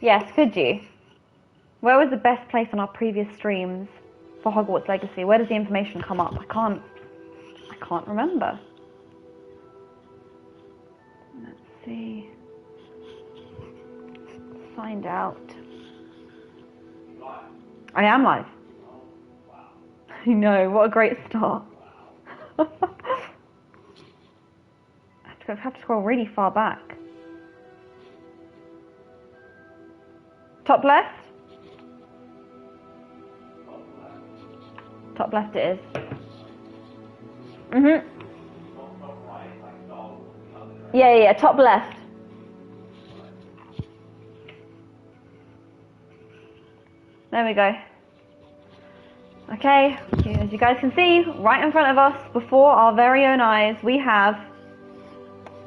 Yes, could you? Where was the best place on our previous streams for Hogwarts Legacy? Where does the information come up? I can't remember. Let's see. Find out. I am live. I know, what a great start. I have to scroll really far back. Top left? Top left it is. Yeah, top left. There we go. Okay, as you guys can see, right in front of us, before our very own eyes, we have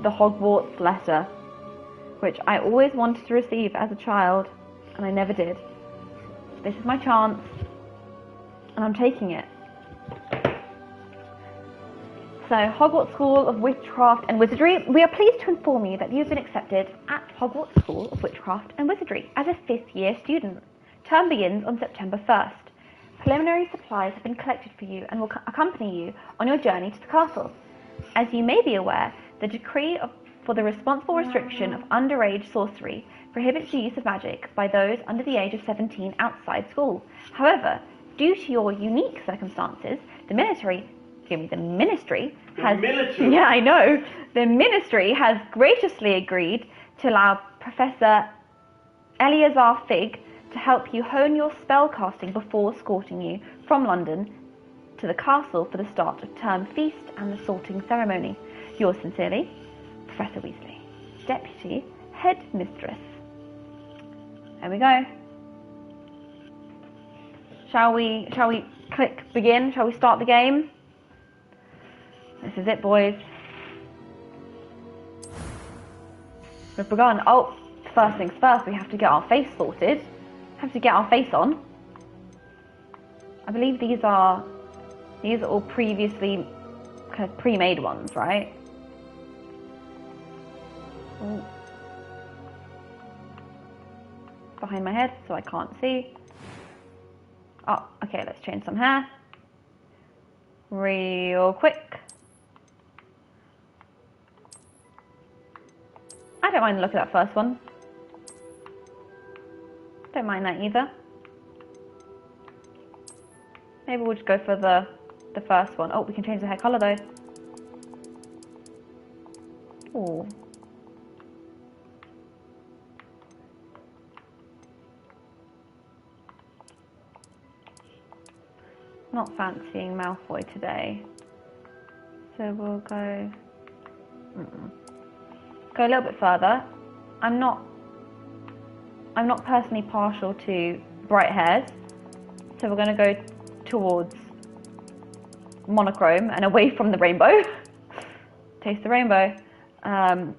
the Hogwarts letter, which I always wanted to receive as a child, and I never did. This is my chance, and I'm taking it. So, Hogwarts School of Witchcraft and Wizardry, we are pleased to inform you that you have been accepted at Hogwarts School of Witchcraft and Wizardry as a 5th year student. Term begins on September 1st. Preliminary supplies have been collected for you and will accompany you on your journey to the castle. As you may be aware, the decree for the responsible restriction of underage sorcery prohibits the use of magic by those under the age of 17 outside school. However, due to your unique circumstances, the ministry has graciously agreed to allow Professor Eleazar Fig to help you hone your spellcasting before escorting you from London to the castle for the start of term feast and the sorting ceremony. Yours sincerely, Professor Weasley, Deputy Headmistress. There we go. Shall we click begin? Shall we start the game? This is it, boys. We've begun. Oh, first things first, we have to get our face sorted. Have to get our face on. I believe these are all previously kind of pre-made ones, right? Ooh. Behind my head so I can't see. Oh, okay, let's change some hair. Real quick. I don't mind the look of that first one. Don't mind that either. Maybe we'll just go for the first one. Oh, we can change the hair colour though. Ooh. Not fancying Malfoy today. So we'll go a little bit further. I'm not personally partial to bright hairs, so we're going to go towards monochrome and away from the rainbow. Taste the rainbow. I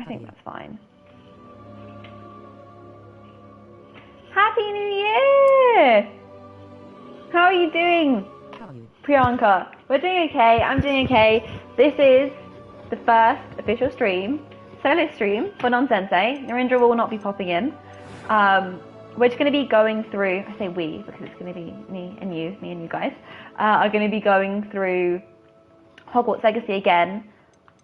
think that's fine. Happy New Year! How are you doing, Priyanka? We're doing okay. I'm doing okay. This is the first official stream, solo stream for Non-Sensei. Narendra will not be popping in. We're just going to be going through, I say we, because it's going to be me and you guys, are going to be going through Hogwarts Legacy again.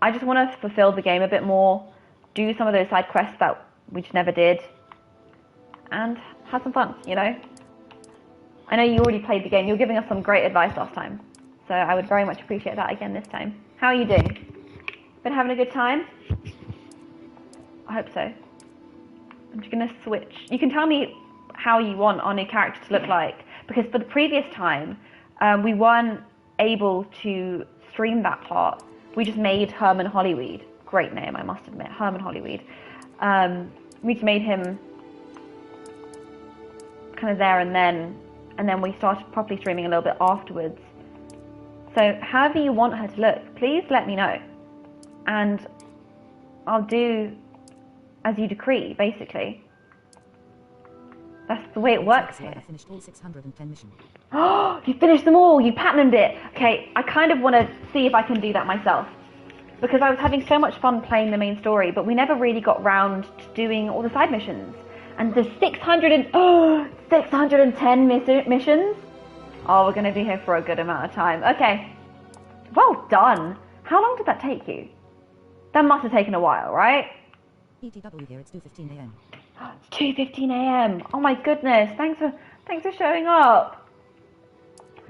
I just want to fulfill the game a bit more, do some of those side quests that we just never did, and have some fun, you know? I know you already played the game. You were giving us some great advice last time, so I would very much appreciate that again this time. How are you doing? Been having a good time? I hope so. I'm just going to switch. You can tell me how you want our new character to look like, because for the previous time, we weren't able to stream that part. We just made Herman Hollyweed. Great name, I must admit. Herman Hollyweed. We just made him kind of there and then we started properly streaming a little bit afterwards. So however you want her to look, please let me know. And I'll do as you decree, basically. That's the way it works here. I finished all 610 missions. Oh, you finished them all! You platinumed it! Okay, I kind of want to see if I can do that myself. because I was having so much fun playing the main story, but we never really got round to doing all the side missions. And there's 610 missions. Oh, we're going to be here for a good amount of time. Okay. Well done. How long did that take you? That must have taken a while, right? ETW here, it's 2:15 a.m. It's 2:15 a.m. Oh my goodness. Thanks for showing up.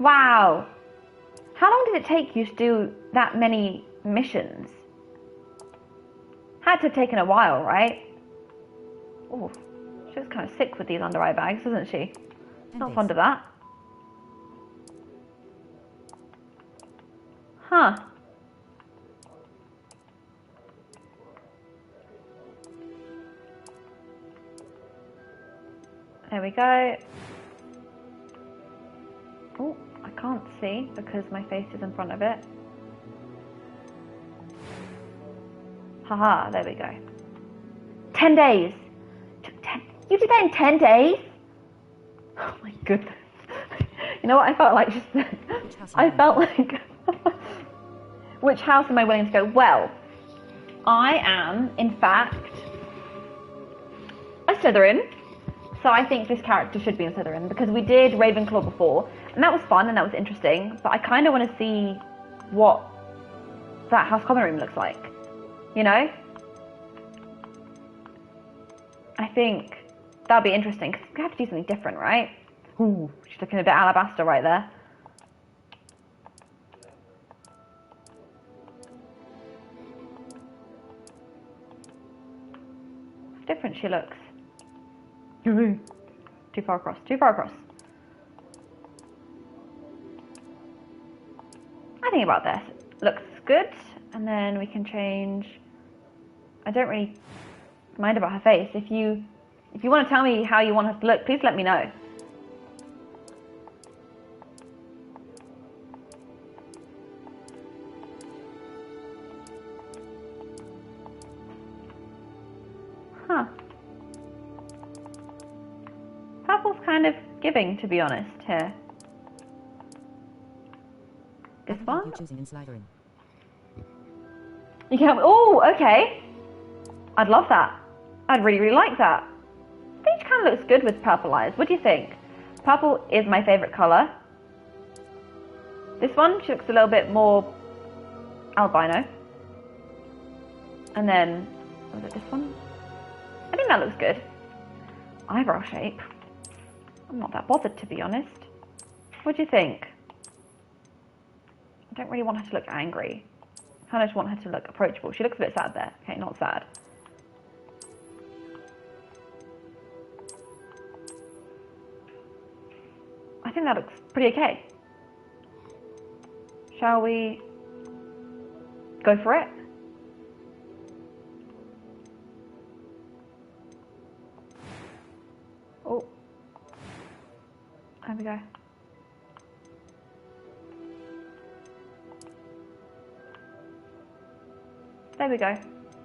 Wow. How long did it take you to do that many missions? Had to have taken a while, right? Oh, she was kind of sick with these under eye bags, isn't she? Not fond of that. Huh. There we go. Oh, I can't see because my face is in front of it. Haha, there we go. 10 days. You did that in 10 days? Oh my goodness. You know what I felt like just then? I felt like... Which house am I willing to go? Well, I am, in fact, a Slytherin. So I think this character should be in Slytherin because we did Ravenclaw before, and that was fun and that was interesting, but I kind of want to see what that House Common Room looks like, you know? I think that'll be interesting because we have to do something different, right? Ooh, she's looking a bit alabaster right there. Different she looks. Too far across, too far across. I think about this. Looks good, and then we can change. I don't really mind about her face. If you want to tell me how you want her to look, please let me know. Huh. Purple's kind of giving, to be honest, here. This one? You can. Oh, okay. I'd love that. I'd really, really like that. I think she kind of looks good with purple eyes. What do you think? Purple is my favourite colour. This one, she looks a little bit more albino. And then, was it this one? I think that looks good. Eyebrow shape. I'm not that bothered, to be honest. What do you think? I don't really want her to look angry. I kind of just want her to look approachable. She looks a bit sad there. Okay, not sad. I think that looks pretty okay. Shall we go for it? Oh. There we go. There we go.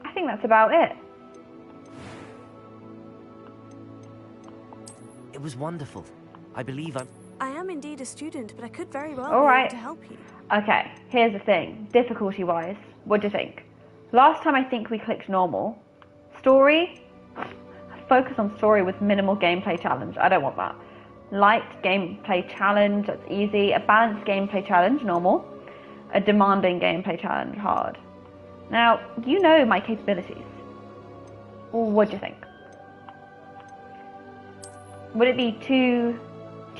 I think that's about it. It was wonderful. I believe I am indeed a student, but I could very well All be right. able to help you. Okay, here's the thing. Difficulty-wise, what do you think? Last time I think we clicked normal. Story, focus on story with minimal gameplay challenge. I don't want that. Light gameplay challenge, that's easy. A balanced gameplay challenge, normal. A demanding gameplay challenge, hard. Now, you know my capabilities. What do you think? Would it be too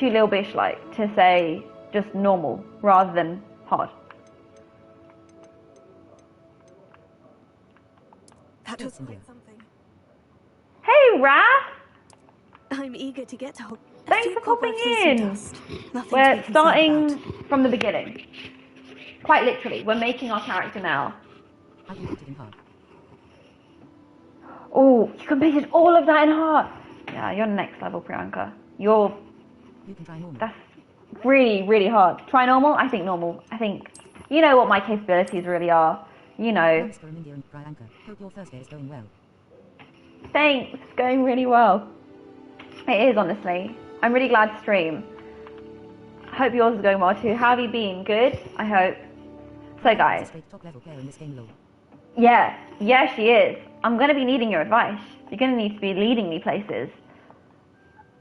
little bish like to say just normal rather than hard? That was quite something. Hey, Raph! I'm eager to get to Hogwarts. Thanks for popping in. We're starting from the beginning. Quite literally, we're making our character now. Oh, you completed all of that in hard. Yeah, you're next level, Priyanka. You can try normal. That's really, really hard. Try normal? I think normal. I think you know what my capabilities really are. You know. Hope your first day is going well. Thanks, it's going really well. It is, honestly. I'm really glad to stream. I hope yours is going well too. How have you been? Good? I hope. So guys, Yeah, yeah, she is. I'm going to be needing your advice. You're going to need to be leading me places.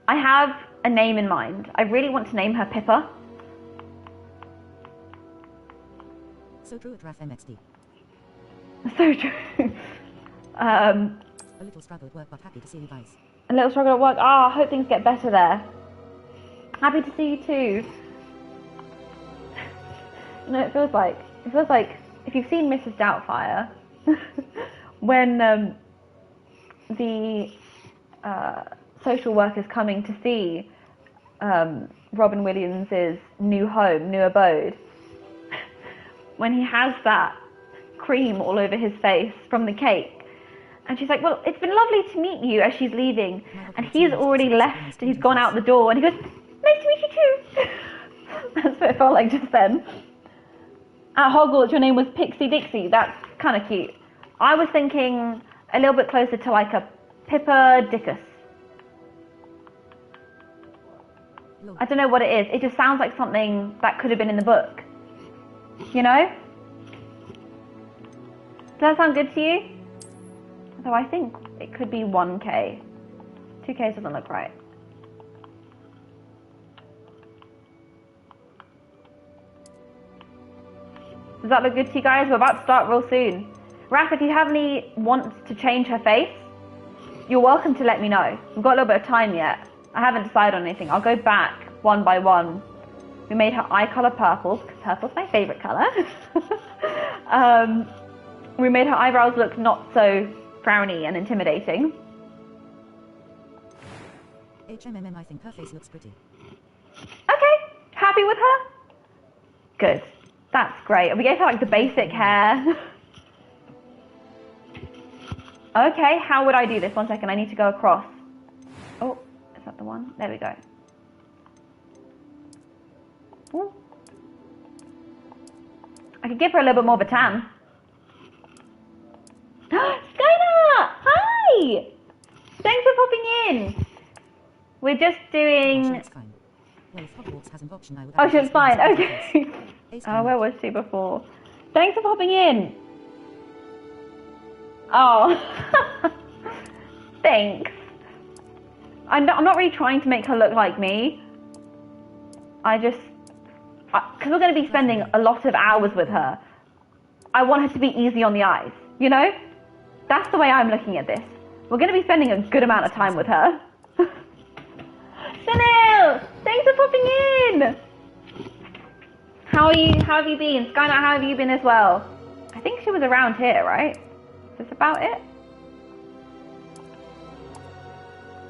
I have a name in mind. I really want to name her Pippa. So true at RAF MXD. So true. A little struggle at work, but happy to see you guys. A little struggle at work. I hope things get better there. Happy to see you too. You know, it feels like if you've seen Mrs. Doubtfire, when the social worker's coming to see Robin Williams' new home, new abode, when he has that cream all over his face from the cake, and she's like, well, it's been lovely to meet you, as she's leaving, and he's already left, he's gone out the door, and he goes, nice to meet you too. That's what it felt like just then. At Hogwarts, your name was Pixie Dixie. That's kind of cute. I was thinking a little bit closer to like a Pippa Dikus. I don't know what it is. It just sounds like something that could have been in the book. You know? Does that sound good to you? Although I think it could be 1K. 2K doesn't look right. Does that look good to you guys? We're about to start real soon. Raph, if you have any wants to change her face, you're welcome to let me know. We've got a little bit of time yet. I haven't decided on anything. I'll go back one by one. We made her eye colour purple, because purple's my favourite colour. We made her eyebrows look not so frowny and intimidating. HMMM, I think her face looks pretty. Okay, happy with her? Good. That's great. We gave her like the basic hair. Okay, how would I do this? 1 second, I need to go across. Oh, is that the one? There we go. Ooh. I could give her a little bit more of a tan. Skylar! Hi! Thanks for popping in. We're just doing... Well, if Hogwarts has an option, I would oh, she was fine. Okay. Oh, where was she before? Thanks for popping in. Oh. Thanks. I'm not really trying to make her look like me. Because we're going to be spending a lot of hours with her. I want her to be easy on the eyes, you know? That's the way I'm looking at this. We're going to be spending a good amount of time with her. Chanel! Thanks for popping in! How have you been? Skylar, how have you been as well? I think she was around here, right? Is this about it?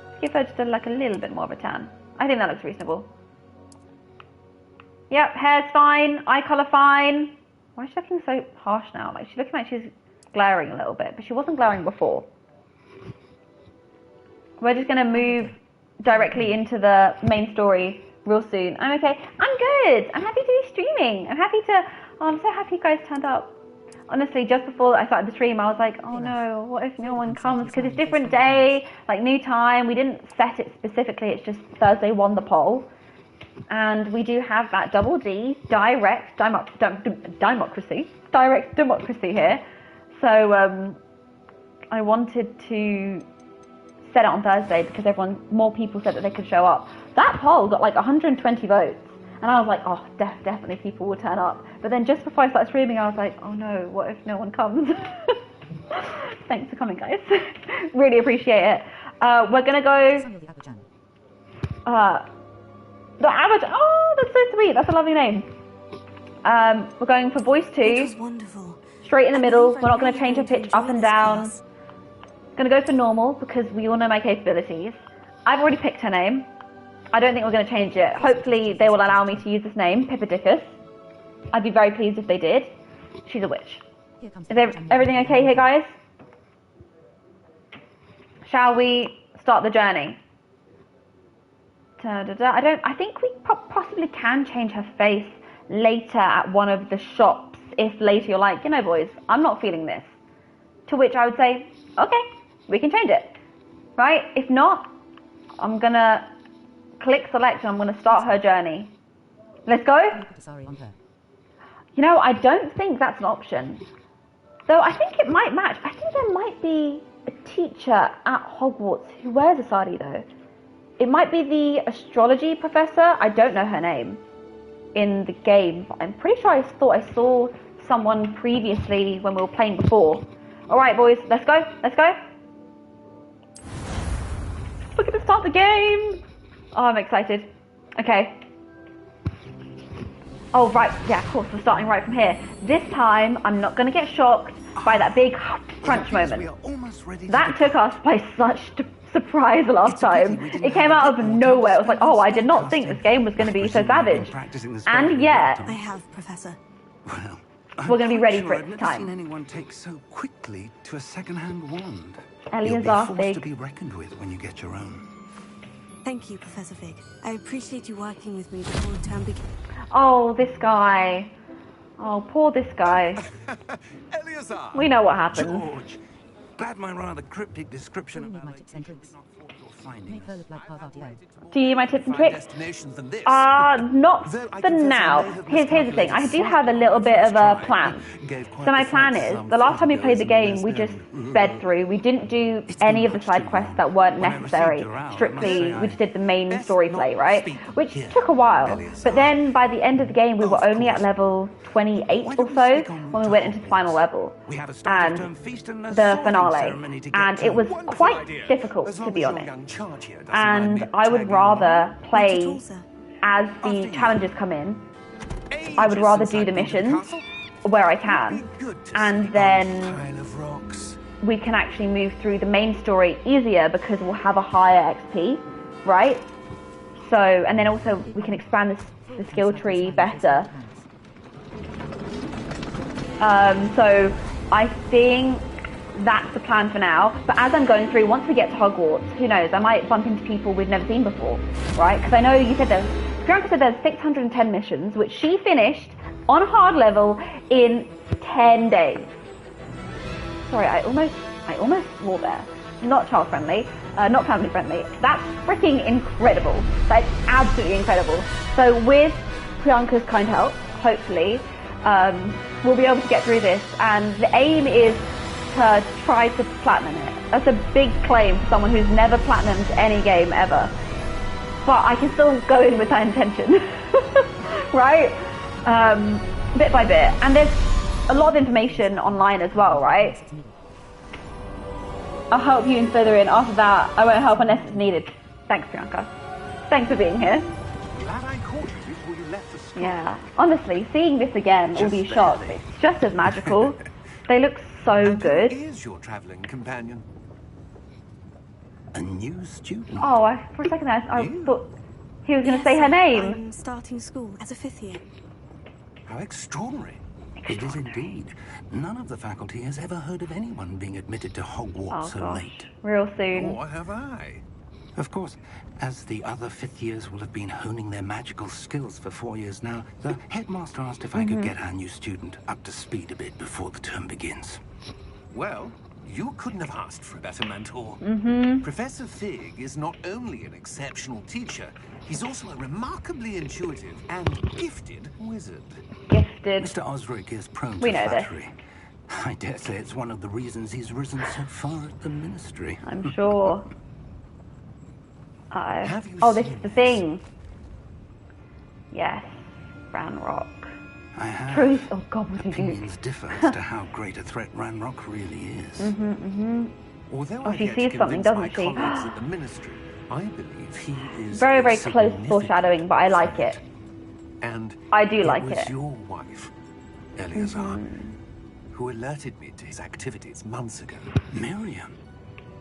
Let's give her just a little bit more of a tan. I think that looks reasonable. Yep, hair's fine, eye colour fine. Why is she looking so harsh now? Like, she's looking like she's glaring a little bit, but she wasn't glaring before. We're just going to move directly into the main story real soon. I'm okay. I'm good. I'm happy to be streaming. I'm so happy you guys turned up. Honestly, just before I started the stream, I was like, oh no, what if no one comes? Because it's different day, like new time. We didn't set it specifically. It's just Thursday won the poll. And we do have that double D, direct democracy here. So I wanted to set it on Thursday because more people said that they could show up. That poll got like 120 votes. And I was like, oh, definitely people will turn up. But then just before I started streaming, I was like, oh no, what if no one comes? Thanks for coming, guys. Really appreciate it. We're going to go... the Abbott. Oh, that's so sweet. That's a lovely name. We're going for voice 2. It was wonderful. Straight in the middle. We're not going to change her pitch up and down. Going to go for normal because we all know my capabilities. I've already picked her name. I don't think we're going to change it. Hopefully they will allow me to use this name, Pippa Dikus. I'd be very pleased if they did. She's a witch. Is everything okay here, guys? Shall we start the journey? I think we possibly can change her face later at one of the shops if later you're like, you know, boys, I'm not feeling this. To which I would say, okay, we can change it. Right? If not, I'm going to click select and I'm going to start her journey. Let's go. Sorry on her. You know, I don't think that's an option. Though I think it might match. I think there might be a teacher at Hogwarts who wears a sari though. It might be the astrology professor. I don't know her name in the game, but I'm pretty sure I thought I saw someone previously when we were playing before. Alright boys, let's go, let's go. We're gonna start the game. Oh, I'm excited. Okay. Oh, right, yeah, of course, we're starting right from here. This time, I'm not gonna get shocked by that big crunch moment. That took us by such surprise last time. It came out of nowhere. It was like, oh, I did not think this game was gonna be so savage. And yet, I have, Professor. Well, we're going to be ready for it I've this never time. seen anyone take so quickly to a second-hand wand. Elias You'll be forced Fig. to be reckoned with when you get your own. Thank you, Professor Fig. I appreciate you working with me before the term begins. Oh, this guy. Oh, poor this guy. Eleazar! We know what happens. George! Glad my rather cryptic description Need about my tips and tricks. finding Make her us. look like Parvati. Do you need my tips and tricks? Destinations than this. Not Though I for confess I now. may have Here's the thing. I do miscalculated have a little bit of a slightly. plan. Gave quite So my the plan sights is, some the last time we played the photographs game, and we less just than- sped through. We didn't do It's been any of the much side too quests long. that weren't When I necessary. received her out, I Strictly, must say we just did the main best story not play, right? speak Which here, took a while. Eleazar. But then by the end of the game, we were Of only at course. level 28 Why or don't we so stick on when we to went into the Hogwarts? final level. We have a start of term And feast and a the sorting finale. ceremony to get And to. it was Wonderful quite idea. difficult, As to long be as your honest. young charge here doesn't mind And me I would tagging rather Not at play all, sir. as the After you. challenges come in. along. I would rather Ages do since the I've been to missions castle. where I It'd can. be good to And see then a pile of rocks. we can actually move through the main story easier because we'll have a higher XP, right? So, and then also we can expand the skill tree better. So I think that's the plan for now. But as I'm going through, once we get to Hogwarts, who knows? I might bump into people we've never seen before, right? Because I know you said Priyanka said there's 610 missions, which she finished on hard level in 10 days. Sorry, I almost swore there. Not child friendly, not family friendly. That's freaking incredible. That's absolutely incredible. So with Priyanka's kind help, hopefully, we'll be able to get through this. And the aim is to try to platinum it. That's a big claim for someone who's never platinumed any game ever. But I can still go in with that intention, right? Bit by bit. And there's a lot of information online as well, right? I'll help you in further in. After that, I won't help unless it's needed. Thanks, Priyanka. Thanks for being here. Glad I caught you before you left for school. Yeah. Honestly, seeing this again, all Just these shots, barely. it's just as magical. They look so And who good. is your travelling companion? A new student. Oh, for a second I You? thought he was going to Yes, say her name. I'm starting school as a 5th year. How extraordinary. It is indeed. None of the faculty has ever heard of anyone being admitted to Hogwarts Oh so gosh, late. real soon. Or have I? Of course, as the other fifth years will have been honing their magical skills for 4 years now, the headmaster asked if I could get our new student up to speed a bit before the term begins. Well, you couldn't have asked for a better mentor. Professor Fig is not only an exceptional teacher, he's also a remarkably intuitive and gifted wizard. Gifted. Mr. Osric is prone We to know this. flattery. I dare say it's one of the reasons he's risen so far at the ministry. I'm sure. Have you Oh, this seen is the this? thing. Yes, Brown Rock. I have. Truth. Oh God, what did you do? Opinions differ as to how great a threat Ranrock really is. Although Oh, I've she yet to sees something, convince my doesn't she? colleagues at the ministry, I believe he is Very, a very close significant foreshadowing, but I like threat. it. And I do like was it. your wife, Eleazar, who alerted me to his activities months ago. Miriam?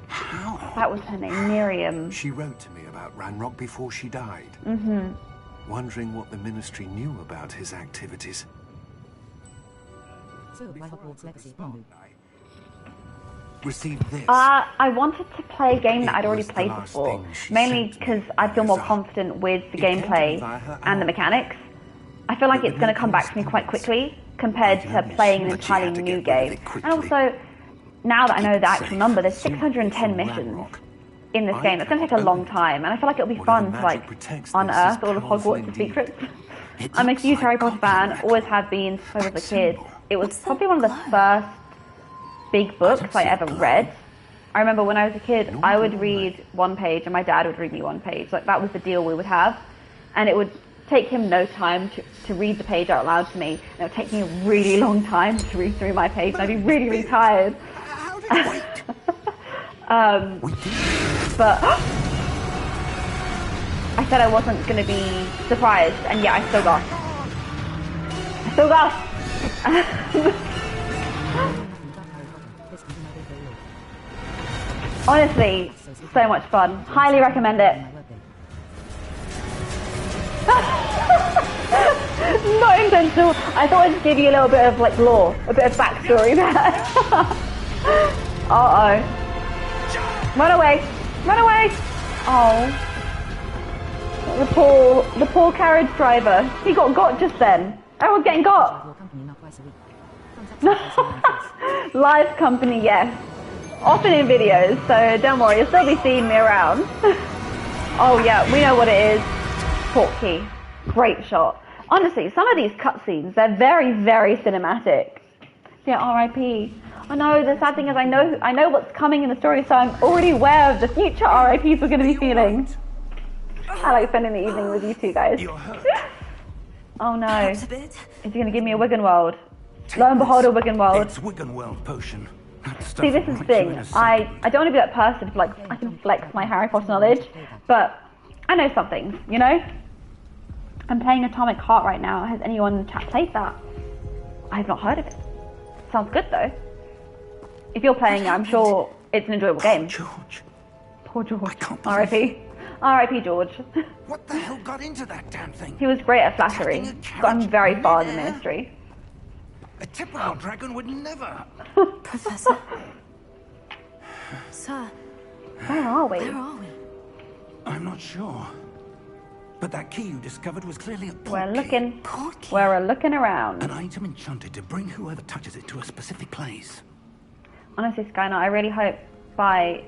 How? That was her name, Miriam. She wrote to me about Ranrock before she died, wondering what the ministry knew about his activities. So, by Hogwarts Legacy, Mondo. Received this. I wanted to play a game that I'd It already was the played last before, thing she mainly sent me, because I feel more Eleazar. confident with the It came to me gameplay via her and the owl. mechanics. I feel like It it's would going make to come back to me things quite quickly compared I can to only playing an assume that she had entirely to new get rid of game. it quickly. And also, now that I know Keep the it actual safe. number, there's Sealed 610 from missions Ranrock. in this I game. It's going to take a cannot long open it. time, and I feel like it'll be Whatever fun to magic like protects this unearth is all of powerful Hogwarts' indeed. secrets. It I'm a looks huge like Harry Potter fan, copyright. always have been since I was a That kid. symbol. It was What's that probably one of the glow? first big books I ever read. I remember when I was a kid, I would read one page and my dad would read me one page. Like, that was the deal we would have. And it would take him no time to read the page out loud to me. And it would take me a really long time to read through my page. And I'd be really, really tired. But I said I wasn't going to be surprised, and yet I still got. Honestly, so much fun. Highly recommend it. Not intentional. I thought I'd just give you a little bit of like lore, a bit of backstory there. Uh-oh. Run away! Run away! Oh. The poor carriage driver. He got just then. Everyone's getting got. Live company, yes. Often in videos, so don't worry, you'll still be seeing me around. Oh yeah, we know what it is. Portkey. Great shot. Honestly, some of these cutscenes, they're very, very cinematic. Yeah, R.I.P. I know, the sad thing is I know what's coming in the story, so I'm already aware of the future R.I.Ps we're going to be feeling. I like spending the evening with you two guys. Oh no. Is he going to give me a Wiggenweld? Lo and behold, a Wiggenweld. It's Wiggenweld potion. See, this is the thing. I don't want to be that person who, like, I can flex my Harry Potter knowledge, but I know some things, you know? I'm playing Atomic Heart right now. Has anyone in the chat played that? I have not heard of it. Sounds good though. If you're playing it, I'm sure it's an enjoyable game. George. Poor George. I can't believe R.I.P. R.I.P. George. What the hell got into that damn thing? He was great at flattery. Gotten very far in the ministry. A typical dragon would never. Professor. Sir. Where are we? Where are we? I'm not sure. But that key you discovered was clearly a We're looking. Portkey. We're looking around. An item enchanted to bring whoever touches it to a specific place. Honestly, Skynar, I really hope by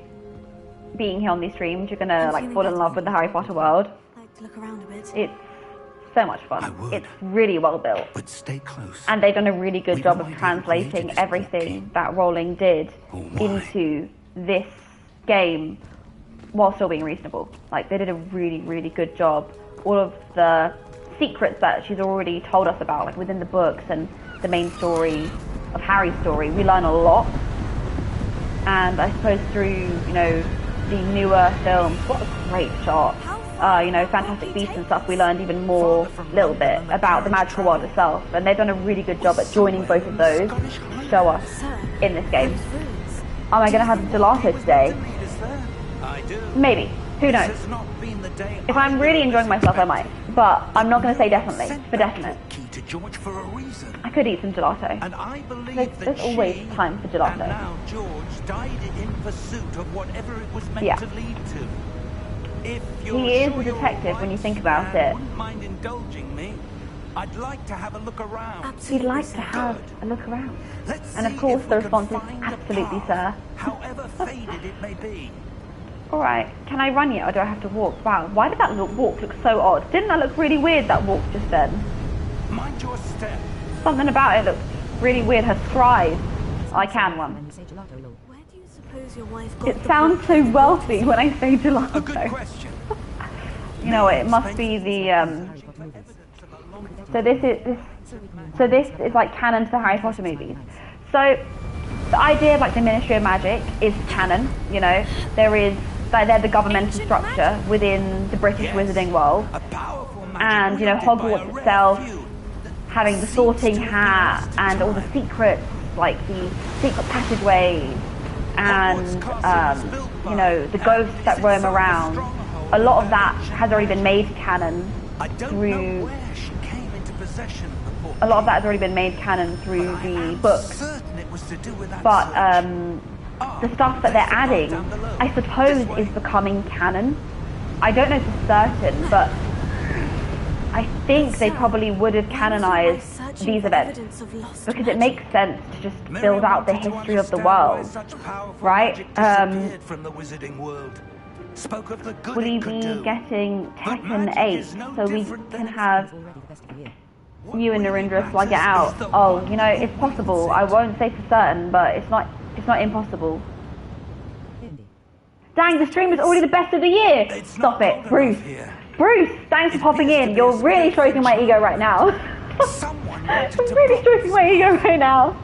being here on these streams, you're gonna like fall in love with the Harry Potter world. I'd like to look around a bit. It's so much fun. I would. It's really well built. But stay close. And they've done a really good We've job no of idea translating what the agent is everything talking. that Rowling did Oh my. into this game while still being reasonable. Like, they did a really, really good job. All of the secrets that she's already told us about, like within the books and the main story of Harry's story, we learn a lot. And I suppose through, you know, the newer films, what a great shot. You know, Fantastic Beasts and stuff, we learned even more, little bit, about the magical world itself. And they've done a really good job at joining both of those to show us in this game. Am I going to have gelato today? I do. Maybe. Who knows? This has not been the day If I'm really enjoying myself, I might. But I'm not going to say definitely, for definite. Key to George for a reason. I could eat some gelato. And I believe There's that always she time for gelato. And now George died in pursuit of whatever it was meant Yeah. to lead to. If you're He is sure a your detective when you think wife's about man it. Wouldn't mind indulging me. I'd like to have a look around. He'd like to have a look around. And of course the response is absolutely, sir. However faded it may be. Alright, can I run yet or do I have to walk? Wow, why did that walk look so odd? Didn't that look really weird, that walk just then? Mind your step. Something about it looked really weird, her stride. I can When one. you say gelato, Lord. Where do you suppose your wife got It the sounds so wealthy when I say A good gelato. question. You know, it must be the, Harry Potter movies. so this is like canon to the Harry Potter movies. So the idea of like the Ministry of Magic is canon, you know. There is, like, they're the governmental structure within the British wizarding world. A powerful magic And, you know, wielded by a Hogwarts rare itself, few. having the sorting hat and all the secrets, like the secret passageways and, you know, the ghosts that roam around. A lot of that has already been made canon I don't through, know where she came into possession before. a lot of that has already been made canon through the books. Certain it was to do with that But search. the stuff that they're adding, I suppose, is becoming canon. I don't know for certain, but I think they probably would have canonized these events because it makes sense to just build out the history of the world, right? From the wizarding world. Spoke of the good Will it you could be do. getting But Tekken magic 8 is no so we different can than have It's already the best of the year. you and Narendra slug it out? Oh, you know, it's possible. I won't say for certain, but it's not It's not impossible. Dang, the stream is already the best of the year! Stop it, Bruce. Bruce, thanks for popping in. You're really stroking my ego right now. I'm really stroking my ego right now.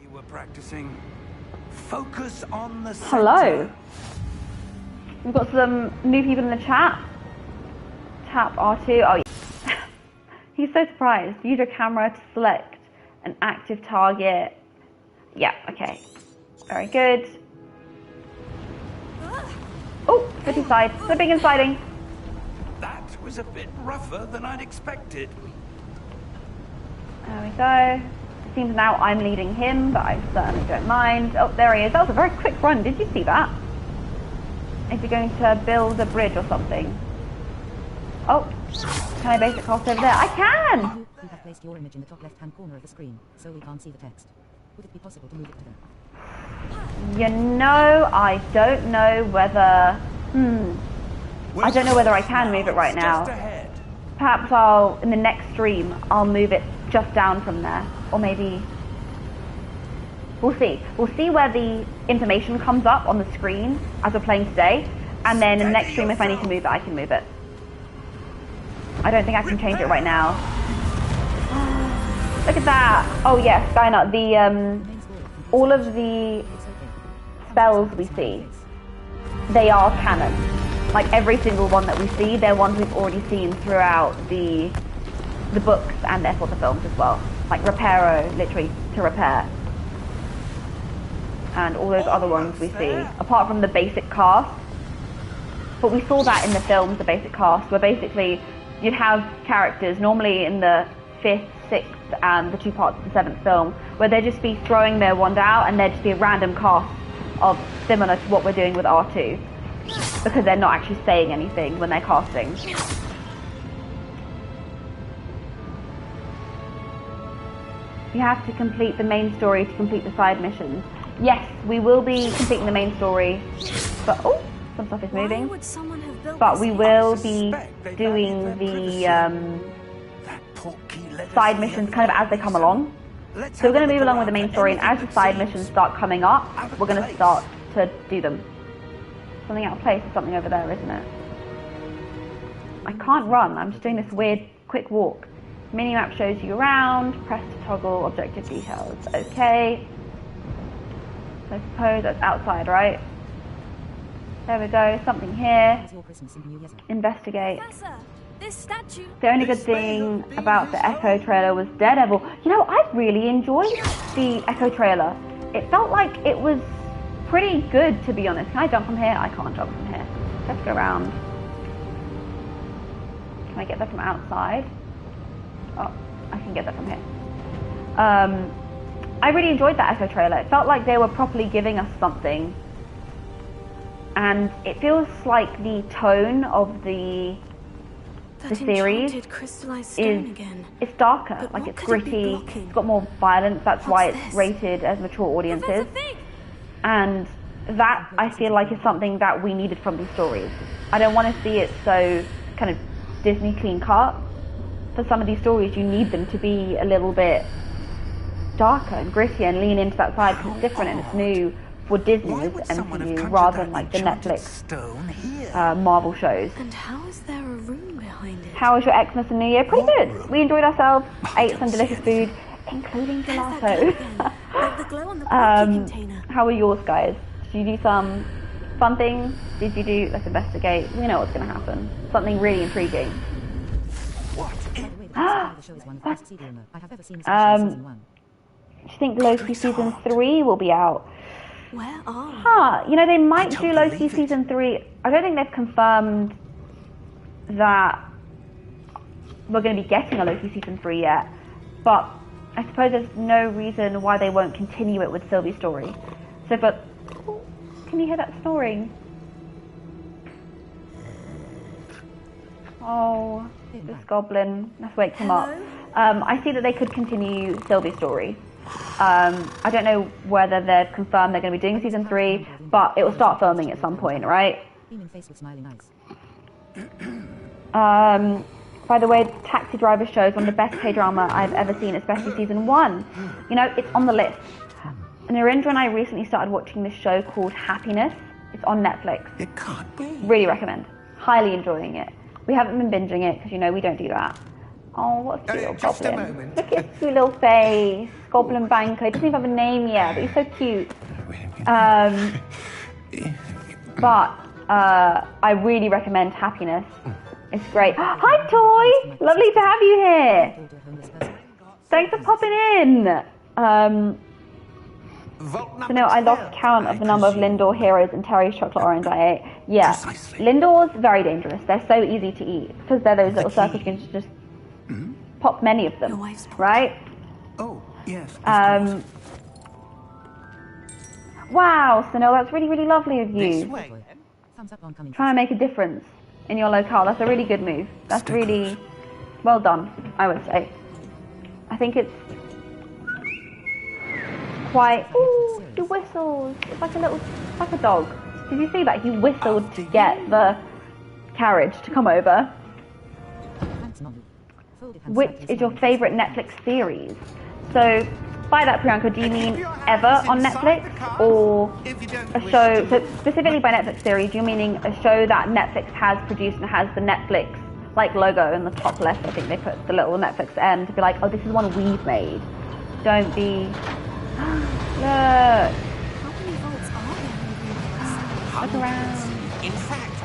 You were practicing. Focus on the center. Hello. We've got some new people in the chat. Tap R2. Oh, yeah. He's so surprised. Use your camera to select an active target. Yeah, okay. Very good. Oh, slipping side. Slipping and sliding. That was a bit rougher than I'd expected. There we go. It seems now I'm leading him, but I certainly don't mind. Oh, there he is. That was a very quick run. Did you see that? Is he going to build a bridge or something? Oh, can I basic cast over there? I can! We have placed your image in the top left-hand corner of the screen, so we can't see the text. Would it be possible to move it to them? You know, I don't know whether... I don't know whether I can move it right now. Perhaps I'll, in the next stream, I'll move it just down from there. Or maybe... We'll see. We'll see where the information comes up on the screen as we're playing today. And then in the next stream, if I need to move it, I can move it. I don't think I can change it right now. Look at that! Oh yes, Skynut, the, all of the spells we see, they are canon. Like every single one that we see, they're ones we've already seen throughout the books and therefore the films as well. Like Reparo, literally to repair. And all those other ones we see, apart from the basic cast. But we saw that in the films, the basic cast, where basically you'd have characters, normally in the 5th, 6th, and the 2 parts of the 7th film, where they'd just be throwing their wand out and there'd just be a random cast of similar to what we're doing with R2. Because they're not actually saying anything when they're casting. You have to complete the main story to complete the side missions. Yes, we will be completing the main story, but oh, some stuff is moving. But we will be doing the side missions kind of as they come along. So we're going to move along with the main story, and as the side missions start coming up, we're going to start to do them. Something out of place is something over there, isn't it? I can't run, I'm just doing this weird quick walk. Minimap shows you around, press to toggle objective details. Okay. So I suppose that's outside, right? There we go, something here. Investigate. The only good thing about the Echo trailer was Daredevil. You know, I really enjoyed the Echo trailer. It felt like it was pretty good, to be honest. Can I jump from here? I can't jump from here. Let's go around. Can I get that from outside? Oh, I can get that from here. I really enjoyed that Echo trailer. It felt like they were properly giving us something. And it feels like the tone of the series is it's darker, like it's gritty, it's got more violence, that's why it's rated as mature audiences. And that, I feel like, is something that we needed from these stories. I don't want to see it so kind of Disney clean cut. For some of these stories, you need them to be a little bit darker and gritty and lean into that side because it's different and it's new for Disney's MCU rather than like the Netflix Marvel shows. And how is there a room behind it? How was your Xmas and New Year? Pretty good. We enjoyed ourselves, ate some delicious food, including gelato. How were yours, guys? Did you do some fun things? Did you do, let's investigate, we know what's going to happen. Something really intriguing. Do you think Loki season 3 will be out? Where are we? Huh, you know, they might do Loki season 3. I don't think they've confirmed that we're going to be getting a Loki season 3 yet. But I suppose there's no reason why they won't continue it with Sylvie's story. So, but, oh, can you hear that snoring? Oh, this goblin. Let's wake him up. I see that they could continue Sylvie's story. I don't know whether they've confirmed they're going to be doing season 3, but it will start filming at some point, right? By the way, Taxi Driver show is one of the best K-drama I've ever seen, especially season 1. You know, it's on the list. Narendra and I recently started watching this show called Happiness. It's on Netflix. It can't be. Really recommend. Highly enjoying it. We haven't been binging it because, you know, we don't do that. Oh, what a cute little Just a goblin. moment. Look at his cute little face. Goblin Banker. He doesn't even have a name yet, but he's so cute. But I really recommend Happiness. It's great. Hi, Toy! Lovely to have you here. Thanks for popping in. So no, I lost count of the number of Lindor heroes in Terry's chocolate orange I ate. Yeah, Precisely. Lindor's very dangerous. They're so easy to eat because they're those little circles. You can just pop many of them, Your wife's point. right? Oh, yes. Of course. Wow, so no, that's really, really lovely of This you. way. Thumbs up on coming. Trying to make a difference in your locale. That's a really good move. That's Stickers. really well done, I would say. I think it's quite. Ooh, he whistles. It's like a little, like a dog. Did you see that? He whistled to get the carriage to come over. Hands on. Folded hands Which slightly is your aside. favourite Netflix series? So, by that, Priyanka, do you mean ever on Netflix or a show? So, specifically by Netflix series, you're meaning a show that Netflix has produced and has the Netflix like logo in the top left. I think they put the little Netflix M to be like, oh, this is one we've made. Don't be. Look. How many vaults are there in the universe? Look around. In fact,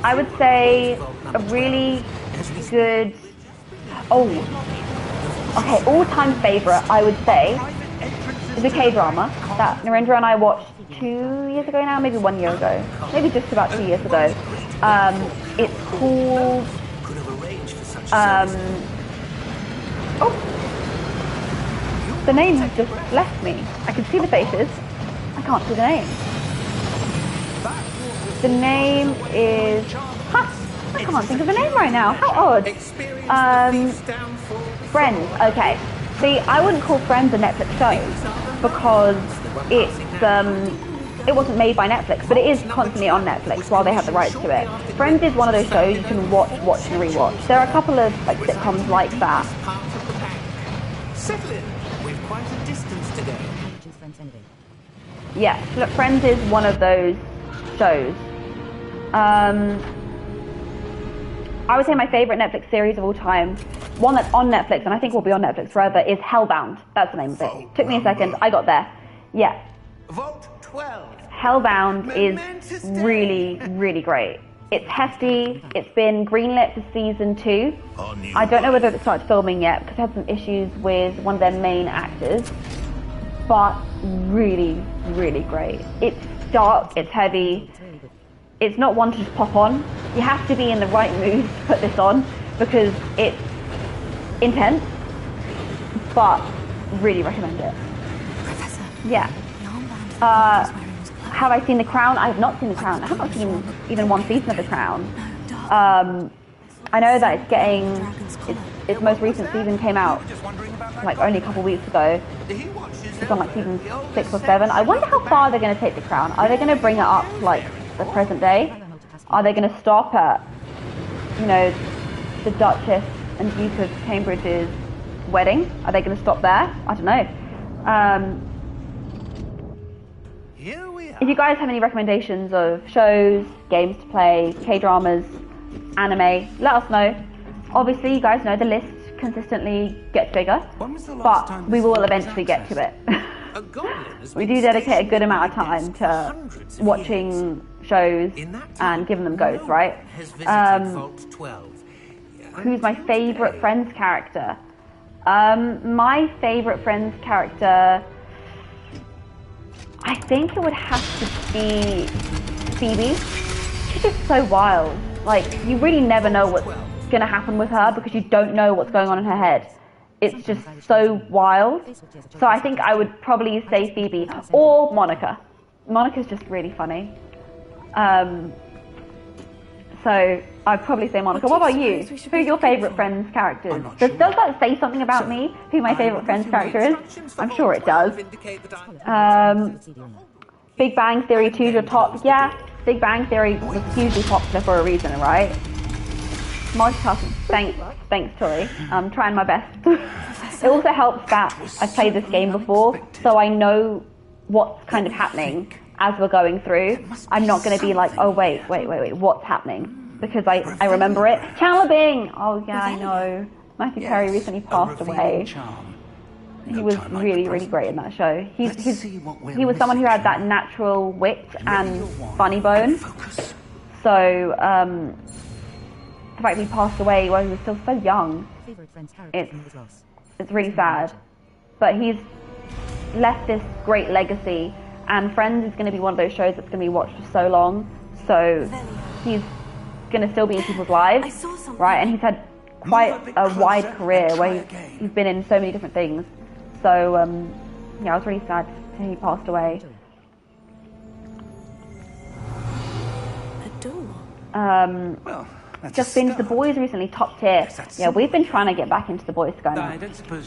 I would say a really good. Oh, okay. All-time favorite, I would say, is a K-drama that Narendra and I watched 2 years ago now, maybe 1 year ago, maybe just about 2 years ago. It's called. could have arranged for such Oh, the name has just left me. I can see the faces. I can't see the name. The name is. Huh, I can't think of the name right now. How odd. Friends. Okay. See, I wouldn't call Friends a Netflix show because it wasn't made by Netflix, but it is constantly on Netflix while they have the rights to it. Friends is one of those shows you can watch and rewatch. There are a couple of like sitcoms like that. Settle in. We've quite a distance to go. Choose friends anyway. Yes, look, Friends is one of those shows. I would say my favorite Netflix series of all time, one that's on Netflix and I think will be on Netflix forever, is Hellbound. That's the name of it. Took me a second. I got there. Yeah. Vault 12. Hellbound is really, really great. It's hefty. It's been greenlit for season 2. I don't know whether it started filming yet because it had some issues with one of their main actors. But really, really great. It's dark. It's heavy. It's not one to just pop on. You have to be in the right mood to put this on because it's intense. But really recommend it. Professor, Yeah. the armband the guard was wearing was black. Have I seen The Crown? I have not seen The Crown. I have not seen even one season of The Crown. No, dark. I know that it's getting its most recent season came out like only a couple weeks ago. It's on like season 6 or 7. I wonder how far they're going to take The Crown. Are they going to bring it up to like the present day? Are they going to stop at, you know, the Duchess and Duke of Cambridge's wedding? Are they going to stop there? I don't know. Here we are. If you guys have any recommendations of shows, games to play, K-dramas, anime, let us know. Obviously, you guys know the list consistently gets bigger, When was the last but time we this will was eventually get to it. A goblin has We been do dedicate a stationed good amount of in time for to hundreds of watching years. shows In that time, and giving them goes, no right? one has visited Vault 12. Who's my favourite Friends character? My favourite Friends character, I think it would have to be Phoebe. She's just so wild. Like, you really never know what's going to happen with her because you don't know what's going on in her head. It's just so wild. So I think I would probably say Phoebe or Monica. Monica's just really funny. So I'd probably say Monica. What about you? Who are your favourite Friends characters? Does that say something about me? Who my favourite Friends character is? I'm sure it does. Big Bang Theory 2's your top. Yeah, Big Bang Theory was hugely popular for a reason, right? multitasking. Thanks, Tori. I'm trying my best. It also helps that I've played this game before, so I know what's kind of happening as we're going through. I'm not going to be like, oh wait, what's happening? Because I remember it. Chandler Bing! Oh yeah, I know. Matthew Perry recently passed away. He was really, really great in that show. He was someone who had that natural wit and funny bone. So, the fact that he passed away while he was still so young, it's really sad. But he's left this great legacy, and Friends is going to be one of those shows that's going to be watched for so long. So he's going to still be in people's lives, right? And he's had quite a wide career where he's been in so many different things. So yeah, I was really sad to hear he passed away. Well, just finished The Boys recently, top tier. Yeah, we've been trying to get back into The Boys, guys.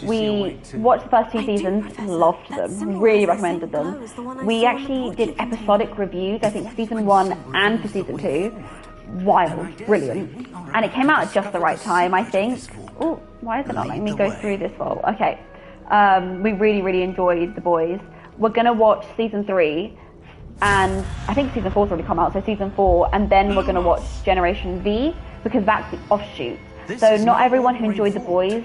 We watched the first 2 seasons, loved them, really recommended them. We actually did episodic reviews, I think season 1 and for season 2. Wild, brilliant. And it came out at just the right time, I think. Oh, why is it not letting me go through this well? Okay. We really, really enjoyed The Boys. We're going to watch season 3. And I think season 4's already come out, so season 4, and then we're going to watch Generation V, because that's the offshoot. So not everyone who enjoyed The Boys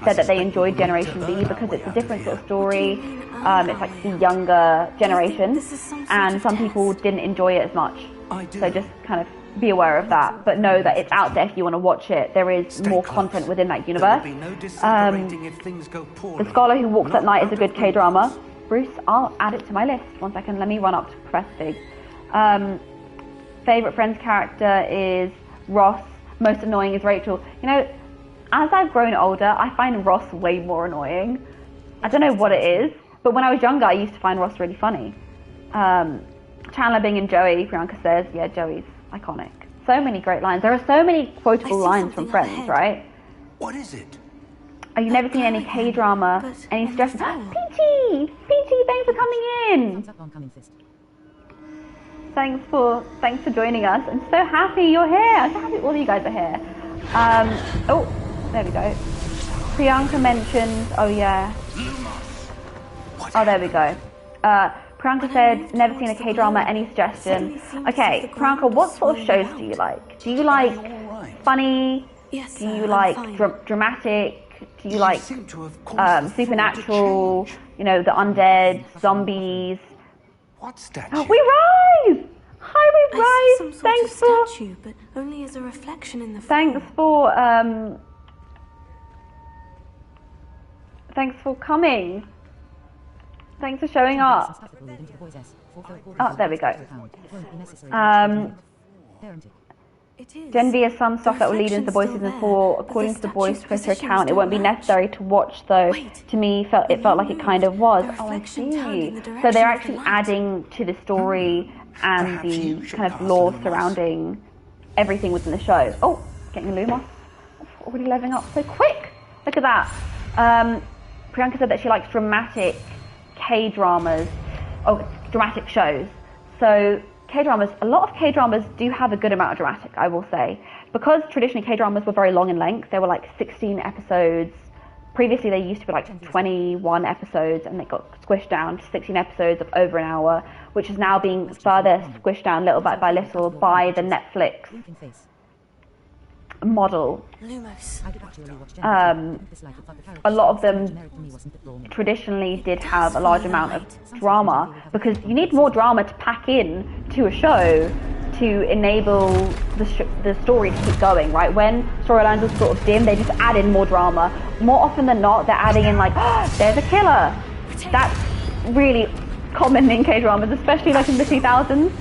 said that they enjoyed Generation V, because it's a different sort of story. It's like the younger generation, and some people didn't enjoy it as much. So just kind of be aware of that, but know that it's out there if you want to watch it. There is more content within that universe. The Scholar Who Walks at Night is a good K-drama. Bruce, I'll add it to my list. 1 second, let me run up to Professor Fig. Favourite Friends character is Ross. Most annoying is Rachel. You know, as I've grown older, I find Ross way more annoying. I don't know what it is, but when I was younger, I used to find Ross really funny. Chandler Bing and Joey, Priyanka says, yeah, Joey's iconic. So many great lines. There are so many quotable lines from Friends, right? What is it? Oh, you've never seen any K-drama, any stress? PT, thanks for coming in. Thanks for joining us. I'm so happy you're here. I'm so happy all of you guys are here. Oh, there we go. Priyanka mentioned. Oh yeah. Oh, there we go. Priyanka said, never seen a K-drama. Any suggestion? Okay, Priyanka, what sort of shows do you like? Do you like funny? Do you like dramatic? Do you like supernatural, you know, the undead, zombies? What statue? Oh, we rise! Hi, we rise! Thanks for statue, but only as a reflection in the thanks for coming. Thanks for showing up. Oh, there we go. Gen V has some stuff that will lead into The Boys season 4. According to The Boys Twitter account, it won't be necessary to watch, though. To me, it felt like it kind of was. Oh, I see. So they're actually adding to the story and the kind of lore surrounding everything within the show. Oh, getting Lumos. Already leveling up so quick. Look at that. Priyanka said that she likes dramatic K-dramas. Oh, dramatic shows. So K-dramas, a lot of K-dramas do have a good amount of dramatic, I will say. Because traditionally K-dramas were very long in length, they were like 16 episodes. Previously they used to be like 21 episodes, and they got squished down to 16 episodes of over an hour, which is now being further squished down little bit by little by the Netflix model. A lot of them traditionally did have a large amount of drama, because you need more drama to pack in to a show to enable the story to keep going, right? When storylines are sort of dim, they just add in more drama. More often than not, they're adding in like, oh, there's a killer. That's really common in K-dramas, especially like in the 2000s.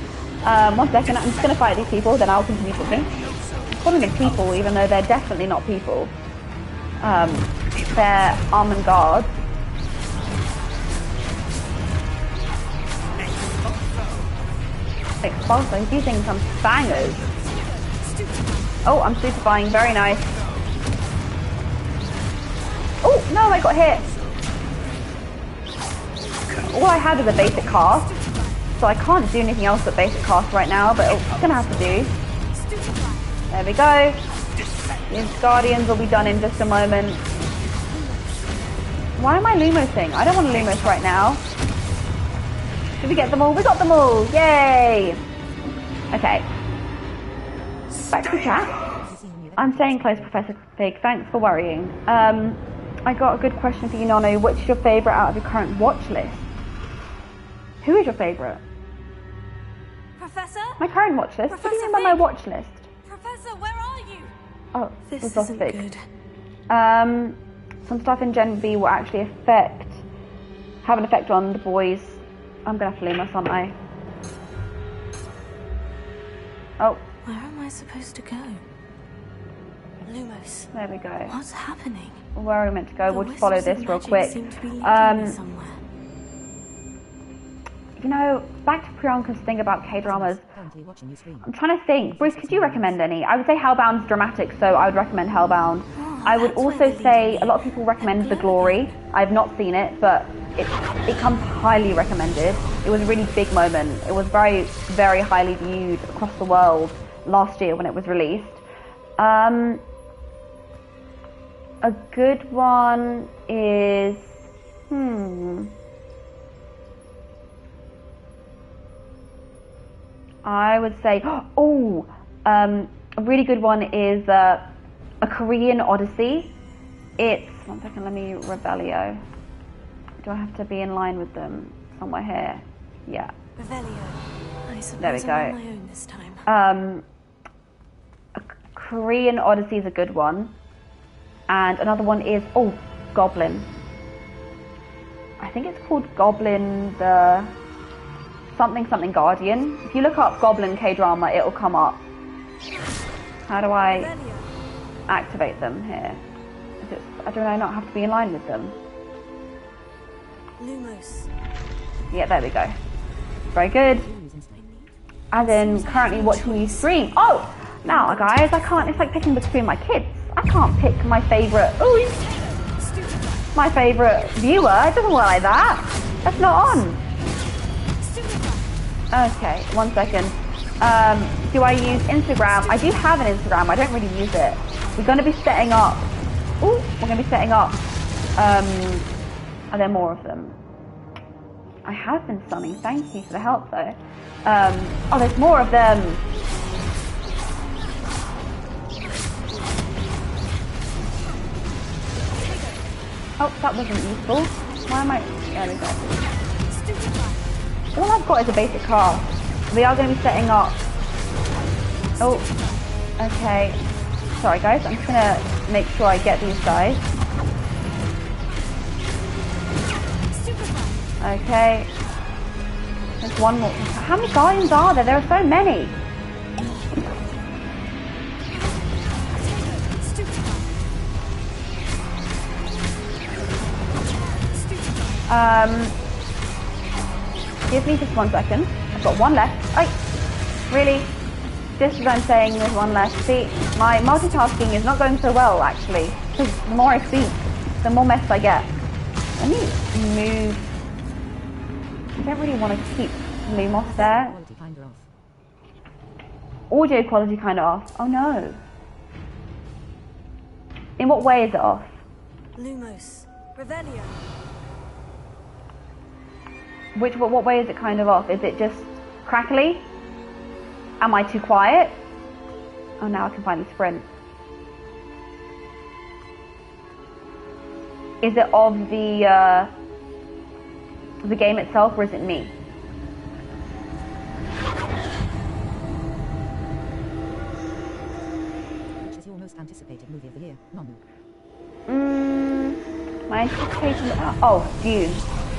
1 second, I'm just going to fight these people, then I'll continue talking. Calling them people, even though they're definitely not people. They're armed guards. Expulso, he's using some bangers. Oh, I'm superfying, very nice. Oh, no, I got hit. All I had was a basic cast, so I can't do anything else but basic cast right now, but it's gonna have to do. There we go. These Guardians will be done in just a moment. Why am I Lumosing? I don't want to Lumos right now. Did we get them all? We got them all! Yay! Okay. Back to chat. I'm staying close, Professor Fig. Thanks for worrying. I got a good question for you, Nonu. Which is your favourite out of your current watch list? Who is your favourite? Professor? My current watch list? What do you mean by my watch list? Professor, where are you? Oh, This was isn't Fig. good. Some stuff in Gen V will actually have an effect on the boys. I'm gonna have to Lumos, aren't I? Oh, Where am I supposed to go? Lumos. there we go. What's happening? Where are we meant to go? The We'll just follow wisps of this real magic quick. seem to be leading me somewhere. You know, back to Priyanka's thing about K-dramas. Currently watching you stream. I'm trying to think. Bruce, could you recommend any? I would say Hellbound's dramatic, so I would recommend Hellbound. I would that's where also they're say leading a me. lot of people recommend The Glory. I've not seen it, but it comes highly recommended. It was a really big moment. It was very, very highly viewed across the world last year when it was released. A good one is... I would say... a really good one is A Korean Odyssey. It's... One second, let me... Rebellio. Do I have to be in line with them? Somewhere here. Yeah. Revelio. I suppose There we I'm go. on my own this time. A Korean Odyssey is a good one. And another one is... Goblin. I think it's called Goblin the... Something Guardian. If you look up Goblin K-drama, it'll come up. How do I Revelio. activate them here? Do I not have to be in line with them? Lumos. Yeah, there we go. Very good. As in, currently watching you stream. Oh! Now, guys, I can't... It's like picking between my kids. I can't pick my favourite... my favourite viewer. It doesn't work like that. That's not on. Okay, 1 second. Do I use Instagram? I do have an Instagram. I don't really use it. We're going to be setting up... Ooh, we're going to be setting up... Are there more of them? I have been sunning. Thank you for the help, though. Oh, there's more of them. Oh, that wasn't useful. Why am I... There we go. All I've got is a basic car. We are going to be setting up... Oh, okay. Sorry, guys. I'm just going to make sure I get these guys. Okay. There's one more. How many guardians are there? There are so many. Give me just 1 second. I've got one left. Really? Just as I'm saying there's one left. See, my multitasking is not going so well, actually. Because the more I speak, the more mess I get. Let me move. I don't really want to keep Lumos there. Quality kinda off. Audio quality kind of off. Oh no. In what way is it off? Lumos. Revelio. What way is it kind of off? Is it just crackly? Am I too quiet? Oh, now I can finally sprint. Is it of the game itself, or is it me? Which is your most anticipated movie of the year? Nonu. My anticipation... Oh, Dune.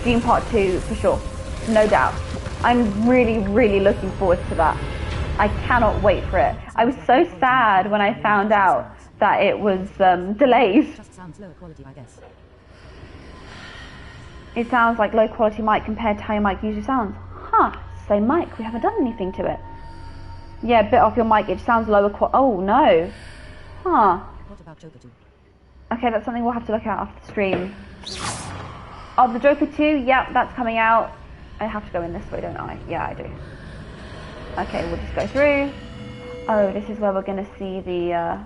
Dune Part 2, for sure. No doubt. I'm really, really looking forward to that. I cannot wait for it. I was so sad when I found out that it was delayed. Just sounds lower quality, I guess. It sounds like low quality mic compared to how your mic usually sounds. Huh, same mic, we haven't done anything to it. Yeah, a bit off your mic, it sounds lower quality. Oh no. Huh. What about Joker 2? Okay, that's something we'll have to look at after the stream. Oh, the Joker 2, yep, that's coming out. I have to go in this way, don't I? Yeah, I do. Okay, we'll just go through. Oh, this is where we're going to see the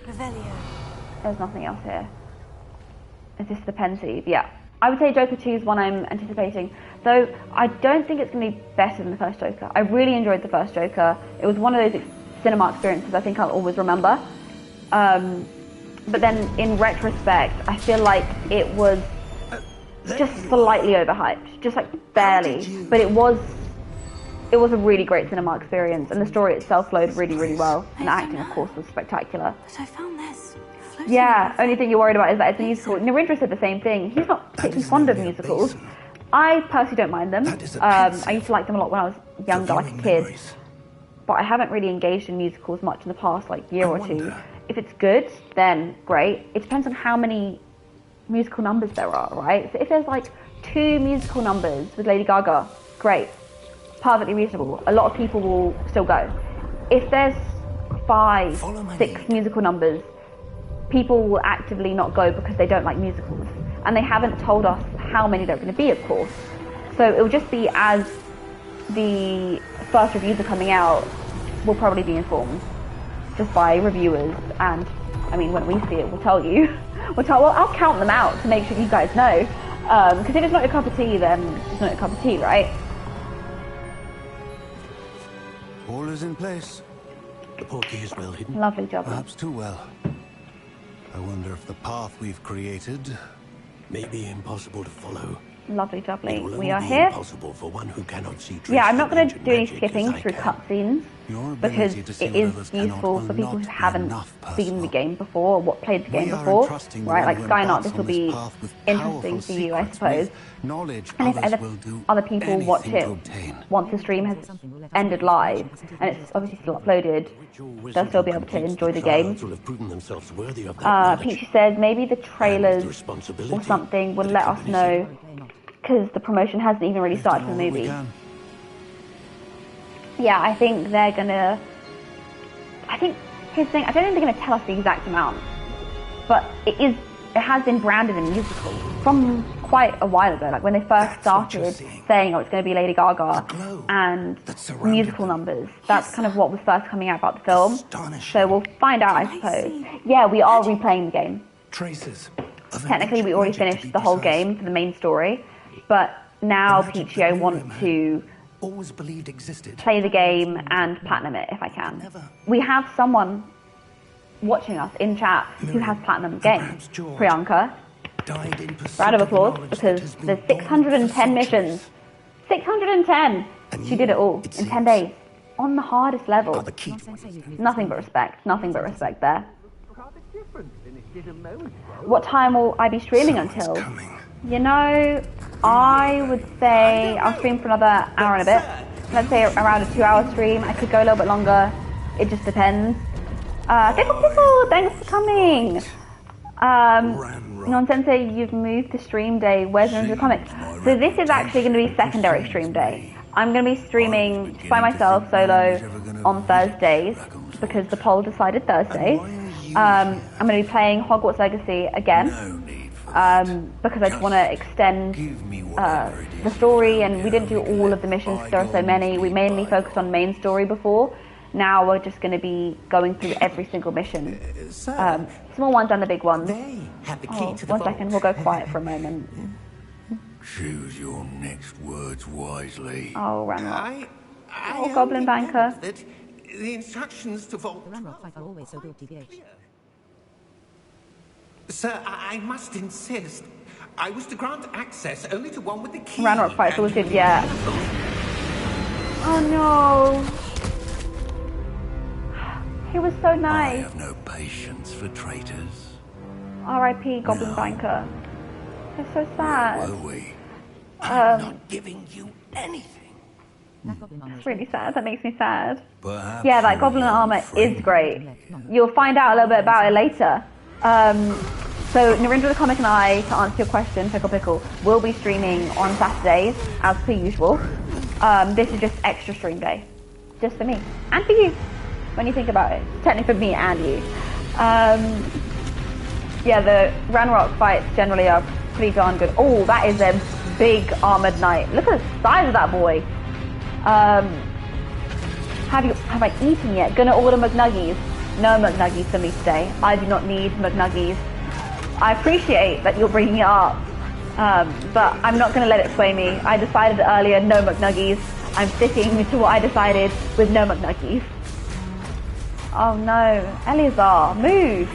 Revelio. There's nothing else here. Is this the Pensieve? Yeah. I would say Joker 2 is one I'm anticipating. Though I don't think it's going to be better than the first Joker. I really enjoyed the first Joker. It was one of those cinema experiences I think I'll always remember. But then in retrospect, I feel like it was just slightly overhyped. Just like barely. But it was a really great cinema experience, and the story itself flowed really, really well. And the acting, of course, was spectacular. But I found this. Yeah, only thing you're worried about is that it's a musical. Narendra said the same thing. He's not particularly fond of musicals. I personally don't mind them. I used to like them a lot when I was younger, like a kid. But I haven't really engaged in musicals much in the past, like, year or two. If it's good, then great. It depends on how many musical numbers there are, right? So if there's like 2 musical numbers with Lady Gaga, great. Perfectly reasonable. A lot of people will still go. If there's 5, 6 musical numbers, people will actively not go because they don't like musicals. And they haven't told us how many there are going to be, of course. So it will just be as the first reviews are coming out, we'll probably be informed just by reviewers. And I mean, when we see it, we'll tell you. Well, I'll count them out to make sure you guys know. Because if it's not your cup of tea, then it's not your cup of tea, right? All is in place. The portkey is well hidden. Lovely job. Perhaps too well. I wonder if the path we've created may be impossible to follow. Lovely jubbly. It will We are only be here. impossible for one who cannot see Yeah, I'm not going to traces of do any ancient skipping magic through as I can. cutscenes Your because ability to see it what is others cannot useful will for people not who be haven't enough seen the personal. game before, what played the game We are before, entrusting right? one Like who Skynet, embarks this will on this be path with interesting powerful for you, I secrets, suppose. with knowledge And if others will do other people watch anything it to obtain. once the stream has ended live, and it's obviously still uploaded, they'll still be able to enjoy the game. Will have proven themselves worthy of that knowledge. Peachy says maybe the And trailers the responsibility or something would that let us accompanies know, it. because the promotion hasn't even really started for the All we movie. can. Yeah, I think they're gonna. Here's the thing. I don't think they're gonna tell us the exact amount, but it has been branded a musical from quite a while ago. Like when they first started saying, "Oh, it's going to be Lady Gaga and musical numbers." That's kind of what was first coming out about the film. So we'll find out, I suppose. Yeah, we are replaying the game. Traces. Technically, we already finished the whole game for the main story, but now Peachio wants to Always believed existed. play the game and platinum it if I can. We have someone watching us in chat who has platinum the game. Priyanka. Died in pursuit Round of of applause knowledge because that has been there's born 610 for missions. 610! And She did it all it in 10 seems, days. On the hardest level. are the key to Nothing but respect. Nothing but respect there. What time will I be streaming until? coming. You know, I would say I'll stream for another hour and a bit. Let's say around a 2-hour stream. I could go a little bit longer. It just depends. Pickle, thanks for coming. Non-Sensei, you've moved to stream day. Where's NarendraTheComic? So this is actually going to be secondary stream day. I'm going to be streaming just by myself, solo, on Thursdays, because the poll decided Thursdays. I'm going to be playing Hogwarts Legacy again, because I just want to extend the story, and we didn't do all of the missions because there are so many. We mainly focused on main story before. Now we're just going to be going through every single mission. Small ones and the big ones. They had the key Oh, to the 1 second, we'll go quiet for a moment. Choose your next words wisely. Oh, Ranrock. I Oh, Goblin only Banker. gathered that the instructions to Vault The Ranrock 5 are always so good, TBH. Sir, I must insist. I was to grant access only to one with the key. Ranrock fights and always good, yeah. Oh no. He was so I nice. have no patience for traitors. R.I.P. Goblin Banker. It's so sad. Were we? I'm not giving you anything. That goblin armor is It's really sad. That makes me sad. Perhaps Yeah, that you're goblin a young armor is friend. great. You'll find out a little bit about it later. So NarendraTheComic and I, to answer your question, Pickle, will be streaming on Saturdays, as per usual. This is just extra stream day. Just for me. And for you, when you think about it. Technically for me and you. Yeah, the Ranrock fights generally are pretty darn good. Oh, that is a big armored knight. Look at the size of that boy. Have I eaten yet? Gonna order McNuggies. No McNuggies for me today. I do not need McNuggies. I appreciate that you're bringing it up, but I'm not going to let it sway me. I decided earlier, no McNuggies. I'm sticking to what I decided with no McNuggies. Oh no, Eleazar, move!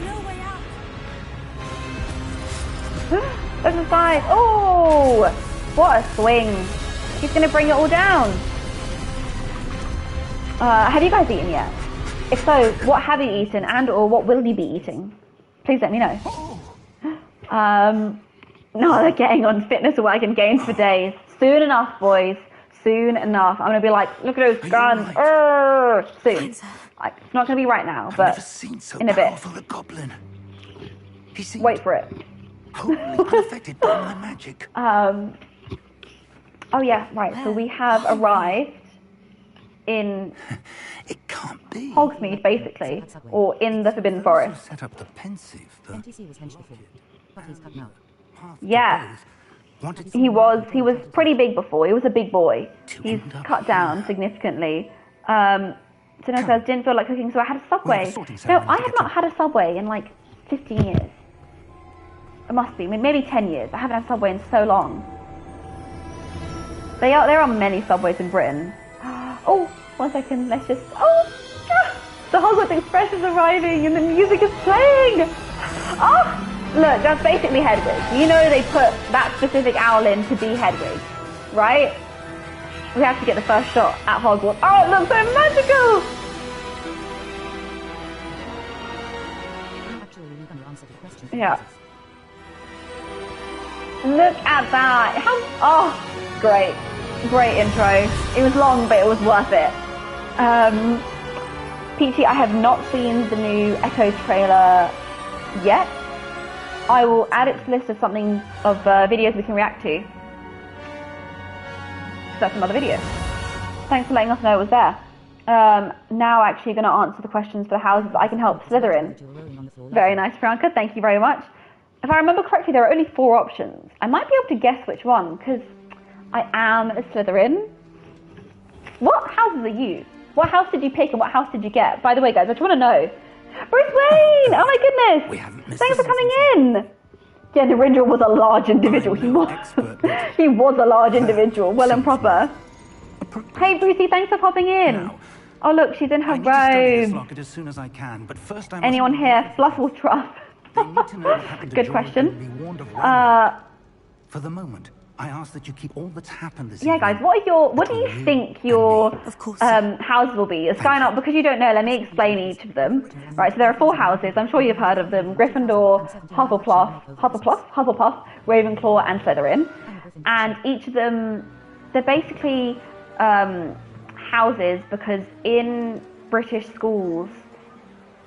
There's a side. Oh, what a swing! He's going to bring it all down. Have you guys eaten yet? If so, what have you eaten and/or what will you be eating? Please let me know. No, they're getting on fitness wagon games for days. Soon enough, boys. Soon enough. I'm gonna be like, look at those guns. Right? Soon. Like, it's not gonna be right now, but in a bit. Wait for it. Unaffected by my magic. Oh yeah, right. So we have arrived in It can't be. Hogsmeade, basically, or in the Forbidden Forest. Set up the pensive. NTC was hench before, but he's cut now. Yeah. He was pretty big before. He was a big boy. He's cut down significantly. So no says, didn't feel like cooking, so I had a Subway. No, I have not had a Subway in like 15 years. It must be, maybe 10 years. I haven't had Subway in so long. There are many Subways in Britain. Oh, 1 second, let's just... Oh! The Hogwarts Express is arriving and the music is playing! Oh! Look, that's basically Hedwig. You know they put that specific owl in to be Hedwig, right? We have to get the first shot at Hogwarts. Oh, it looks so magical! Actually, we're going to answer the question. Yeah. Look at that! How... Oh, great. Great intro. It was long, but it was worth it. Peachy, I have not seen the new Echoes trailer yet. I will add it to the list of videos we can react to. So that's another video. Thanks for letting us know it was there. Now actually going to answer the questions for the houses that I can help Slytherin. Very nice, Priyanka. Thank you very much. If I remember correctly, there are only 4 options. I might be able to guess which one, because I am a Slytherin. What houses are you? What house did you pick and what house did you get? By the way, guys, I just want to know. Bruce Wayne! Oh my goodness! Thanks for coming in! Yeah, Narendra was a large individual. He was. He was a large individual, well and proper. Hey, Brucey, thanks for popping in. Oh look, she's in her robe. As soon as I can, but first Anyone here? Fluffletruff? Good question. For the moment, I ask that you keep all that's happened this Yeah, guys, what do you think your houses will be? Skynet, because you don't know, let me explain each of them. Right, so there are 4 houses. I'm sure you've heard of them: Gryffindor, Hufflepuff, Ravenclaw, and Slytherin. And each of them, they're basically houses because in British schools,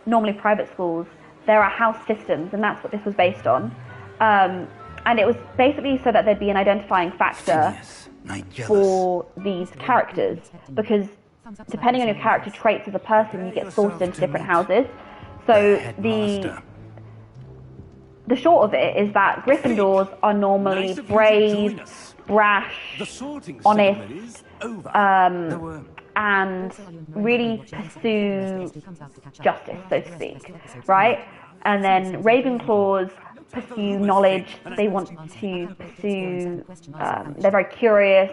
normally private schools, there are house systems, and that's what this was based on. And it was basically so that there'd be an identifying factor for these characters, because depending on your character traits as a person, you get sorted into different houses. So the short of it is that Gryffindors are normally brave, brash, honest, and really pursue justice, so to speak, right? And then Ravenclaws pursue knowledge. They want to pursue, they're very curious.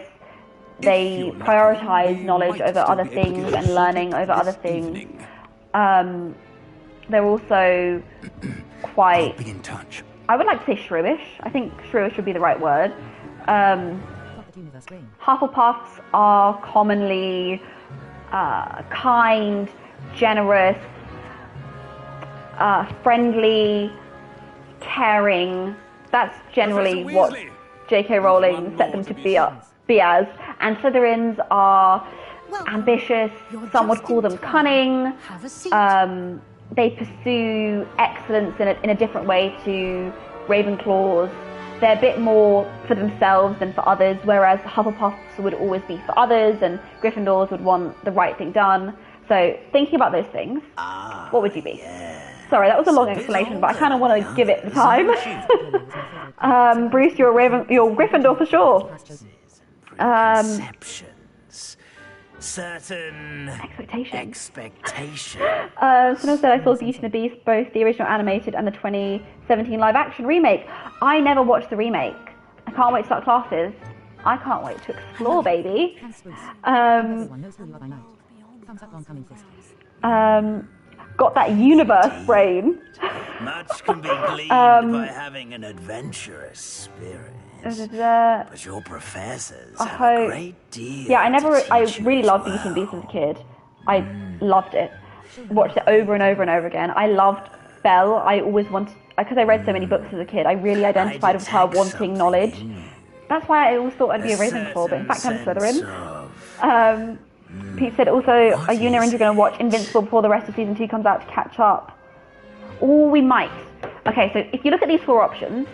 They prioritize knowledge over other things and learning over other things. They're also quite, be in touch. I would like to say shrewish. I think shrewish would be the right word. Hufflepuffs are commonly kind, generous, friendly, caring. That's generally what J.K. Rowling set them to be as. And Slytherins are ambitious. Some would call them cunning. They pursue excellence in a different way to Ravenclaws. They're a bit more for themselves than for others, whereas Hufflepuffs would always be for others, and Gryffindors would want the right thing done. So thinking about those things, what would you be? Sorry, that was a long explanation, but I kind of want to give it the time. Bruce, you're Gryffindor for sure. certain expectation. expectation. Someone said I saw Beauty and the Beast, both the original animated and the 2017 live action remake. I never watched the remake. I can't wait to start classes. I can't wait to explore, baby. Everyone knows who you are by night. Thumbs up on coming fist. Got that universe brain. Much can be gleaned by having an adventurous spirit. But your professors have a great deal. Yeah, I really loved Beauty and the Beast as a kid. I loved it. Watched it over and over and over again. I loved Belle. I always wanted, because I read so many books as a kid, I really identified with her wanting knowledge. That's why I always thought I'd be a Ravenclaw, but in fact I'm Slytherin. Pete said also, are you and Narendra going to watch Invincible before the rest of season 2 comes out to catch up? Or we might. Okay, so if you look at these 4 options,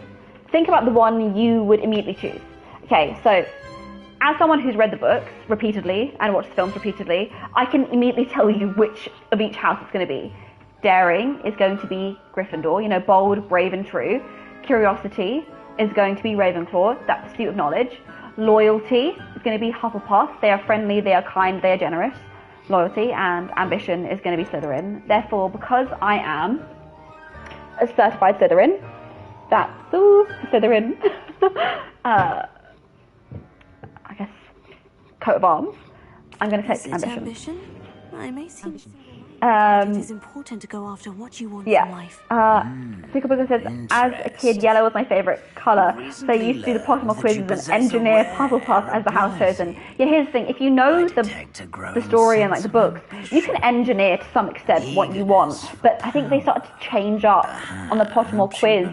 think about the one you would immediately choose. Okay, so as someone who's read the books repeatedly and watched the films repeatedly, I can immediately tell you which of each house it's going to be. Daring is going to be Gryffindor, you know, bold, brave and true. Curiosity is going to be Ravenclaw, that pursuit of knowledge. Loyalty is going to be Hufflepuff. They are friendly, they are kind, they are generous. Loyalty. And ambition is going to be Slytherin. Therefore, because I am a certified Slytherin, that's Slytherin. I guess coat of arms. I'm going to take ambition. I may seem. It is important to go after what you want in life. Picklebugger says, as a kid, yellow was my favourite colour, so I used to do the Pottermore quizzes and engineer Hufflepuff as the house chosen. Yeah, here's the thing, if you know the story and like the books, you can engineer to some extent what you want, but I think they started to change up on the Pottermore quiz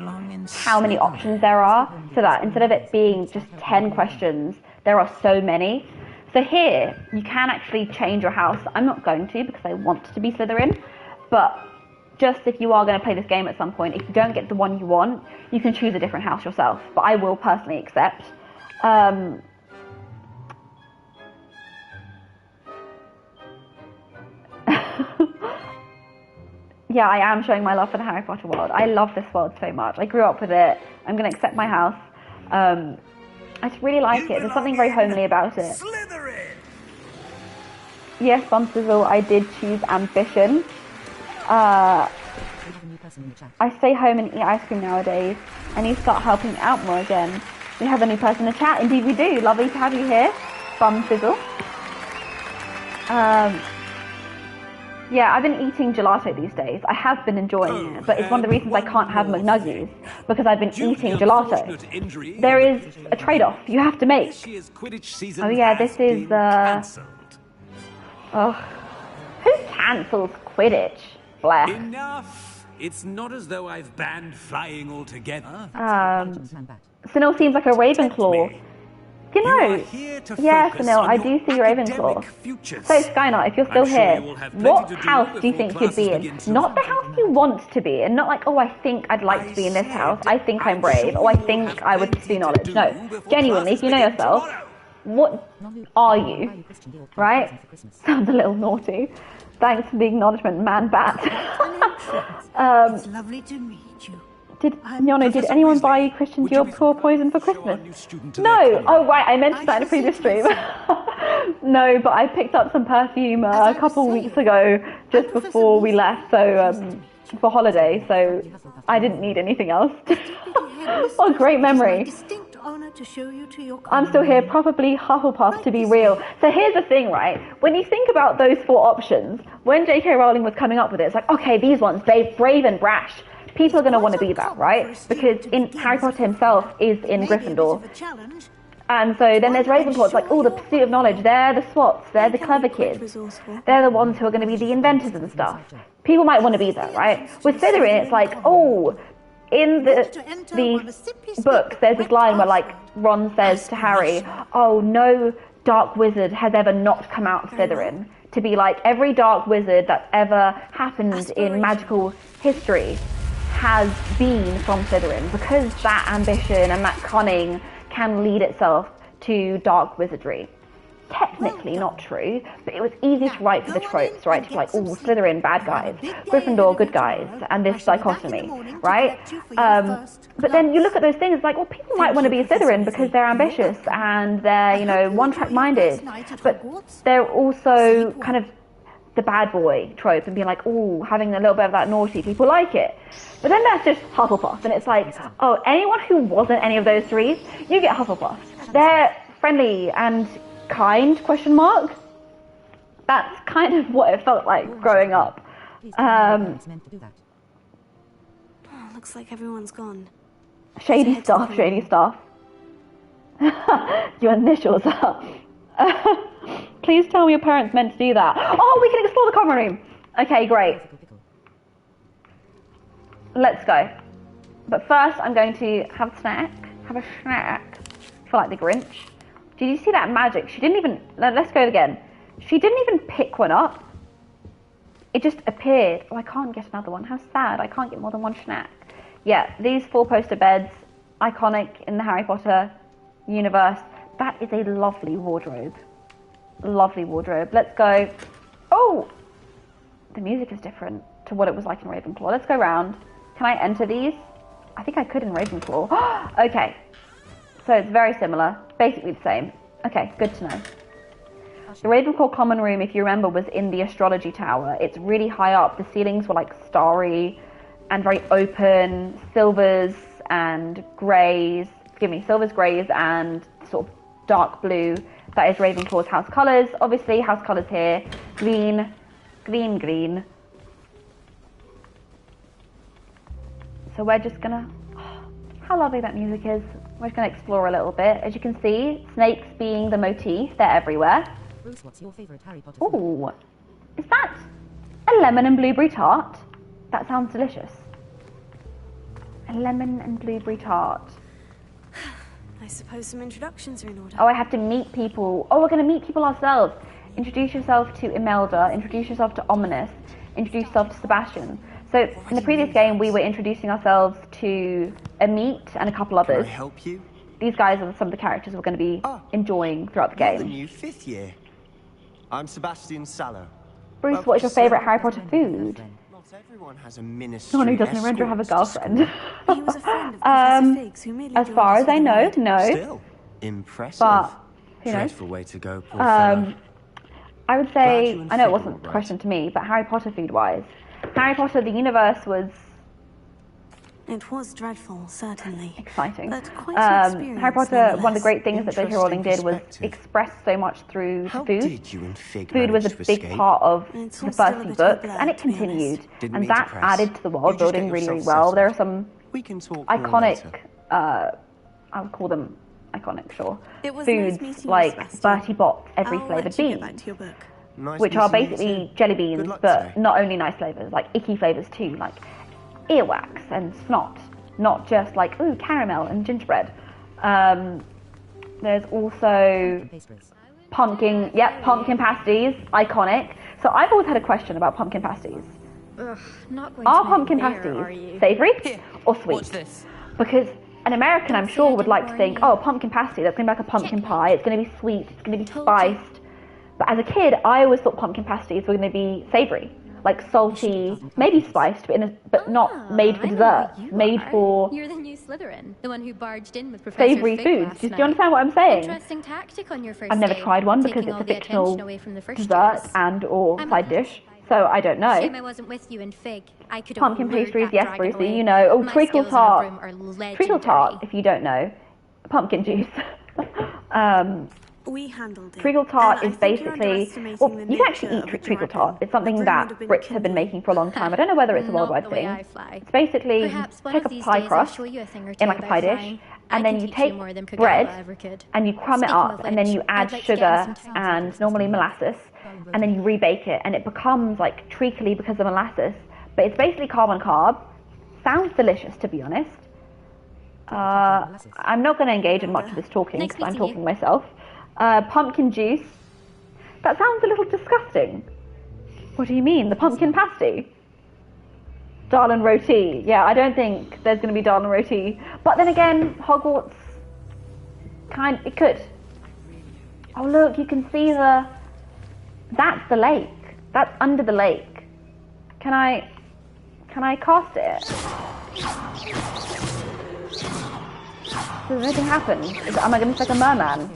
how many options there are, so that instead of it being just 10 questions, there are so many. So here, you can actually change your house. I'm not going to because I want to be Slytherin, but just if you are going to play this game at some point, if you don't get the one you want, you can choose a different house yourself, but I will personally accept. Yeah, I am showing my love for the Harry Potter world. I love this world so much. I grew up with it. I'm going to accept my house. I just really like it. There's something very homely about it. Slytherin! Yes, Bumsville, I did choose ambition. I stay home and eat ice cream nowadays. I need to start helping out more again. We have a new person in the chat. Indeed we do. Lovely to have you here, Bumsville. Yeah, I've been eating gelato these days. I have been enjoying it, but it's one of the reasons I can't have McNuggies, because I've been eating gelato. There is a trade-off you have to make. Oh yeah, this is, who cancels Quidditch? Blech. Enough! It's not as though I've banned flying altogether. Sunil seems like a Ravenclaw. You know, yeah, Sunil, I do see Ravenclaw. So, Skynart, if you're still here, what house do you think you'd be in? Not the house you want to be in, not like, oh, I think I'd like to be in this house, I think I'm brave, or I think I would pursue knowledge. No, genuinely, if you know yourself, what are you? Right? Sounds a little naughty. Thanks for the acknowledgement, man bat. It's lovely to meet you. Did anyone buy you Christian Dior Pure Poison for Christmas? No! Oh, right, I mentioned that in a previous stream. No, but I picked up some perfume a couple weeks ago, just before we left, so, for holiday, so I didn't need anything else. Oh, great memory. I'm still here, probably Hufflepuff to be real. So here's the thing, right? When you think about those 4 options, when J.K. Rowling was coming up with it, it's like, okay, these ones, brave and brash. People are going to want to be that, right? Because Harry Potter himself is in Gryffindor. And so then there's Ravenclaw. It's like, oh, the pursuit of knowledge. They're the swats. They're the clever kids. They're the ones who are going to be the inventors and stuff. People might want to be that, right? With Slytherin, it's like, oh, in the books, there's this line where, like, Ron says to Harry, oh, no dark wizard has ever not come out of Slytherin. To be like, every dark wizard that's ever happened in magical history has been from Slytherin, because that ambition and that cunning can lead itself to dark wizardry. technically not true, but it was easy to write for the tropes, right? To be like, oh, Slytherin, bad guys, Gryffindor, good guys, and this dichotomy, right? But then you look at those things like, well, people might want to be a Slytherin because they're ambitious and they're, you know, one-track minded, but they're also kind of the bad boy trope and being like, oh, having a little bit of that naughty, people like it. But then that's just Hufflepuff, and it's like, oh, anyone who wasn't any of those three, you get Hufflepuff. They're friendly and kind, question mark. That's kind of what it felt like growing up. Looks like everyone's gone. Shady stuff, shady stuff. Your initials are. Please tell me your parents meant to do that. Oh, we can explore the common room. Okay, great. Let's go. But first, I'm going to have a snack. Have a snack. I feel like the Grinch. Did you see that magic? She didn't even... Let's go again. She didn't even pick one up. It just appeared. Oh, I can't get another one. How sad. I can't get more than one snack. Yeah, these 4-poster beds, iconic in the Harry Potter universe. That is a lovely wardrobe. Lovely wardrobe. Let's go. Oh! The music is different to what it was like in Ravenclaw. Let's go round. Can I enter these? I think I could in Ravenclaw. Okay. So it's very similar. Basically the same. Okay, good to know. The Ravenclaw common room, if you remember, was in the astrology tower. It's really high up. The ceilings were like starry and very open. Silvers and greys. Forgive me, silvers, greys, and sort of dark blue. That is Ravenclaw's house colours. Obviously, house colours here. Green, green, green. So we're just gonna... Oh, how lovely that music is. We're just gonna explore a little bit. As you can see, snakes being the motif, they're everywhere. Bruce, what's your favourite Harry Potter food? Ooh, is that a lemon and blueberry tart? That sounds delicious. A lemon and blueberry tart. I suppose some introductions are in order. Oh, I have to meet people. Oh, we're going to meet people ourselves. Introduce yourself to Imelda. Introduce yourself to Ominous. Introduce yourself to Sebastian. So in the previous game, we were introducing ourselves to Amit and a couple others. Can I help you? These guys are some of the characters we're going to be enjoying throughout the game. The new 5th year. I'm Sebastian Sallow. Bruce, what is your favourite Harry Potter food? Not everyone has a ministry. Someone who doesn't Narendra have a girlfriend. He was a friend of Professor Fig's who merely as far as I know, no. Still impressive. But who knows? Dreadful way to go, poor fellow. I would say, I know it wasn't a question to me, but Harry Potter food-wise, Harry Potter, the universe was... It was dreadful, certainly. Exciting. But quite an experience, Harry Potter, one of the great things that J.K. Rowling did was express so much through food. Food was a big part of the first few books, and it continued. And that added to the world building really, really well. There are some iconic, I would call them iconic, sure, foods like Bertie Bott's every flavoured beans, which are basically jelly beans, but not only nice flavours, like icky flavours too, like earwax and snot, not just like, ooh, caramel and gingerbread. There's also pumpkin pasties, iconic. So I've always had a question about pumpkin pasties. Ugh, not going are to pumpkin there, pasties savoury or sweet? What's this? Because an American, I'm sure, would like to think, oh, pumpkin pasty, that's going to be like a pumpkin pie, it's going to be sweet, it's going to be spiced. But as a kid, I always thought pumpkin pasties were going to be savoury. Like salty, maybe spiced, but not made for dessert. Made for... You're the new Slytherin, the one who barged in with Professor savoury Fig foods. Do you understand what I'm saying? Interesting tactic on your first I've never day, tried one because it's a fictional dessert and or side dish, so I don't know. Shame I wasn't with you in Fig. I could have pumpkin lured pastries, that yes, dragon Brucey, away. you know. Oh, My treacle skills in a tart. room are legendary. Treacle tart, if you don't know. Pumpkin juice. We handled it. Treacle tart is basically, well, you can actually eat treacle tart. It's something that Brits have been making for a long time. I don't know whether it's a worldwide thing. It's basically, take a pie crust in like a pie dish, and then you take bread and you crumb it up, and then you add sugar and normally molasses, and then you rebake it, and it becomes like treacly because of molasses. But it's basically carb on carb. Sounds delicious, to be honest. I'm not going to engage in much of this talking because I'm talking myself. Pumpkin juice. That sounds a little disgusting. What do you mean? The pumpkin pasty? Dal and roti. Yeah, I don't think there's going to be dal and roti. But then again, Hogwarts, it could. Oh look, you can see the... That's the lake. That's under the lake. Can I cast it? Does anything happen? Am I going to look like a merman?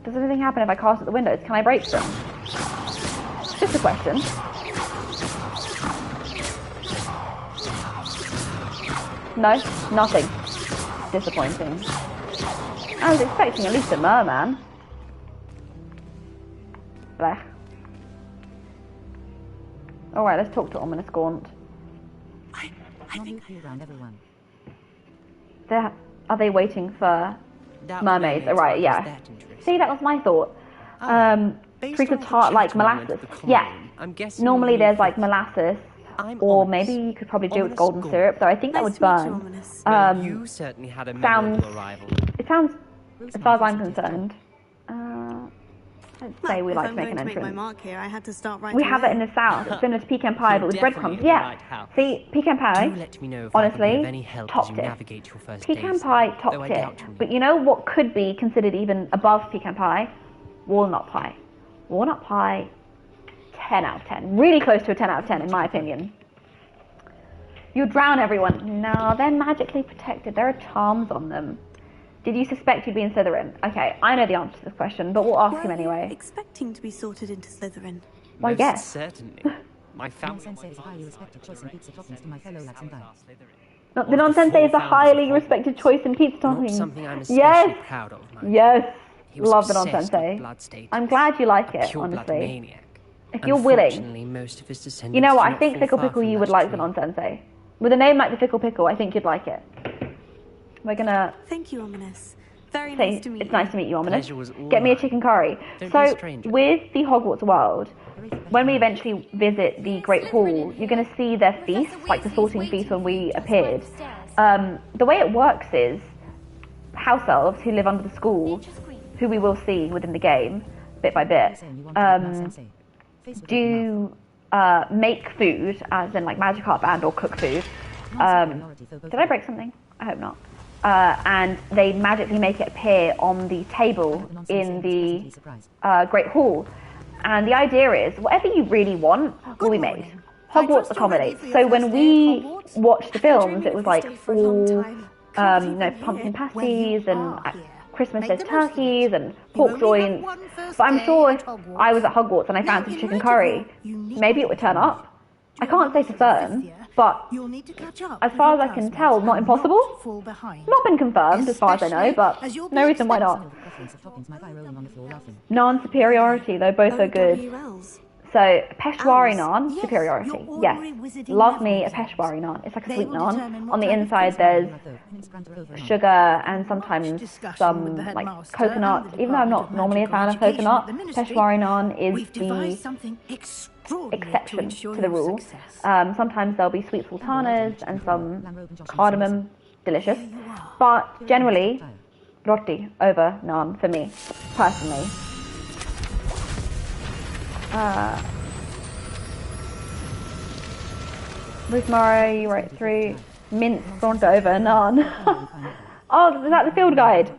Does anything happen if I cast at the windows? Can I break them? Just a question. No, nothing. Disappointing. I was expecting at least a merman. Blech. Alright, let's talk to Ominous Gaunt. I think around everyone. Are they waiting for mermaids? Alright, yeah. See, that was my thought. Treated tart like molasses. Yeah. Normally there's like molasses, or maybe you could probably do it with golden syrup, though I think that would burn. You certainly had a memorable arrival. It sounds, as far as I'm concerned, let's say we like to make an entrance. We have it in the south. It's similar to pecan pie, but with breadcrumbs. Yeah. See, pecan pie, honestly, top tier. Pecan pie, top tier. But you know what could be considered even above pecan pie? Walnut pie. Walnut pie, 10 out of 10. Really close to a 10 out of 10, in my opinion. You drown everyone. No, they're magically protected. There are charms on them. Did you suspect you'd be in Slytherin? Okay, I know the answer to this question, but we'll ask him anyway. Expecting to be sorted into Slytherin? Why, yes. Certainly. My family is a highly respected choice in pizza toppings to my fellow lads and guys. The non-sensei is a highly respected choice in pizza toppings. Something I'm especially proud of. Yes. Love the non-sensei. I'm glad you like it, honestly. If you're willing. Most of his descendants you know what, I think Fickle Pickle you would like the non-sensei. With a name like the Fickle Pickle, I think you'd like it. We're gonna... Thank you, Ominous. Very nice to meet you. It's nice to meet you, Ominous. Get me a chicken curry. So, with the Hogwarts world, when we eventually visit the Great Hall, you're going to see their feasts, like the sorting feast when we appeared. The way it works is, house elves who live under the school, who we will see within the game, bit by bit, do make food, as in like Magikarp and or cook food. Did I break something? I hope not. And they magically make it appear on the table in the Great Hall. And the idea is, whatever you really want will be made. Hogwarts accommodates. So when we watched the films, it was like all pumpkin pasties and Christmas there's turkeys and pork joints. But I'm sure if I was at Hogwarts and I fancied chicken curry, maybe it would turn up. I can't say for certain, but as far as I can tell, not impossible. Not been confirmed as far as I know, but no reason why not. Non-superiority, though, both are good. So, Peshwari naan, superiority. Yes. Love me a Peshwari naan. It's like a sweet naan. On the inside there's sugar and sometimes some like coconut. Even though I'm not normally a fan of coconut, Peshwari naan is the exception to the rule. Sometimes there'll be sweet sultanas and some cardamom. Delicious. But generally, roti over naan for me, personally. Rosemary, you wrote through mince, prawn over, naan. Oh, is that the field guide?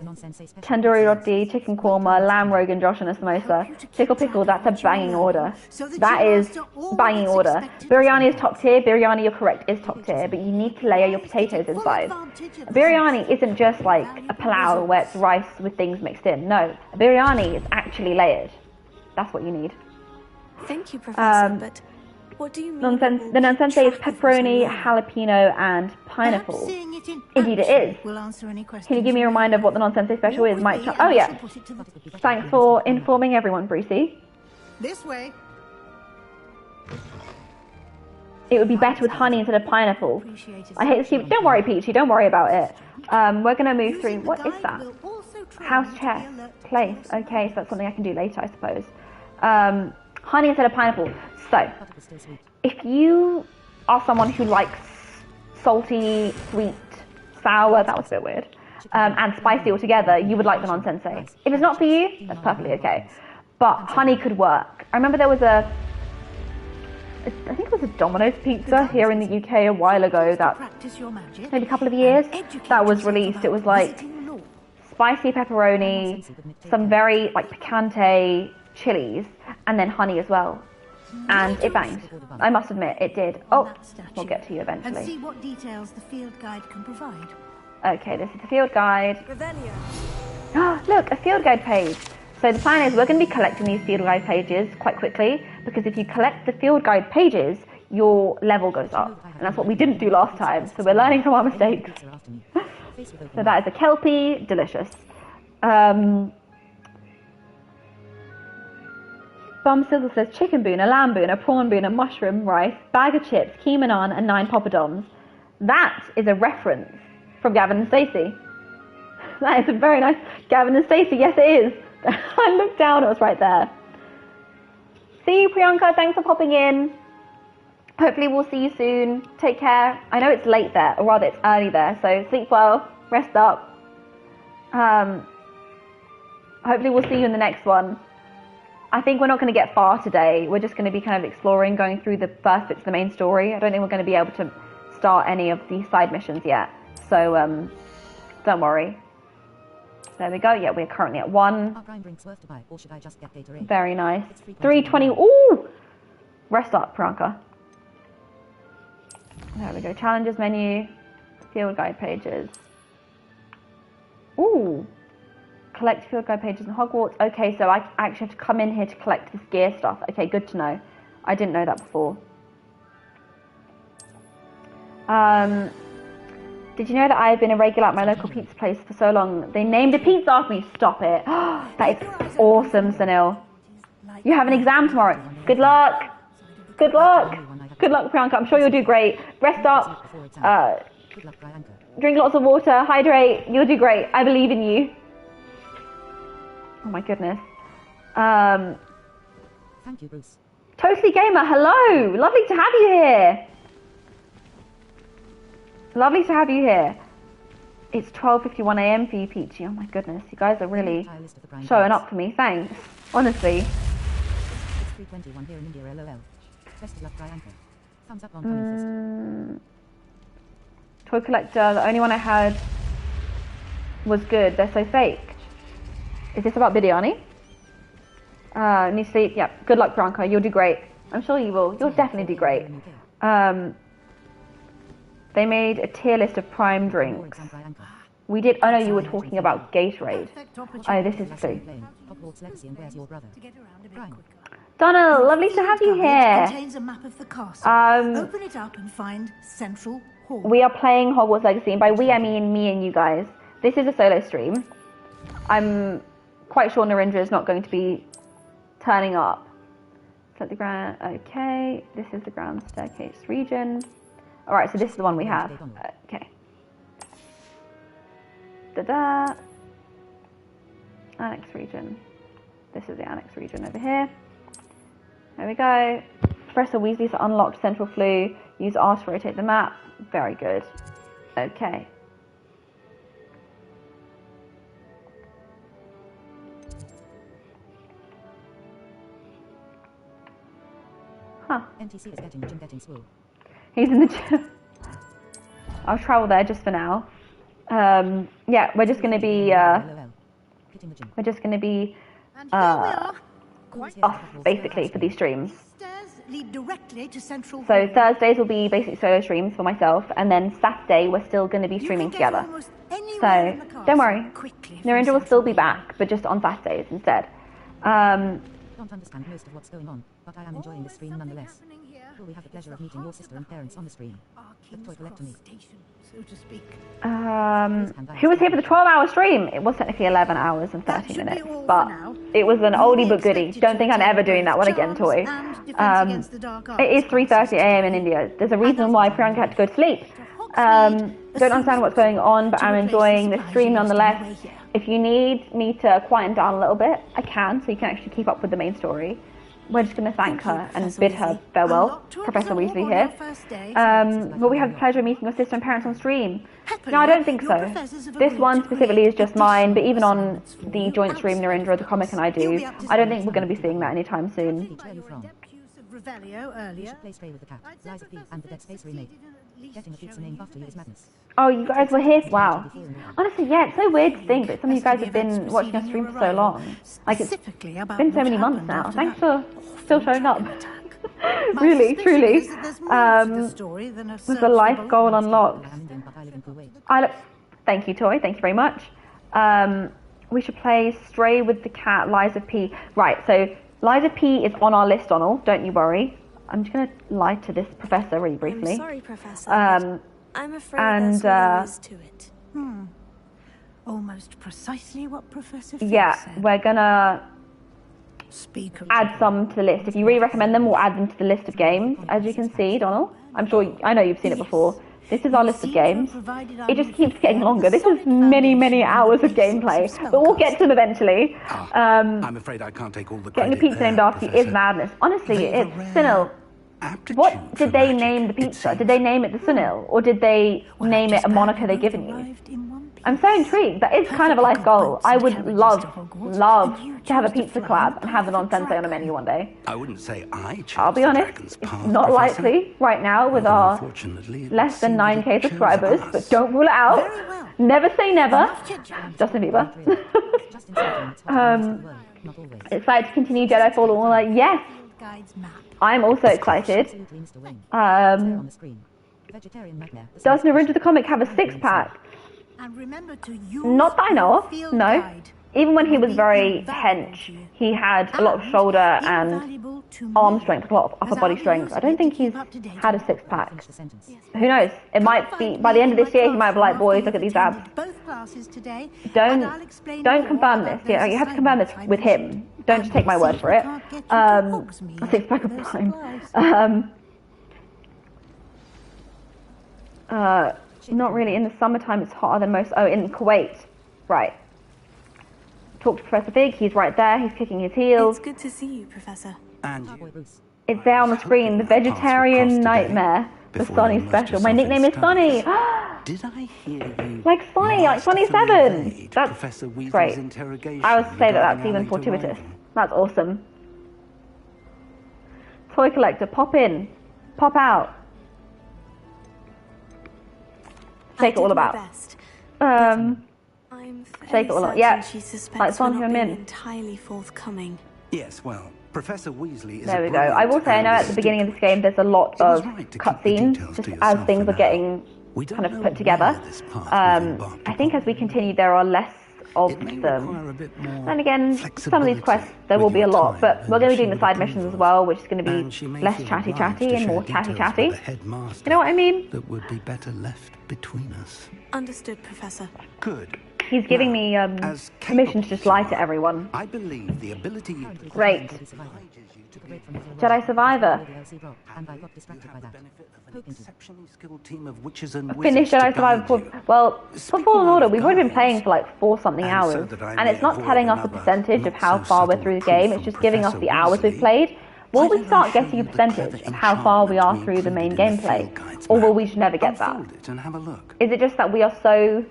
Tandoori roti, chicken korma, lamb rogan josh and a samosa. Pickle pickle, that's a banging order. That is banging order. Biryani is top tier. Biryani, you're correct, is top tier, but you need to layer your potatoes inside. Biryani isn't just like a palau where it's rice with things mixed in. No, a biryani is actually layered. That's what you need. Thank you, Professor, but what do you mean? The non-sensei is pepperoni, jalapeno, and pineapple. Indeed it is. Can you give me a reminder of what the non-sensei special is? Oh yeah. Thanks for informing everyone, Brucey. This way. It would be better with honey instead of pineapple. I hate this. Don't worry, Peachy. Don't worry about it. We're going to move through. What is that? House chest. Place. Okay, so that's something I can do later, I suppose. Honey instead of pineapple. So, if you are someone who likes salty, sweet, sour, that was a bit weird, and spicy altogether, you would like the non-sensei. If it's not for you, that's perfectly okay. But honey could work. I remember there was a I think it was a Domino's pizza here in the UK a while ago, that maybe a couple of years, that was released. It was like spicy pepperoni, some very like picante chilies, and then honey as well. And it banged. I must admit, it did. Oh, we'll get to you eventually. And see what details the field guide can provide. Okay, this is the field guide. Look, a field guide page. So the plan is we're going to be collecting these field guide pages quite quickly, because if you collect the field guide pages, your level goes up. And that's what we didn't do last time, so we're learning from our mistakes. So that is a Kelpie, delicious. Bum Sizzle says chicken boon, a lamb boon, a prawn boon, a mushroom rice, bag of chips, keema naan, and 9 poppadoms. That is a reference from Gavin and Stacey. That is a very nice Gavin and Stacey. Yes, it is. I looked down, it was right there. See you, Priyanka. Thanks for popping in. Hopefully we'll see you soon. Take care. I know it's late there, or rather it's early there, so sleep well, rest up. Hopefully we'll see you in the next one. I think we're not going to get far today. We're just going to be kind of exploring, going through the first bits of the main story. I don't think we're going to be able to start any of the side missions yet. So, don't worry. There we go. Yeah, we're currently at 1. Very nice. 320. Ooh! Rest up, Priyanka. There we go. Challenges menu. Field guide pages. Ooh. Collect field guide pages in Hogwarts. Okay, so I actually have to come in here to collect this gear stuff. Okay, good to know. I didn't know that before. Did you know that I have been a regular at my local pizza place for so long? They named a pizza after me. Stop it. That is awesome, Sunil. You have an exam tomorrow. Good luck. Good luck. Good luck, Priyanka. I'm sure you'll do great. Rest up. Drink lots of water. Hydrate. You'll do great. I believe in you. Oh my goodness. Thank you, Bruce. Totally Gamer, hello. Lovely to have you here. Lovely to have you here. It's 12:51 a.m. for you, Peachy. Oh my goodness, you guys are really showing up for me. Thanks, honestly. It's 3:21 here in India, LOL. Best of luck, Priyanka. Thumbs up on coming fist. Toy Collector, the only one I had was good. They're so faked. Is this about biryani? Need sleep. Yep. Good luck, Priyanka. You'll do great. I'm sure you will. You'll definitely do great. They made a tier list of prime drinks. We did. Oh no, you were talking about Gatorade. Oh, this is true. Donna, lovely to have you here. Contains a map of the castle. Open it up and find Central Hall. We are playing Hogwarts Legacy, and by we I mean me and you guys. This is a solo stream. I'm quite sure Narendra is not going to be turning up. Select the ground. Okay, this is the ground staircase region. All right, so this is the one we have. Okay. Da-da. Annex region. This is the annex region over here. There we go. Professor Weasley's unlocked Central Flue. Use R to rotate the map. Very good. Okay. Huh. NTC is getting the gym getting swole. He's in the gym. I'll travel there just for now. Yeah, we're just going to be off basically for these streams. So Thursdays will be basically solo streams for myself, and then Saturday we're still going to be streaming together. So don't worry, Narendra will still be back, but just on Saturdays instead. Don't understand most of what's going on, but I am enjoying the stream nonetheless. Will we have the pleasure of meeting your sister and parents on the stream? The toy collector me. So to speak. Who was here for the 12-hour stream? It was technically 11 hours and 30 minutes, but it was an oldie but goodie. Don't think I'm ever doing that one again, Toy. It is 3:30 a.m. in India. There's a reason why Priyanka had to go to sleep. Don't understand what's going on, but I'm enjoying the stream nonetheless. If you need me to quieten down a little bit, I can, so you can actually keep up with the main story. We're just going to thank her and bid her farewell, Professor Weasley here. But we had the pleasure of meeting your sister and parents on stream. No, I don't think so. This one specifically is just mine, but even on the joint stream NarendraTheComic and I do, I don't think we're going to be seeing that anytime soon. Revelio You earlier. should play Stray with the cat, Lies of P, and the Dead Space remake. Getting a pizza name after you is madness. Oh, you guys were here? Wow. Honestly, yeah, it's so weird to think that some of you guys have been watching us stream for so long. Like, it's been so many months now. Thanks for still showing up. Really, truly. With the life goal unlocked. Thank you, Toy. Thank you very much. We should play Stray with the cat, Lies of P. Right, so Lies of P is on our list, Donald. Don't you worry. I'm just going to lie to this professor really briefly. I'm sorry, Professor. I'm afraid there's no use to it. Almost precisely what Professor Fig said. We're going to add some to the list. If you really recommend them, we'll add them to the list of games. As you can see, Donald, I know you've seen it before. This is our list of games. It just keeps getting longer. This is many, many hours of gameplay, but we'll get to them eventually. I'm afraid I can't take all the getting a pizza named after you is madness. Honestly, it's Sunil. What did they name the pizza? Did they name it the Sunil, or did they name it a moniker they've given you? I'm so intrigued. That is kind of a life goal. I would love to have a pizza collab and have the non-sensei on a menu one day. I wouldn't say I'll be honest, it's not likely right now with our less than 9k subscribers, but don't rule it out. Never say never. Justin Bieber. Excited to continue Jedi Fallen Order? Yes. I'm also excited. Does NarendraTheComic have a 6-pack? Not that I know of, no. Even when he was very hench, he had a lot of shoulder and arm strength, a lot of upper body strength. I don't think he's had a 6-pack. Who knows? It might be, by the end of this year, he might be like, boys, look at these abs. Don't confirm this. Yeah, you have to confirm this with him. Don't just take my word for it. A 6-pack of prime. Not really. In the summertime, it's hotter than most. Oh, in Kuwait. Right. Talk to Professor Fig. He's right there. He's kicking his heels. It's good to see you, Professor. And it's there on the screen. The Vegetarian Nightmare. The Sonny special. My nickname is Sonny. Did I hear you? Like Sonny, like Sonny7. That's great. I would say that that's even fortuitous. That's awesome. Toy collector, pop in, pop out. Shake it all about. Shake it all up. Yeah, like Son Heung Min. Entirely forthcoming. Yes, well, Professor Weasley is there we go. I will say, I know at the beginning of this game there's a lot of cutscenes, just as things are getting kind of put together. I think as we continue there are less of them. And again, some of these quests, there will be a lot, but we're going to be doing the side missions as well, which is going to be less chatty and more chatty. You know what I mean? That would be better left between us. Understood, Professor. Good. He's giving me permission to just lie to everyone. I believe the ability. Great. Jedi Survivor. Finish Jedi Survivor. Well, for Fallen Order, we've already been playing for like 4-something hours, and it's not telling us a percentage of how far we're through the game. It's just giving us the hours we've played. Will we start getting a percentage of how far we are through the main gameplay, or will we just never get that? Is it just that we are so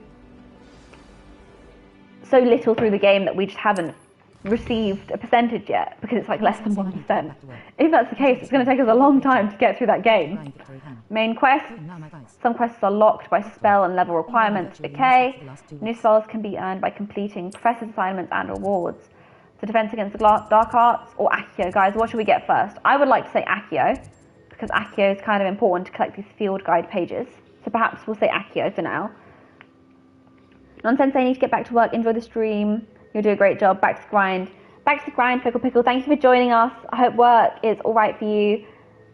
little through the game that we just haven't received a percentage yet because it's like less than 1%? If that's the case, it's going to take us a long time to get through that game. Main quest. Some quests are locked by spell and level requirements. Okay. New spells can be earned by completing professor's assignments and rewards. So defense against the dark arts or Accio. Guys, what should we get first? I would like to say Accio because Accio is kind of important to collect these field guide pages. So perhaps we'll say Accio for now. Non-sensei, need to get back to work. Enjoy the stream. You'll do a great job. Back to grind. Back to grind, Pickle Pickle. Thank you for joining us. I hope work is all right for you.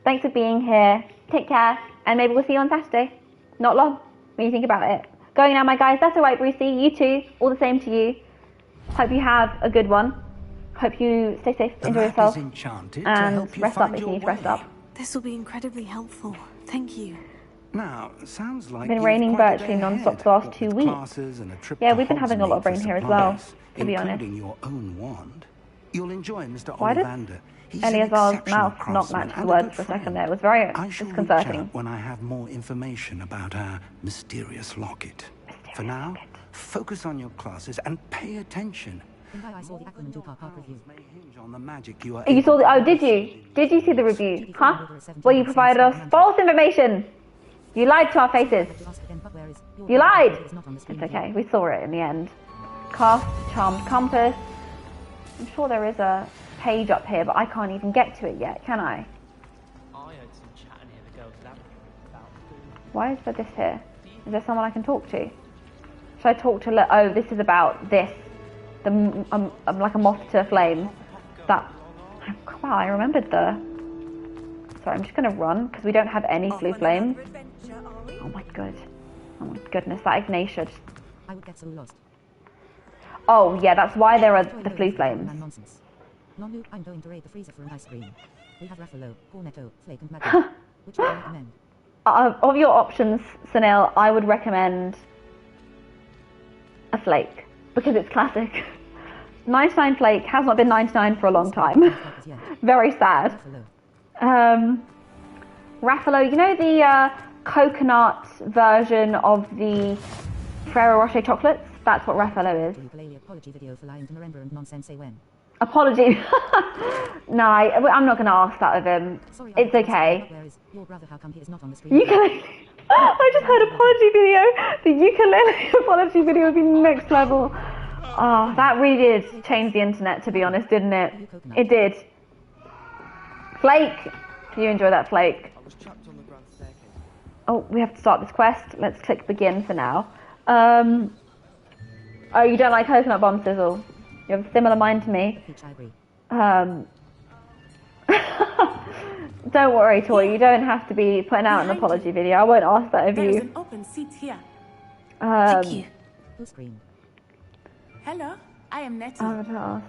Thanks for being here. Take care. And maybe we'll see you on Saturday. Not long when you think about it. Going now, my guys. That's all right, Brucey. You too. All the same to you. Hope you have a good one. Hope you stay safe. Enjoy yourself. And rest up if you need to rest up. This will be incredibly helpful. Thank you. Now, sounds like it's been raining virtually non-stop the last 2 weeks. Yeah, we've been having a lot of rain here as well, to be honest. Your own wand. You'll enjoy Mr. Why does Eleazar's mouth not match the words for a second there? It was very disconcerting. When I have more information about our mysterious locket. For now, focus on your classes and pay attention. I saw the Aquaman 2 car park review. On the magic you are You saw the, oh, did you? Did you see the review? Huh? Well, you provided us false information. You lied to our faces. You lied. It's okay. We saw it in the end. Cast Charmed Compass. I'm sure there is a page up here, but I can't even get to it yet, can I? Why is there this here? Is there someone I can talk to? Should I talk to... Oh, this is about this. I'm like a moth to a flame. That... Wow, I remembered the... Sorry, I'm just going to run, because we don't have any flue flames. Oh my god. Oh my goodness, that Ignatia just... I would get so lost. Oh, yeah, that's why there are the flue flames. Nonsense. Non-loop, I'm going to raid the freezer for an ice cream. We have Raffalo, Cornetto, Flake and Magma. Which do I recommend? Of your options, Sunil, I would recommend a Flake, because it's classic. 99 Flake has not been 99 for a long time. Very sad. Raffalo, you know the coconut version of the Ferrero Rocher chocolates? That's what Raffalo is. Apology video for lying to Narendra and nonsense say when. Apology. No, I'm not going to ask that of him. Sorry, it's okay. Where is your brother? How come he is not on the screen? Ukulele. I just heard apology video. The ukulele apology video would be next level. Oh, that really did change the internet, to be honest, didn't it? It did. Flake. You enjoy that, Flake? Oh, we have to start this quest. Let's click begin for now. Oh, you don't like coconut bomb sizzle? You have a similar mind to me. Don't worry, Toy. You don't have to be putting out an apology video. I won't ask that of you. There's an open seat here. Thank you. Full screen. Hello, I am Nettie. Avatar.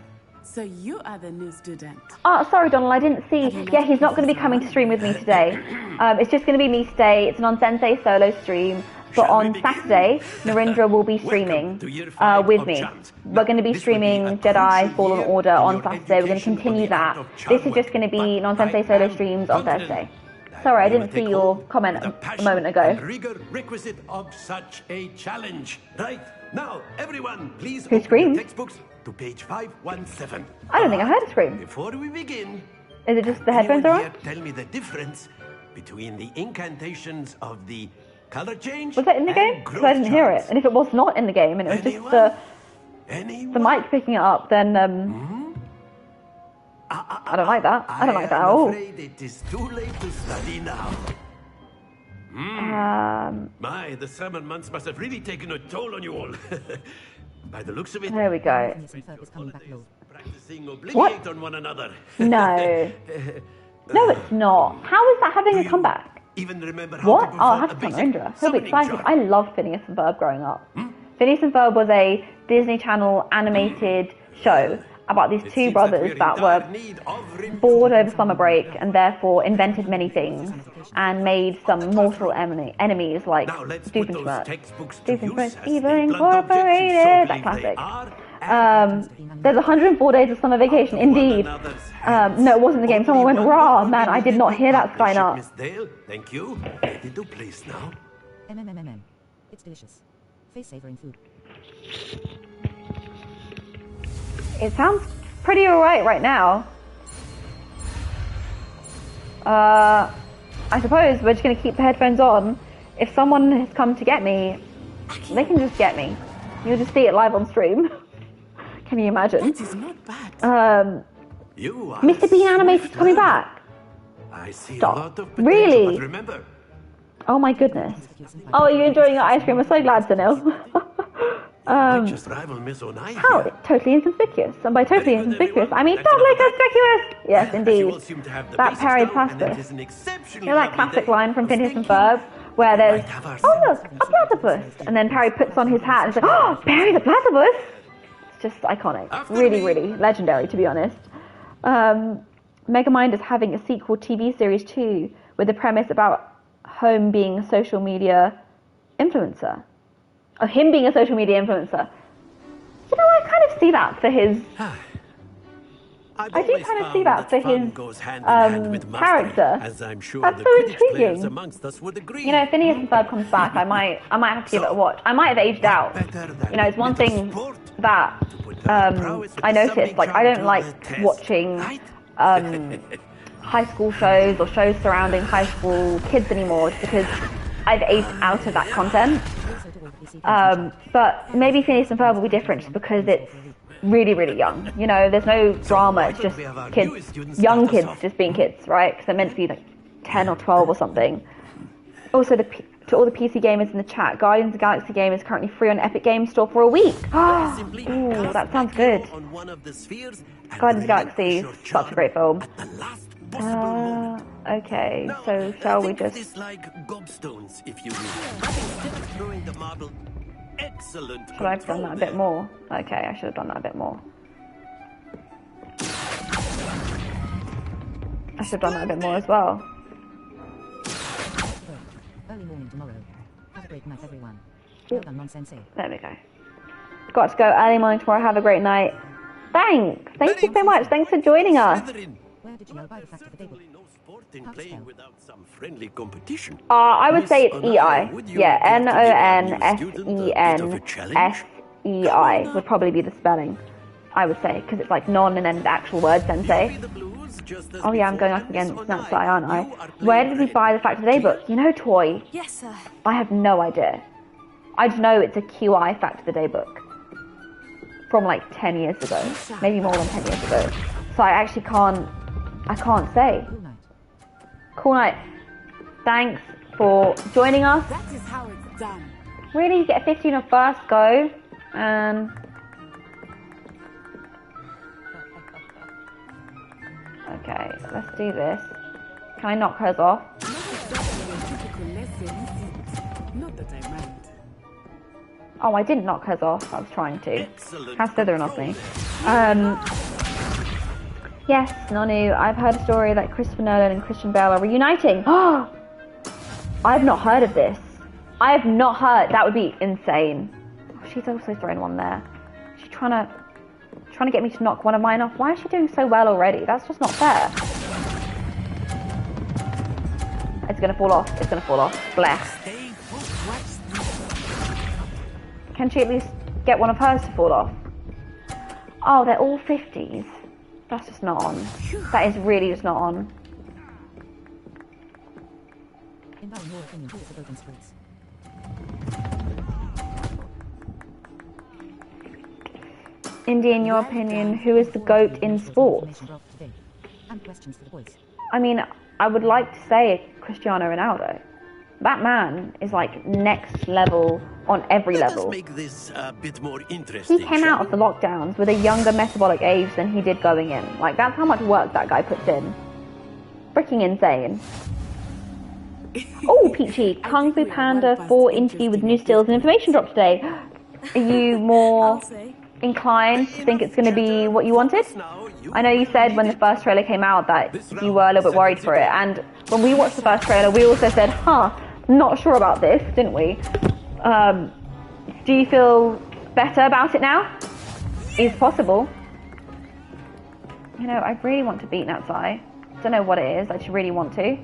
So you are the new student. Oh, sorry, Donald, I didn't see. Yeah, he's not going to be coming to stream with me today. It's just going to be me today. It's an On-Sensei solo stream. But on Saturday, Narendra will be streaming with me. We're going to be streaming Jedi Fallen Order on Saturday. We're going to continue that. This is just going to be Non-Sensei solo streams on Thursday. Sorry, I didn't see your comment a moment ago. Rigor requisite of such a challenge. Right now, everyone, please Who screams? textbooks to page 517. I don't think I heard a scream. Before we begin, is it just the headphones are on? Tell me the difference between the incantations of the color change. Was that in the game? Because I didn't hear it. And if it was not in the game and it was just the mic picking it up, then I don't like that. I don't like that at all. It is too late to study now. My, the summer months must have really taken a toll on you all. By the looks of it. There we go. Practicing obligate on one another. No. No, it's not. How is that having a comeback? Even remember what? Oh, I'll have to tell Narendra. He'll be excited. I loved Phineas and Ferb growing up. Phineas and Ferb was a Disney Channel animated show about these two brothers that were bored over summer break and therefore invented many things and made some mortal enemies like Doofenshmirtz, Evil Incorporated, that classic. There's 104 days of summer vacation, indeed. No, it wasn't the game. Someone went, raw. Man, I did not hear that sign up. Thank you. Ready to place now. It's delicious. Face savoring food. It sounds pretty alright right now. I suppose we're just going to keep the headphones on. If someone has come to get me, they can just get me. You'll just see it live on stream. Can you imagine? That is not bad. Mr. Bean Animated is coming back. I see Stop. A lot of really? But remember. Oh my goodness. Oh, are you enjoying your ice cream? I'm so glad, Sunil. Just rival Miss Onai how? Totally inconspicuous. And by totally inconspicuous, I mean totally conspicuous! Yes, indeed. That parry platypus. You know that classic line from Phineas and Ferb, where there's, oh look, a platypus! And then Parry puts on his hat and it's like, oh, Parry the platypus! It's just iconic. Really, really legendary, to be honest. Megamind is having a sequel TV series too, with the premise about Home being a social media influencer. Of him being a social media influencer. You know, I kind of see that for his... I do kind of see that for his character. As I'm sure that's so intriguing. You know, if Phineas and Ferb comes back, I might have to give it a watch. I might have aged out. You know, it's one thing that I noticed, like, I don't like watching high school shows or shows surrounding high school kids anymore, just because I've aged out of that content. But maybe Phineas and Ferb will be different just because it's really, really young. You know, there's no drama, it's just kids, young kids just being kids, right? Because they're meant to be like 10 or 12 or something. Also, to all the PC gamers in the chat, Guardians of the Galaxy game is currently free on Epic Games Store for a week. Ooh, that sounds good. Guardians of the Galaxy, such a great film. Okay, so shall we just... Should I have done that a bit more? Okay, I should have done that a bit more. I should have done that a bit more as well. Early morning tomorrow. Have a great night, everyone. Well done, nonsense. There we go. Got to go early morning tomorrow. Have a great night. Thanks. Thank you so much. Thanks for joining us. Where did you know by the fact of the day book? I would say it's EI. Yeah, NONSENSEI would probably be the spelling. I would say, because it's like non and then the actual word sensei. Oh yeah, I'm going up against Natsai, aren't I? Where did we buy the Fact of the Day book? You know, Toy? Yes, sir. I have no idea. I just know it's a QI Fact of the Day book. From like 10 years ago. Maybe more than 10 years ago. So I actually can't say. Cool night. Thanks for joining us. That is how it's done. Really? You get a 15 on first go? Okay, let's do this. Can I knock hers off? Not that I mind. Oh, I didn't knock hers off. I was trying to. Have Slytherin off me. Yes, Nonu, I've heard a story that Christopher Nolan and Christian Bale are reuniting. Oh, I've not heard of this. I have not heard. That would be insane. Oh, she's also throwing one there. She's trying to get me to knock one of mine off. Why is she doing so well already? That's just not fair. It's gonna fall off. It's gonna fall off. Bless. Can she at least get one of hers to fall off? Oh, they're all 50s. That's just not on. That is really just not on. In your opinion, who is the GOAT in sports? Indy, in your opinion, who is the GOAT in sports? I mean, I would like to say Cristiano Ronaldo. That man is like next level on every level. Make this a bit more interesting. He came out of the lockdowns with a younger metabolic age than he did going in. Like, that's how much work that guy puts in. Freaking insane. Oh, Peachy, Kung Fu Panda 4 interview with new stills and information dropped today. Are you more inclined to think it's going to be what you wanted? I know you said when the first trailer came out that you were a little bit worried for it, and when we watched the first trailer we also said, not sure about this, didn't we? Do you feel better about it now? It's possible. You know, I really want to beat Natsai. Don't know what it is, I just really want to.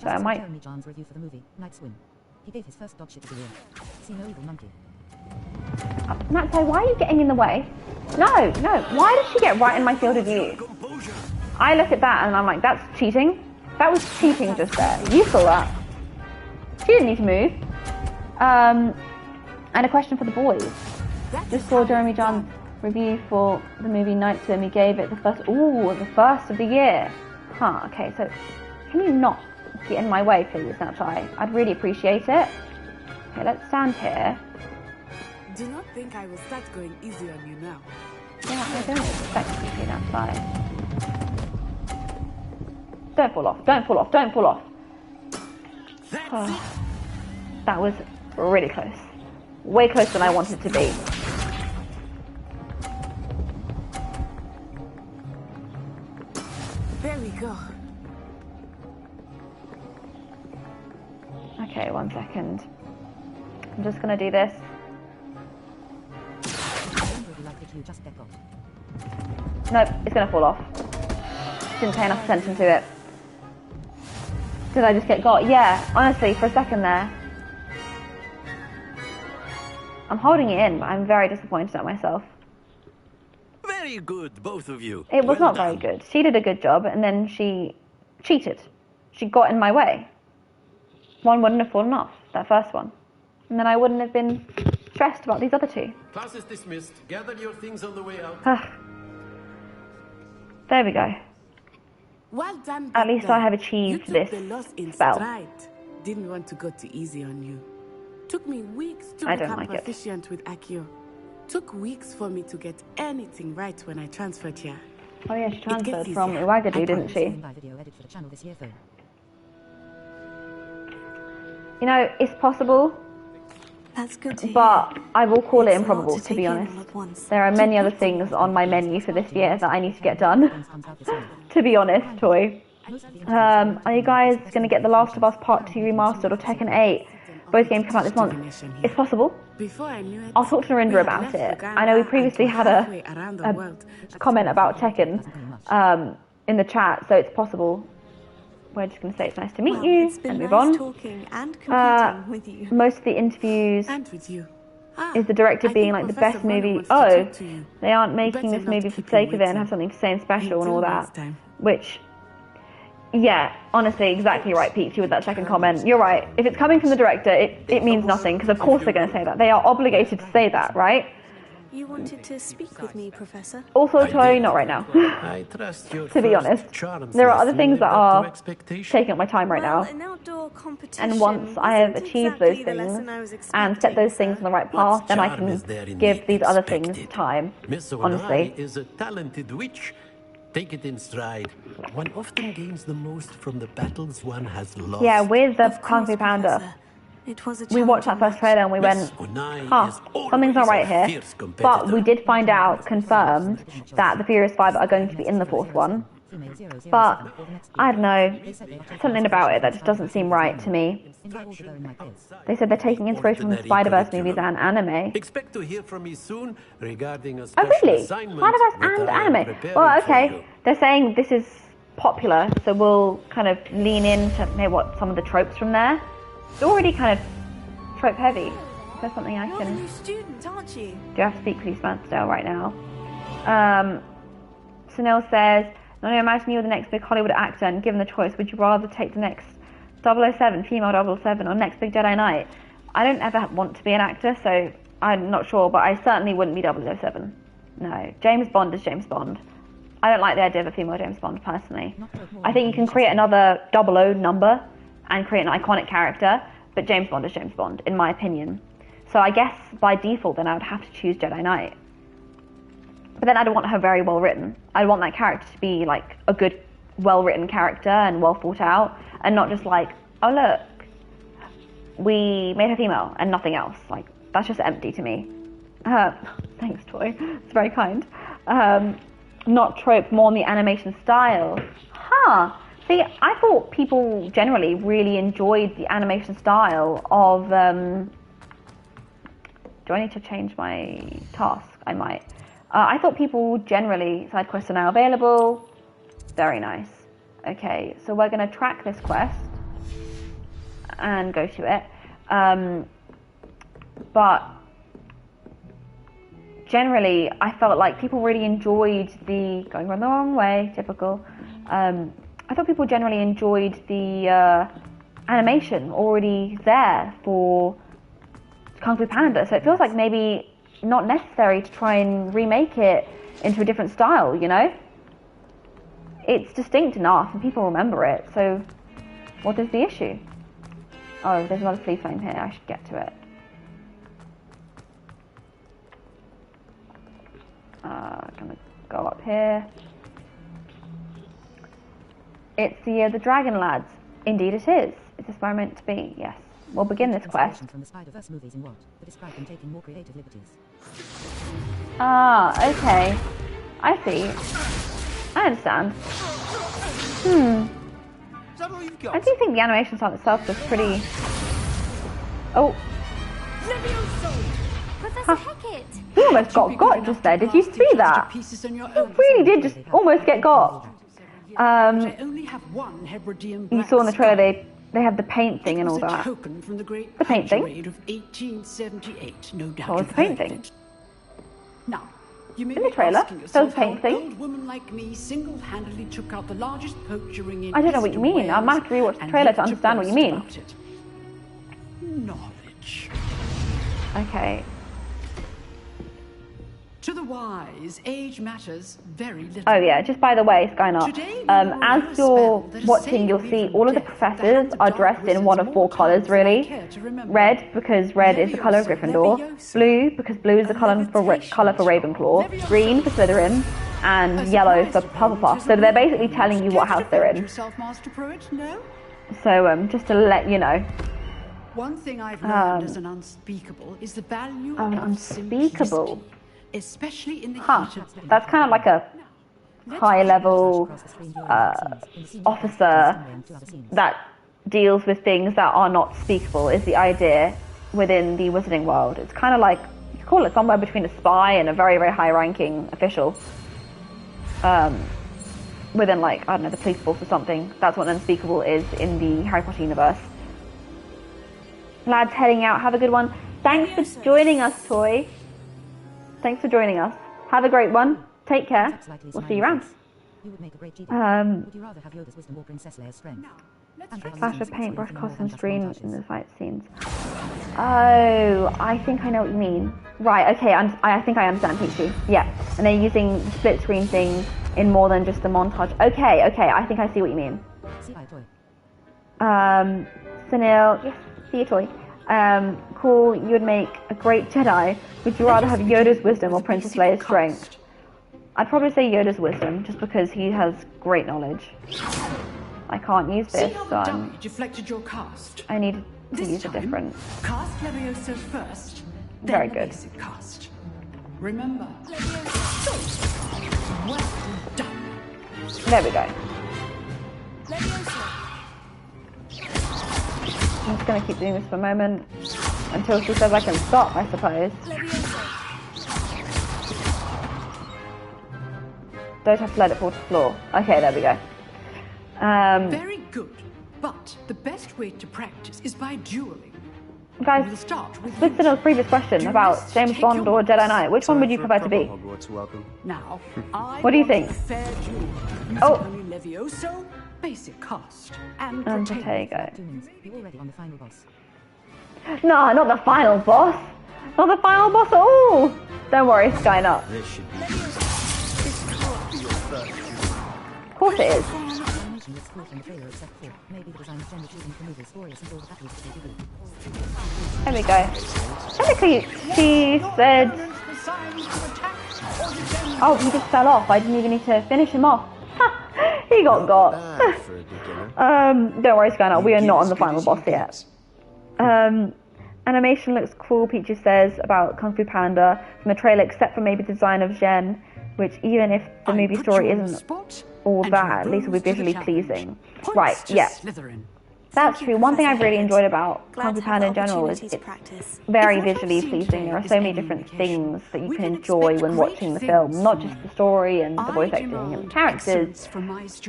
So I might... Jeremy John's review for the movie, Night Swim. He gave his first dog shit of the year. See no evil monkey. Natsai, why are you getting in the way? No, why did she get right in my field of view? I look at that and I'm like, that's cheating. That was cheating just there. You saw that. She didn't need to move. And a question for the boys. Just saw Jeremy John's review for the movie Night Swim. He gave it the first of the year. Okay, so can you not get in my way, please, Natsai? I'd really appreciate it. Okay, let's stand here. Do not think I will start going easy on you now. Yeah, I don't expect you to, Natsai. Don't fall off, don't fall off, don't fall off. Oh, that was really close. Way closer than I wanted to be. There we go. Okay, 1 second. I'm just gonna do this. Nope, it's gonna fall off. Didn't pay enough attention to it. Did I just get got? Yeah, honestly, for a second there. I'm holding it in, but I'm very disappointed at myself. Very good, both of you. It was Well not very done. good. She did a good job, and then she cheated. She got in my way. One wouldn't have fallen off, that first one. And then I wouldn't have been stressed about these other two. Class is dismissed. Gather your things on the way out. There we go. Well done. At least I have achieved this spell. Didn't want to go too easy on you. Took me weeks to I don't become like it. proficient with Accio. Took weeks for me to get anything right when I transferred here. Oh yeah, she transferred easier. from Iwagadu, didn't she? Video edit for the channel this year, though. You know, it's possible, That's good to hear. but I will call it It's a lot improbable, to take be in honest. all at once. There are many other things on my menu for this year that I need to get done. To be honest, Toy. Are you guys going to get The Last of Us Part 2 Remastered or Tekken 8? Both games come out this month. It's possible. Before I knew it, I'll talk to Narendra about it. I know we previously had a comment about Tekken in the chat, so it's possible. We're just going to say it's nice to meet you It's been and move nice on. talking and competing with you. Most of the interviews and with you. is the director I being think like the Professor best Bonner movie. wants to Oh, talk to you. they aren't making Better this not movie for the keep sake him of it and waiting. have something to say and special and all Until that. next time. Which, yeah, honestly, exactly right, Peachy, with that second comment. You're right. If it's coming from the director, it means nothing, because of course they're going to say that. They are obligated to say that, right? You wanted to speak with me, Professor? Also, Toy, not right now. I trust your To be first honest, charms there are other lesson things that lived up to are expectation. taking up my time right Well, now. an outdoor competition And once I have wasn't achieved exactly those the lesson I things was and set those things on the right path, What's then I charm is there can in give the these other things expected? time. Miss Honestly. Onai is a talented witch. Take it in stride. One often gains the most from the battles one has lost. Yeah, with the Kung Fu Panda. It was a We watched that first trailer and we went, huh, something's not right here. But we did find out, confirmed, that the Furious 5 are going to be in the fourth one. But, I don't know, something about it that just doesn't seem right to me. They said they're taking inspiration from the Spider-Verse movies and anime. Expect to hear from me soon regarding a Oh special really? assignment Spider-Verse that and I am anime. preparing Well, for okay. you. They're saying this is popular, so we'll kind of lean into maybe what some of the tropes from there. It's already kind of trope heavy. Is there something I You're the can... new student, aren't you? Do I have to speak Police Mansdale right now? Sunil says, "Now imagine you were the next big Hollywood actor and given the choice, would you rather take the next 007, female 007, or next big Jedi Knight?" I don't ever want to be an actor, so I'm not sure, but I certainly wouldn't be 007. No, James Bond is James Bond. I don't like the idea of a female James Bond, personally. I think you can create another 00 number and create an iconic character, but James Bond is James Bond, in my opinion. So I guess by default then I would have to choose Jedi Knight. But then I'd want her very well written. I'd want that character to be like a good, well written character and well thought out, and not just like, oh look, we made her female and nothing else. Like, that's just empty to me. Thanks, Toy. It's very kind. Not trope, more on the animation style. Huh. See, I thought people generally really enjoyed the animation style of... do I need to change my task? I might. I thought people generally... Side quests are now available. Very nice. Okay, so we're going to track this quest and go to it. But generally, I felt like people really enjoyed the... Going the wrong way, typical. I thought people generally enjoyed the animation already there for Kung Fu Panda, so it feels like maybe not necessary to try and remake it into a different style, you know? It's distinct enough and people remember it, so what is the issue? Oh, there's another flea flame here, I should get to it. Gonna go up here. It's the Dragon Lads. Indeed it is. Is this where I'm meant to be? Yes. We'll begin this quest. From the Spider-Verse movies in what? To describe them taking more creative liberties. Ah, okay. I see. I understand. I do think the animation style itself was pretty... Oh. Professor Hecat! He almost got just there. Did you see that? He really did just almost get got. You saw in the trailer they have the paint thing and all that. The paint thing? Of 1878, no doubt What was the paint thing? Now, You may in the be trailer. asking Those yourself how paint an thing. old woman like me single-handedly took out the largest poacher ring in I don't know what you mean. I might have to rewatch the trailer to understand what you mean. Knowledge. Okay. To the wise, age matters very little. Oh yeah, just by the way, Skynar, as you're watching, you'll see all of the professors are dressed in one of four colours, really. Red, because red is the colour of Gryffindor. Blue, because blue is the colour for Ravenclaw. Green for Slytherin. And yellow for Hufflepuff. So they're basically telling you what house they're in. So, just to let you know. One thing I've learned as an unspeakable is the value of unspeakable. Especially in the That's kind of like a high-level officer that deals with things that are not speakable, is the idea within the wizarding world. It's kind of like, you could call it somewhere between a spy and a very, very high-ranking official. Within, like, I don't know, the police force or something. That's what unspeakable is in the Harry Potter universe. Lads heading out, have a good one. Thanks for joining us, Toy. Thanks for joining us. Have a great one. Take care. We'll see you around. Would you rather have Yoda's wisdom or Princess Leia's strength? Flash of paintbrush costume screen in the fight scenes. Oh, I think I know what you mean. Right, okay, I think I understand, Peachy. Yeah, and they're using the split screen thing in more than just a montage. Okay, I think I see what you mean. Sunil, yes, see you, Toy. Cool, you would make a great Jedi. Would you rather have Yoda's wisdom or Princess Leia's strength? I'd probably say Yoda's wisdom, just because he has great knowledge. I can't use this, so deflected your cast. I need to use a different. Cast Levioso first. Very good. Cast. Remember. Well done. There we go. I'm just going to keep doing this for a moment until she says I can stop, I suppose. Don't have to let it fall to the floor. Okay, there we go. Very good, but the best way to practice is by dueling. Guys, with Sunil's previous question about James Bond or Jedi Knight, which one would you prefer to be? Now, what do you think? Oh, Levioso, basic cast, and Protego. You're already on the final boss. No, not the final boss. Not the final boss at all. Don't worry, Skynar. This should be Of course it is. There we go. Technically, she said... Oh, he just fell off. I didn't even need to finish him off. He got. Don't worry, Skynar. We are not on the final boss yet. Animation looks cool, Peaches says, about Kung Fu Panda from the trailer, except for maybe the design of Zhen, which even if the movie story isn't all that, at least will be visually pleasing. Right, yeah. That's true. One thing I've really enjoyed about Kung Fu Panda in general is it's very visually pleasing. There are so many different things that you can enjoy when watching the film, not just the story and the voice acting and the characters,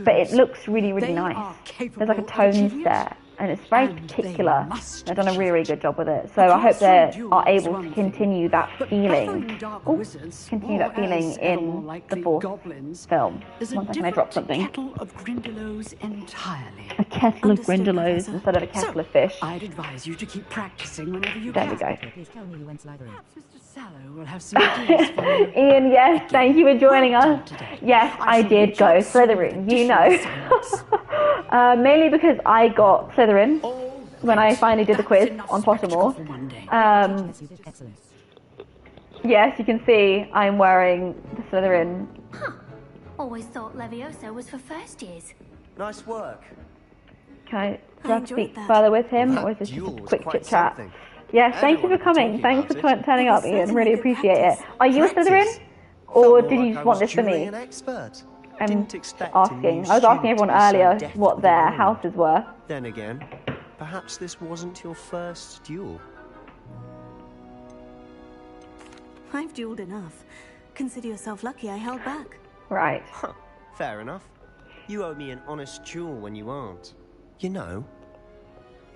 but it looks really, really nice. There's like a tone there, and it's very particular. They've done a really, really good job with it. So I hope they are able to continue that feeling, in the fourth film. One second, I dropped something. A kettle of Grindylows instead of a kettle of fish. I'd advise you to keep practicing whenever you There we go. Please tell me you went Slytherin. Mr. Sallow will have some ideas for you. Ian, yes, thank you for joining us. Yes, I did go Slytherin, you know. Mainly because I got Slytherin when I finally did the quiz on Pottermore. Yes, you can see I'm wearing the Slytherin. Huh. Always thought Levioso was for first years. Nice work. Do I have to speak further with him, or is this just a quick chit chat? Yes, thank you for coming. Thanks for turning up, Ian. Really appreciate it. Are you a Slytherin, or did you just want this for me? I'm asking. I was asking everyone earlier what their houses were. Then again, perhaps this wasn't your first duel. I've dueled enough. Consider yourself lucky I held back. Right. Huh, fair enough. You owe me an honest duel when you aren't. You know,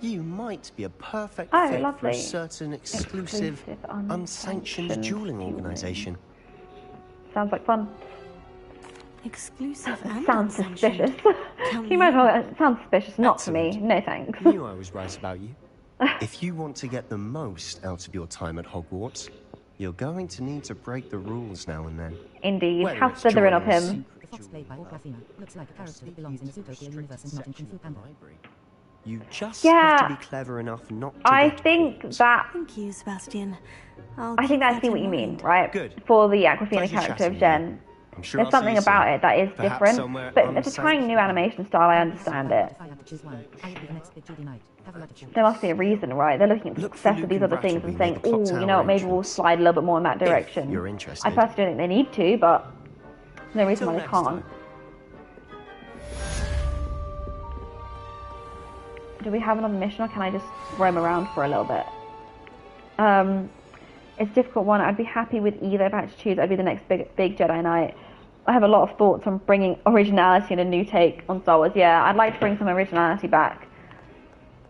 you might be a perfect fit for a certain exclusive, unsanctioned dueling organisation. Sounds like fun. Exclusive and sounds suspicious. You might as well. It sounds suspicious. Not to me. No thanks. I knew I was right about you. If you want to get the most out of your time at Hogwarts, you're going to need to break the rules now and then. Indeed. How Slytherin of him. The fox played by Aquafina looks like a character that belongs in the Zootopia universe and not in Kung Fu Panda. You just have to be clever enough not to think that. Thank you, Sebastian. I think I see what you mean, right? Good. For the Aquafina character of Jen. Sure There's something about it that is different, but if they're trying new animation style, I understand it. There must be a reason, right? They're looking at the success of these other things and saying, oh, you know what, maybe we'll slide a little bit more in that direction. You're interested. I personally don't think they need to, but there's no reason why they can't. Do we have another mission, or can I just roam around for a little bit? It's a difficult one. I'd be happy with either. If I had to choose, I'd be the next big Jedi Knight. I have a lot of thoughts on bringing originality and a new take on Star Wars. Yeah, I'd like to bring some originality back.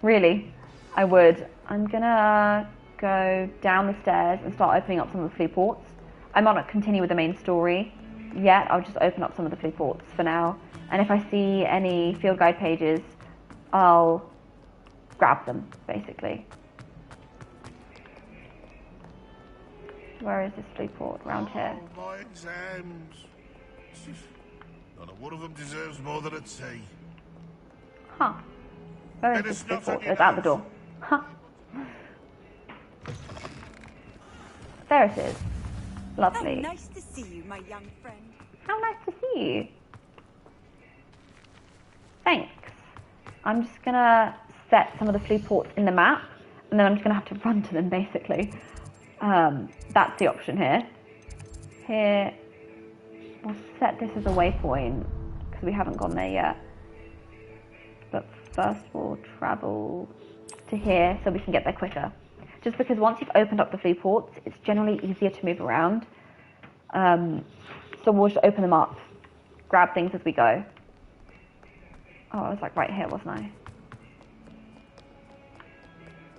Really, I would. I'm gonna go down the stairs and start opening up some of the flea ports. I might not continue with the main story yet. I'll just open up some of the flea ports for now. And if I see any field guide pages, I'll grab them, basically. Where is this flea port? Around here. Oh, my exams. Not one of them deserves more than a T. Huh. Where is this flea port? It's out the door. Huh. There it is. Lovely. How nice to see you, my young friend. How nice to see you. Thanks. I'm just gonna set some of the flea ports in the map, and then I'm just gonna have to run to them, basically. That's the option here. Here, we'll set this as a waypoint, because we haven't gone there yet. But first we'll travel to here, so we can get there quicker. Just because once you've opened up the flea ports, it's generally easier to move around. So we'll just open them up, grab things as we go. Oh, I was like right here, wasn't I?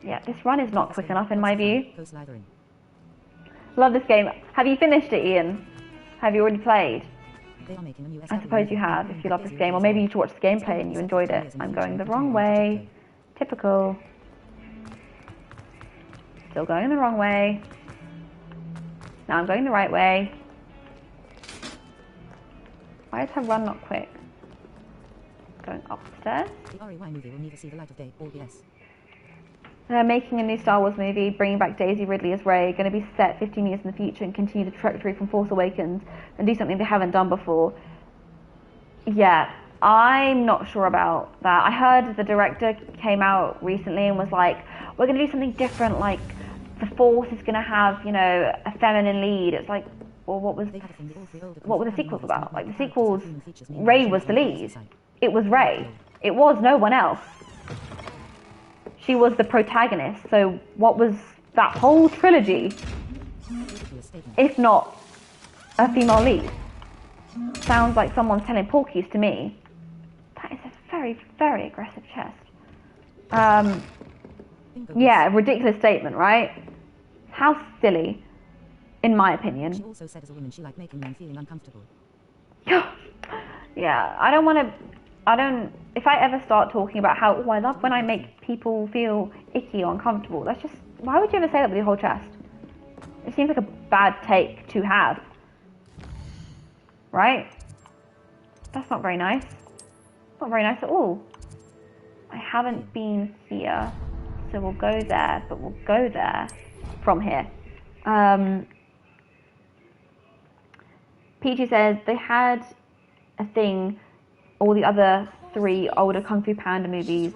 Yeah, this run is not quick enough in my view. Love this game. Have you finished it, Ian? Have you already played? I suppose you have, if you love this game. Or maybe you watched the gameplay and you enjoyed it. I'm going the wrong way. Typical. Still going the wrong way. Now I'm going the right way. Why is her run not quick? Going upstairs. The RAY movie will neither see the light of day or yes. They're making a new Star Wars movie, bringing back Daisy Ridley as Rey, going to be set 15 years in the future and continue the trajectory from Force Awakens and do something they haven't done before. Yeah, I'm not sure about that. I heard the director came out recently and was like, we're going to do something different, like the Force is going to have, you know, a feminine lead. It's like, well, what were the sequels about? Like the sequels, Rey was the lead. It was Rey. It was no one else. She was the protagonist, so what was that whole trilogy, if not a female lead? Sounds like someone's telling porkies to me. That is a very, very aggressive chest. Yeah, ridiculous statement, right? How silly, in my opinion. She also said as a woman she liked making men feeling uncomfortable. Yeah, if I ever start talking about how, I love when I make people feel icky or uncomfortable, that's just, why would you ever say that with your whole chest? It seems like a bad take to have. Right? That's not very nice. Not very nice at all. I haven't been here, so we'll go there, but we'll go there from here. Peachy says they had a thing, all the other 3 older Kung Fu Panda movies,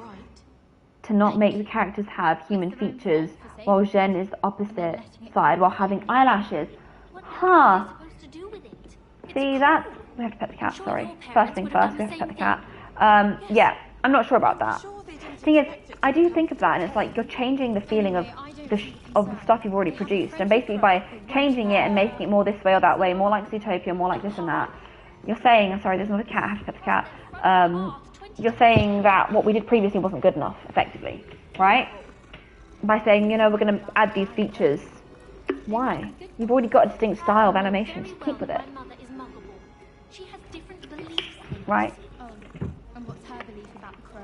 to not make the characters have human features, while Jen is the opposite side, while having eyelashes. Huh. See, that's... We have to pet the cat, sorry. First thing first, we have to pet the cat. Yeah, I'm not sure about that. Thing is, I do think of that, and it's like you're changing the feeling of the stuff you've already produced, and basically by changing it and making it more this way or that way, more like Zootopia, more like this and that, you're saying, I'm sorry, there's another cat, I have to pet the cat. You're saying that what we did previously wasn't good enough, effectively, right? By saying, you know, we're going to add these features Why? You've already got a distinct style of animation. Just keep with it. Right. Oh, and what's her belief about the crow?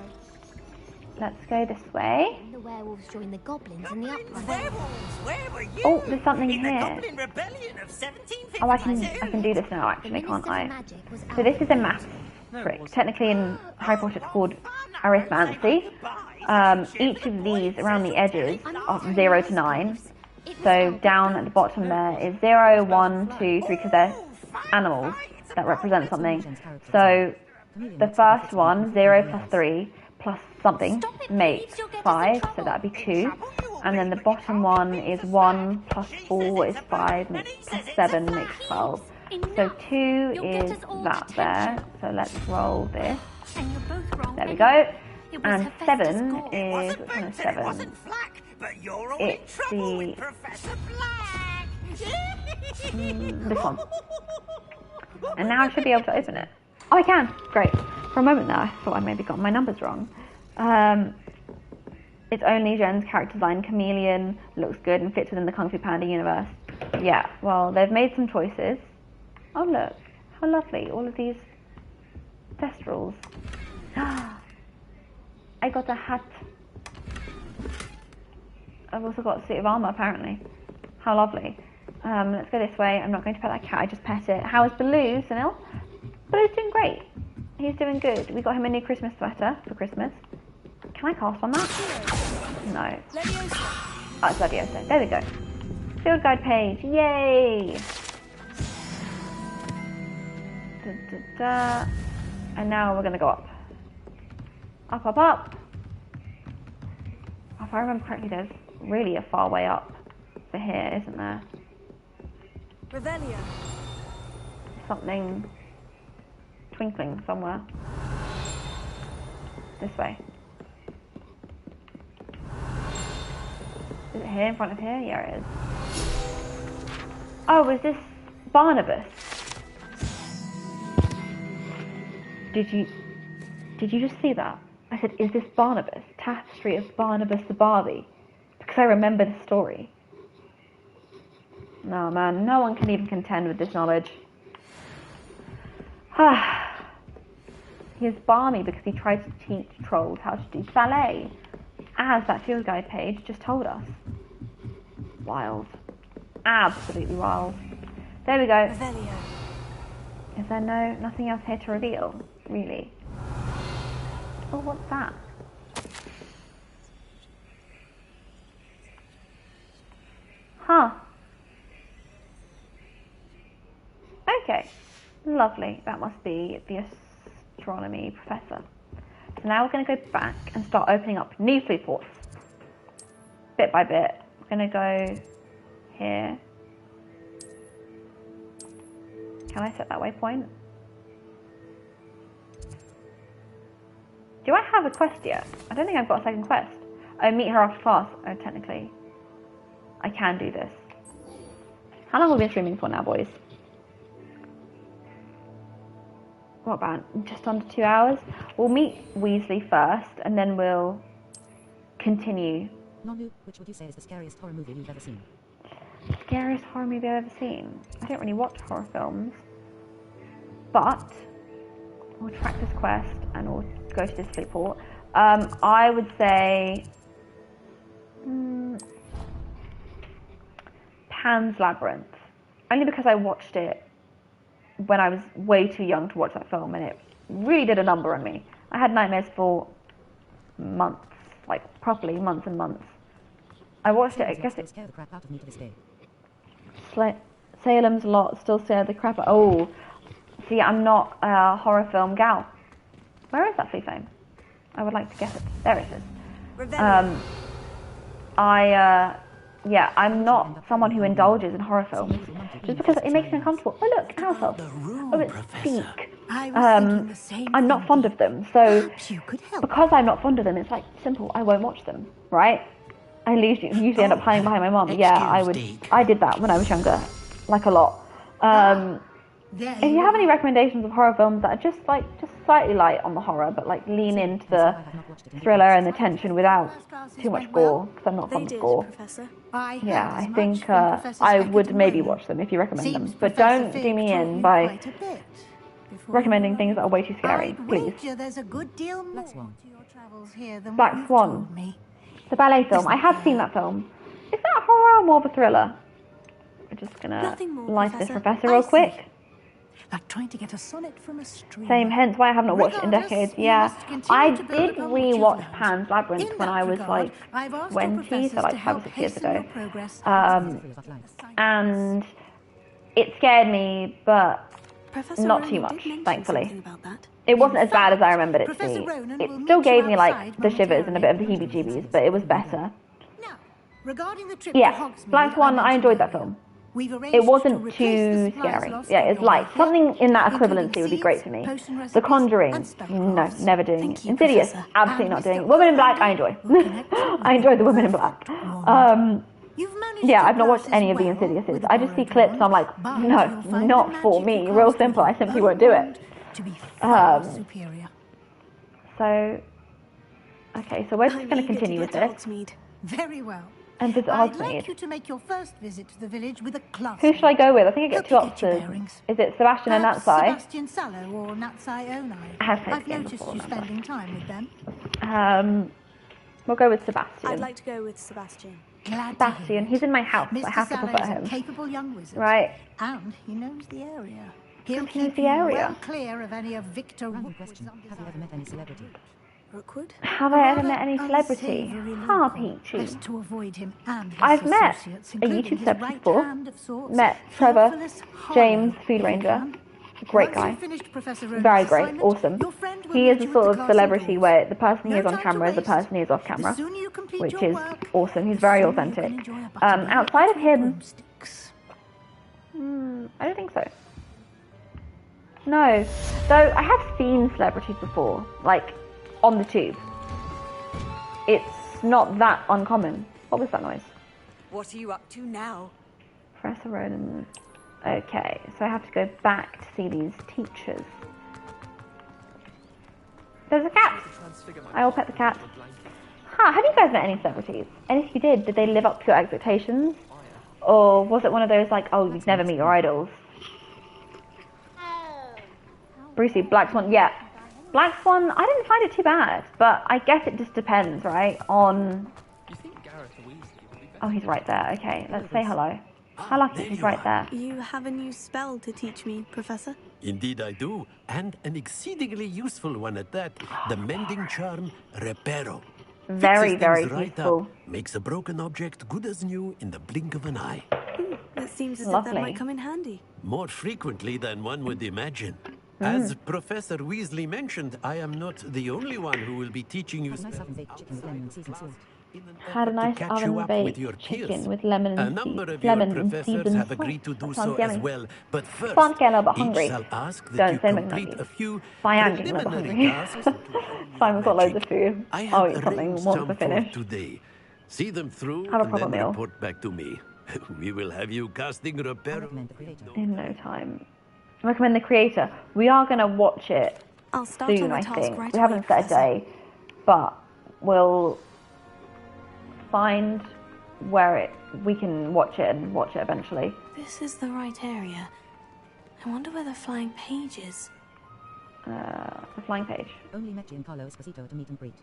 Let's go this way. The werewolves joined the goblins in the uprising. Werewolves, where were you? Oh, there's something in here. the Goblin Rebellion of 1752. Oh, I can do this now, actually, can't I? So this is a math trick. Technically, in Harry Potter, it's called arithmancy. Each of these around the edges are 0 to 9. So down at the bottom there is 0, 1, 2, 3, because they're animals that represent something. So the first one, 0 plus 3 plus something, makes 5, so that'd be 2. And then the bottom one is 1 plus 4 is 5, plus 7 makes 12. So 2 is that there. So let's roll this. There we go. And 7 is, which one is 7? It's the this one. And now I should be able to open it. Oh, I can. Great. For a moment there, I thought I maybe got my numbers wrong. It's only Jen's character design. Chameleon looks good and fits within the Kung Fu Panda universe. Yeah, well, they've made some choices. Oh, look. How lovely. All of these thestrals. I got a hat. I've also got a suit of armour, apparently. How lovely. Let's go this way. I'm not going to pet that cat. I just pet it. How is Baloo, Sunil? Baloo's doing great. He's doing good. We got him a new Christmas sweater for Christmas. Can I cast on that? No. Oh, it's Leviosa. There we go. Field guide page. Yay! Da, da, da. And now we're going to go up. Up, up, up. If I remember correctly, there's really a far way up for here, isn't there? Revelia. Something twinkling somewhere. This way. Is it here, in front of here? Yeah, it is. Oh, is this Barnabas? Did you just see that? I said, is this Barnabas? Tapestry of Barnabas the Barbie. Because I remember the story. No, man, no one can even contend with this knowledge. He is balmy because he tried to teach trolls how to do ballet, as that field guide page just told us. Wild. Absolutely wild. There we go. Revelia. Is there nothing else here to reveal? Really? Oh, what's that? Huh. Okay. Lovely. That must be the astronomy professor. So now we're going to go back and start opening up new food ports. Bit by bit. We're going to go here. Can I set that waypoint? Do I have a quest yet? I don't think I've got a second quest. Oh, meet her after class. Oh, technically. I can do this. How long have we been streaming for now, boys? What about just under 2 hours? We'll meet Weasley first, and then we'll continue. Nonu, which would you say is the scariest horror movie you've ever seen? Scariest horror movie I've ever seen? I don't really watch horror films. But we'll track this quest and we'll go to this sleep port. I would say Pan's Labyrinth. Only because I watched it when I was way too young to watch that film, and it really did a number on me. I had nightmares for months, like properly months and months. I watched it, I guess it scared the crap out of me to this day. Salem's Lot still scared the crap out. Oh, see, I'm not a horror film gal. Where is that flea flame? I would like to get it. There it is. I'm not someone who indulges in horror films just because it makes me uncomfortable. Oh look, an owl. Oh, it's Speak. I'm not fond of them, so because I'm not fond of them, it's like simple. I won't watch them, right? I usually end up hiding behind my mum. Yeah, I did that when I was younger, like a lot. If you have any recommendations of horror films that are just slightly light on the horror, but like lean into the thriller and the tension without too much gore, because I'm not fond of gore. Yeah, I think I would maybe watch them if you recommend them, but don't do me in by recommending things that are way too scary, please. Black Swan, the ballet film. I have seen that film. Is that horror or more of a thriller? We're just gonna light this professor real quick. Like trying to get a sonnet from a stream. Same, hence why I have not watched it in decades. Yeah, I did re-watch Pan's Labyrinth when I was like 20, so like 5 or 6 years ago. And it scared me, but not too much, thankfully. It wasn't as bad as I remembered it to be. It still gave me like the shivers and a bit of the heebie-jeebies, but it was better. Yeah, Black Swan, I enjoyed that film. It wasn't too scary. Yeah, it's light. Something in that equivalency would be great for me. The Conjuring, no, never doing it. Insidious, absolutely not doing it. Woman in Black, I enjoy. I enjoy the Woman in Black. Yeah, I've not watched any of the Insidiouses. I just see clips and I'm like, no, not for me. Real simple, I simply won't do it. So, okay, so we're just going to continue with this. Very well. And visit I'd Hogsmeade. like you to make your first visit to the village with a class. Who should I go with? I think I get 2 options. Is it Sebastian and Natsai? Sebastian Sallow or Natsai Onai. I've noticed you spending time with them. We'll go with Sebastian. I'd like to go with Sebastian. Sebastian, he's in my house. Mr. I have to prefer him. Capable young wizard. Right. And he knows the area. He He'll knows keep the you area. well clear of any of Victor Random question. Have you ever met any celebrity? Rookwood? Have I ever met any celebrity? Ah, Peachy. Best to avoid him and his I've met associates, a including YouTube his celebrity right before. hand of sorts, Met Trevor Theophilus James, Harlow. Food Ranger. Great Once guy. you've finished Professor Rowan's Very great. assignment, Awesome. your friend will He meet is the you at sort the of castle celebrity doors. where the person he No is on time to camera is the waste. person he is off camera, The sooner you complete which your is work, awesome. He's very the sooner you authentic. can enjoy a butter Outside of him, broomsticks. I don't think so. No, though I have seen celebrities before, like on the tube. It's not that uncommon. What was that noise? What are you up to now? Professor Ronan. Okay, so I have to go back to see these teachers. There's a cat! I will pet the cat. Have you guys met any celebrities? And if you did they live up to your expectations? Or was it one of those like, oh, you'd never meet your idols? Brucey, Black Swan, yeah. Black Swan, I didn't find it too bad, but I guess it just depends, right, on... Oh, he's right there. Okay, let's say hello. How lucky he's right there. You have a new spell to teach me, Professor? Indeed I do, and an exceedingly useful one at that. The mending charm, Reparo. Very, very right useful. Up, makes a broken object good as new in the blink of an eye. It seems as if Lovely. that might come in handy. More frequently than one would imagine. As Professor Weasley mentioned, I am not the only one who will be teaching you. Had a nice oven baked chicken with lemon A and number of lemon your and professors seasoned have salt. agreed to do That so sounds as yummy. well. But first, Starting to get a little bit each hungry. shall ask that Don't you say complete McNugget. a few I am getting a little preliminary hungry. tasks. Simon's got loads of food. I I'll have eat something arranged once some we're for finished. today. See them through Have a and proper then meal. report back to me. We will have you casting Reparo. In no time. Recommend the creator. We are going to watch it I'll start soon, on the I task think. right We away, haven't set a Professor. day, but we'll find where we can watch it and watch it eventually. This is the right area. I wonder where the flying page is. The flying page. Only met Giancarlo Esposito to meet and greet.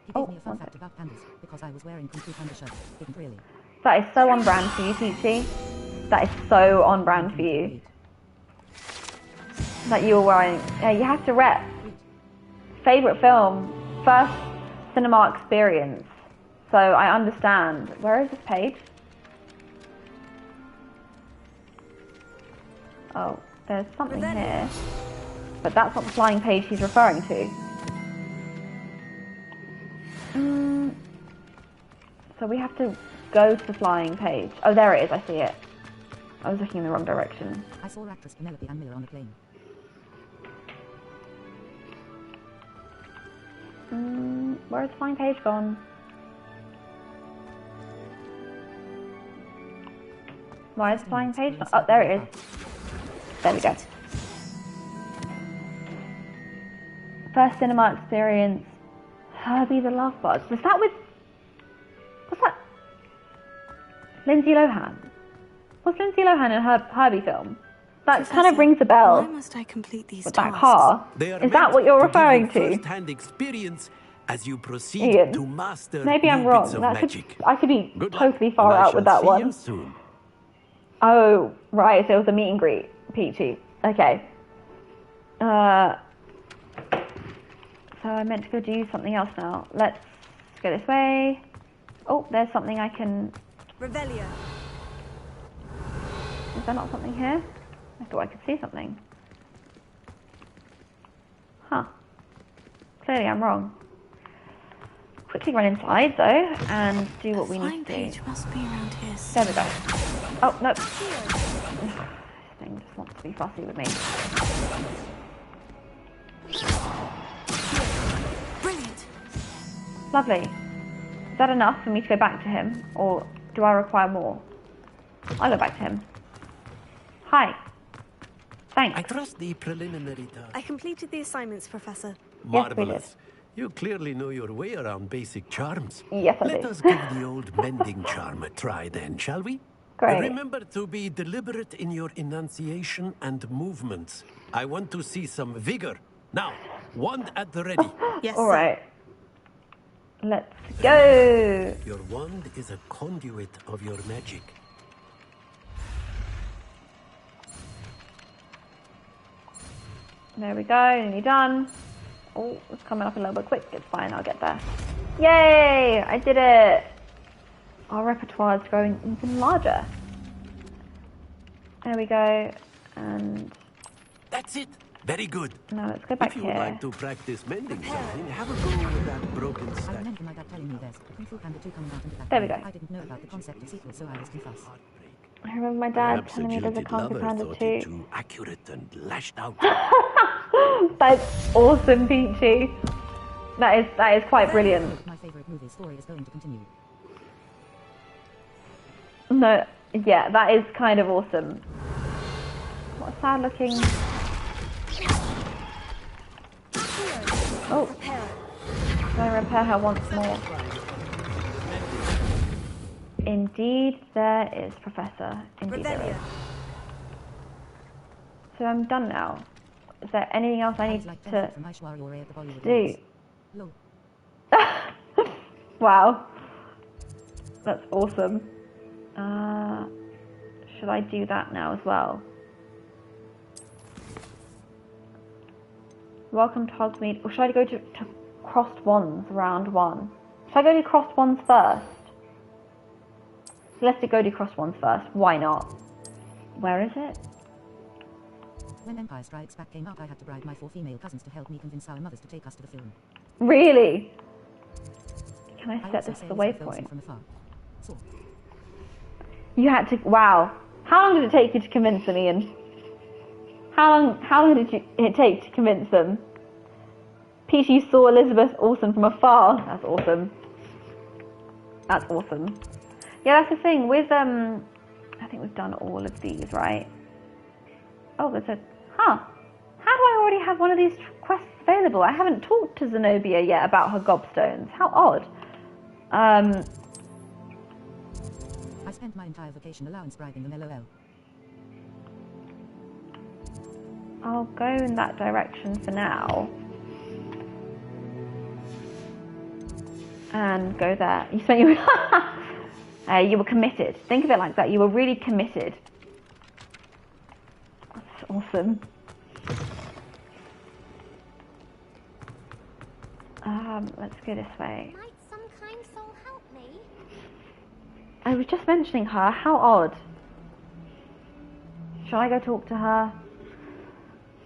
He Oh, gave me a fun one fact about pandas, because I was wearing Kung Fu Panda shirt. Didn't really. That is so on brand for you, Peachy. That is so on brand for you. That you were wearing. Yeah, you have to rep. Favorite film, first cinema experience. So I understand. Where is this page? Oh, there's something here. But that's not the flying page he's referring to. So we have to go to the flying page. Oh, there it is. I see it. I was looking in the wrong direction. I saw actress Penelope Ann Miller on the plane. Where's the flying page gone? Why is the flying page not? Oh, there it is. There we go. First cinema experience. Herbie the Love Bug. Was that with... What's that? Lindsay Lohan. Was Lindsay Lohan in her Herbie film? That Professor, kind of rings a bell. Why must I complete these With tasks? that car. Is that what you're referring to? First-hand experience as you proceed Ian. to master Maybe I'm new wrong. bits of That magic. I could be Good luck, totally far and I out with shall that see you one. soon. Oh, right. So it was a meet and greet, Peachy. Okay. So I meant to go do something else now. Let's go this way. Oh, there's something I can... Revelia. Is there not something here? I thought I could see something. Huh. Clearly I'm wrong. Quickly run inside though and do what we need to do. Page must be around here. There we go. Oh, no. This thing just wants to be fussy with me. Brilliant. Lovely. Is that enough for me to go back to him? Or do I require more? I'll go back to him. Hi. Thanks. I trust the preliminary task. I completed the assignments, Professor. Marvelous. You clearly know your way around basic charms. Yes, I do. Let us give the old mending charm a try then, shall we? Great. Remember to be deliberate in your enunciation and movements. I want to see some vigor. Now, wand at the ready. Yes. All right. Let's go. Your wand is a conduit of your magic. There we go, nearly done. Oh, it's coming up a little bit quick. It's fine, I'll get there. Yay! I did it! Our repertoire is growing even larger. There we go, and... That's it! Very good. Now let's go back If you here. would like to practice mending something, have a go with that broken I stack. remember my dad telling me this. Kung Fu Panda 2 coming out into that There we time. go. I didn't know about the concept of sequels, so I was confused. I remember my dad Perhaps telling me there's a jilted Kung Fu lover Panda thought 2. it too accurate and lashed out. That's awesome, Peachy. That is quite brilliant. My favorite movie story is going to continue. No, yeah, that is kind of awesome. What a sad looking... Oh, can I repair her once more? Indeed there is, Professor. Indeed there is. So I'm done now. Is there anything else I need to do? Wow. That's awesome. Should I do that now as well? Welcome to Hogsmeade. Or should I go to Crossed Wands, round 1? Should I go to Crossed Wands first? Let's go to Crossed Wands first. Why not? Where is it? When Empire Strikes Back came out, I had to bribe my 4 female cousins to help me convince our mothers to take us to the film. Really? Can I set also this as say the this with waypoint? from afar. So, You had to... Wow. How long did it take you to convince them, Ian? How long did it take to convince them? Peach, you saw Elizabeth Olsen from afar. That's awesome. That's awesome. Yeah, that's the thing with I think we've done all of these, right? Oh, there's a... Huh. How do I already have one of these quests available? I haven't talked to Zenobia yet about her gobstones. How odd. I spent my entire vacation allowance bribing them, LOL. I'll go in that direction for now. And go there. You spent your... you were committed. Think of it like that. You were really committed. That's awesome. Let's go this way. Might some kind soul help me? I was just mentioning her. How odd. Shall I go talk to her?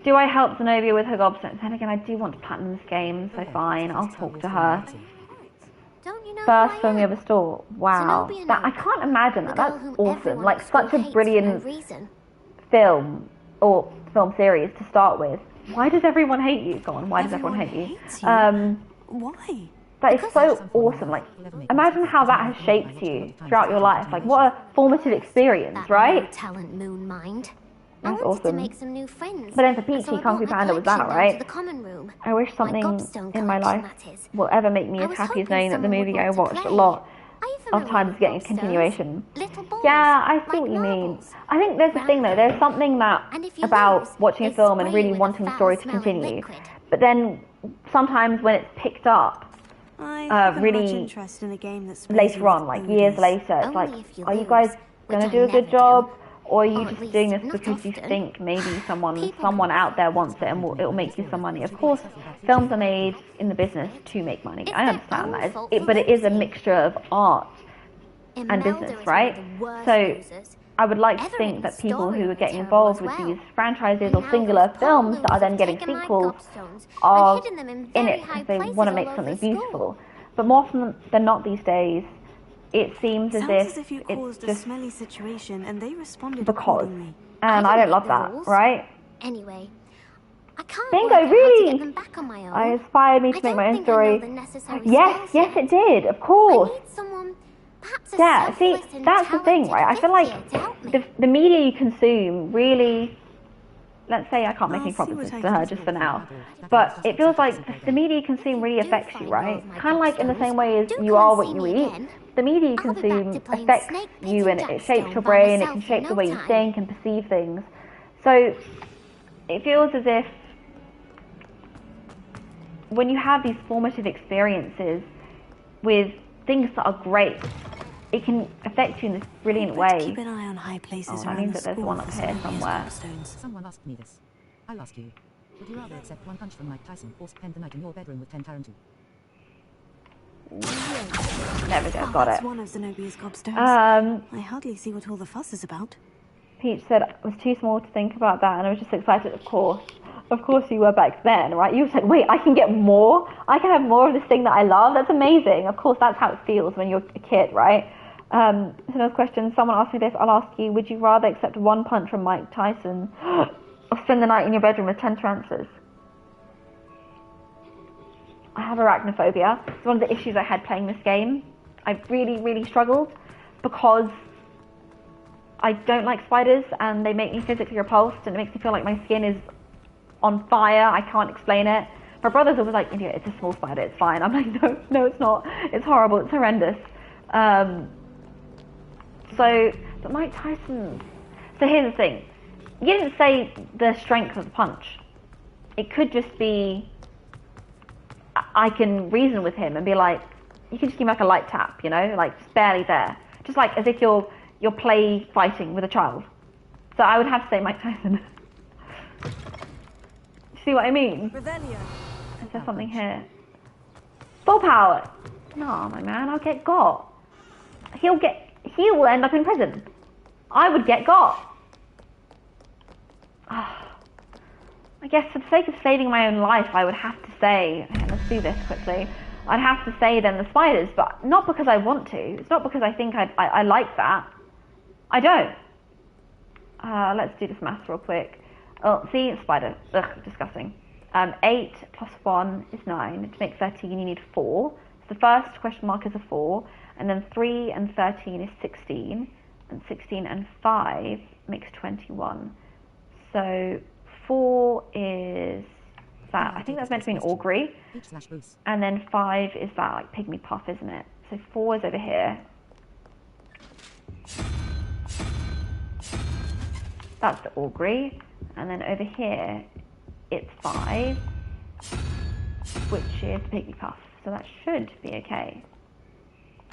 Do I help Zenobia with her gobstones? Then again, I do want to platinum this game, so fine. I'll talk to her. Don't you know First who film I you am? ever saw. Wow. Zenobia That, I Noak, can't imagine that. the girl That's whom awesome. everyone Like at school such a hates for brilliant no reason. film or film series to start with. Why does everyone hate you? Go on. Why does everyone hate you? Why? That is so awesome. Like, imagine how that has shaped you throughout your life. Like, what a formative experience, That right? no talent moon mind. That's I wanted awesome. to make some new friends. But then for so Peachy, I Kung Fu brought my Panda was collection that, down right? to the common room. I wish something gobstone in my collection, life that is. will ever make me I as was happy as hoping knowing that the someone movie would I want to watched a play. lot Are you of familiar times with getting a gobstones? continuation. Little balls, Yeah, I see like what you mean. marbles. I think there's the thing though, there's something that And if you about lose, watching a they film and spray really you with a wanting the story to foul-smelling continue. liquid. But then sometimes when it's picked up, I haven't much really interest in a game that's later on, like years later, it's like, are you guys going to do a good job? Or are you just doing this because you think maybe someone out there wants it and it'll make you some money? Of course, films are made in the business to make money. I understand that. But it is a mixture of art and business, right? So I would like to think that people who are getting involved with these franchises or singular films that are then getting sequels are in it because they want to make something beautiful. But more often than not these days, it seems as if you caused a smelly situation and they responded because. accordingly. And I don't love that, right? Anyway, I can't Bingo, work out how to really? get them back on my own. I inspired me to make my own story. Yes, yes it did, of course. Yeah, see, that's the thing, right? I feel like the media you consume really, let's say I can't make any promises to her just for now, but it feels like the media you consume really affects you, right? Kind of like in the same way as you are what you eat. The media you consume affects you and it shapes your brain, it can shape the way you think and perceive things. So it feels as if when you have these formative experiences with things that are great, it can affect you in this brilliant way. Keep an eye on high places that means that there's one up here somewhere. Someone asked me this. I'll ask you. Would you rather accept one punch from Mike Tyson or spend the night in your bedroom with 10 Tarantu? There we go, got it. That's one of Zenobia's gobstones. I hardly see what all the fuss is about. Peach said I was too small to think about that and I was just excited, of course you were back then, right? You said, wait, I can get more? I can have more of this thing that I love? That's amazing. Of course, that's how it feels when you're a kid, right? So another question, someone asked me this, I'll ask you, would you rather accept one punch from Mike Tyson or spend the night in your bedroom with 10 tarantulas? I have arachnophobia. It's one of the issues I had playing this game. I really, really struggled because I don't like spiders and they make me physically repulsed and it makes me feel like my skin is on fire. I can't explain it. My brother's always like, idiot, it's a small spider, it's fine. I'm like, no, it's not. It's horrible, it's horrendous. But Mike Tyson... So here's the thing. You didn't say the strength of the punch. It could just be... I can reason with him and be like, you can just give me like a light tap, you know? Like, just barely there. Just like as if you're play fighting with a child. So I would have to say Mike Tyson. See what I mean? Is there something here? Full power! No, my man, I'll get got. He will end up in prison. I would get got. I guess for the sake of saving my own life, I would have to say, let's do this quickly. I'd have to say then the spiders, but not because I want to. It's not because I think I like that. I don't. Let's do this math real quick. Oh, see, spider. Ugh, disgusting. 8 plus 1 is 9. To make 13, you need 4. So the first question mark is a 4. And then 3 and 13 is 16. And 16 and 5 makes 21. So 4 is that. I think that's meant to be an augury. And then 5 is that, like, pygmy puff, isn't it? So 4 is over here. That's the augury. And then over here, it's 5, which is pygmy puff. So that should be okay.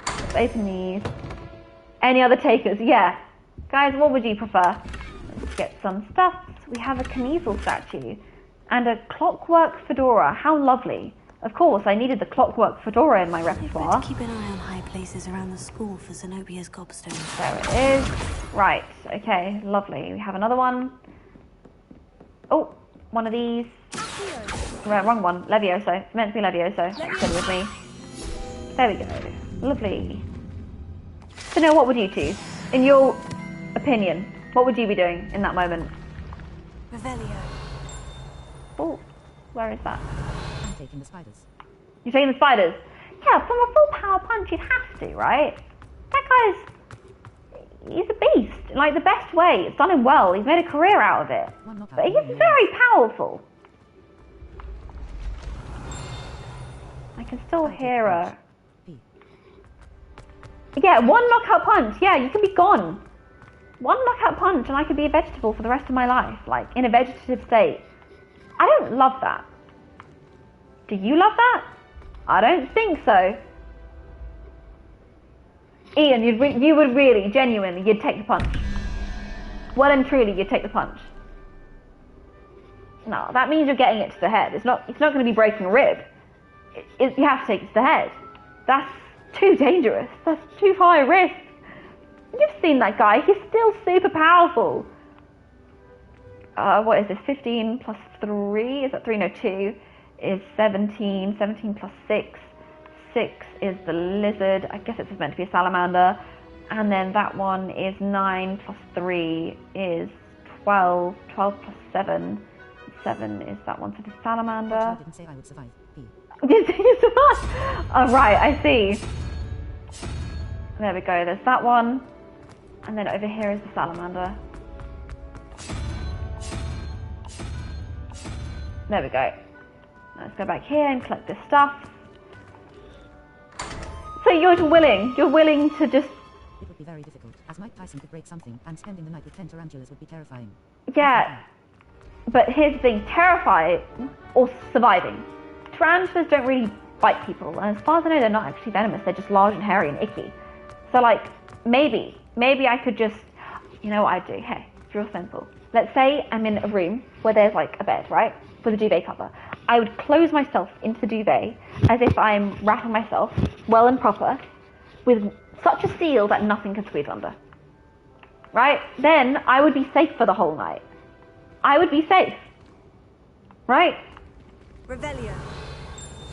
Let's open these. Any other takers? Yeah. Guys, what would you prefer? Let's get some stuff. We have a Knievel statue and a clockwork fedora. How lovely. Of course, I needed the clockwork fedora in my repertoire. Keep an eye on high places around the school for Zenobia's gobstones. There it is. Right, okay, lovely. We have another one. Oh, one of these. Right, wrong one. Levioso. It's meant to be Levioso. Stay with me. There we go. Lovely. So now what would you choose? In your opinion, what would you be doing in that moment? Revelio. Oh, where is that? I'm taking the spiders. You're taking the spiders? Yeah, from a full power punch you'd have to, right? That guy's... he's a beast. Like, the best way. It's done him well. He's made a career out of it. But he's very powerful. I can still hear her. Yeah, one knockout punch. Yeah, you can be gone. One knockout punch and I could be a vegetable for the rest of my life. Like, in a vegetative state. I don't love that. Do you love that? I don't think so. Ian, you would really, genuinely, you'd take the punch. Well and truly, you'd take the punch. No, that means you're getting it to the head. It's not going to be breaking a rib. You have to take it to the head. That's too dangerous. That's too high risk. You've seen that guy. He's still super powerful. What is this? 15 plus 3? Is that 3? No, 2 is 17. 17 plus 6. 6 is the lizard. I guess it's meant to be a salamander. And then that one is 9 plus 3 is 12. 12 plus 7. 7 is that one. So the salamander. I didn't say I would survive. Did you survive? Oh, right, I see. There we go. There's that one. And then over here is the salamander. There we go. Let's go back here and collect this stuff. So you're willing to just... It would be very difficult, as Mike Tyson could break something, and spending the night with 10 tarantulas would be terrifying. Yeah, but here's the thing, terrifying or surviving. Tarantulas don't really bite people, and as far as I know, they're not actually venomous, they're just large and hairy and icky. So like, maybe I could just, you know what I'd do? Hey, it's real simple. Let's say I'm in a room where there's like a bed, right? With a duvet cover. I would close myself into the duvet as if I'm wrapping myself well and proper with such a seal that nothing can squeeze under. Right? Then I would be safe for the whole night. I would be safe. Right? Revelio.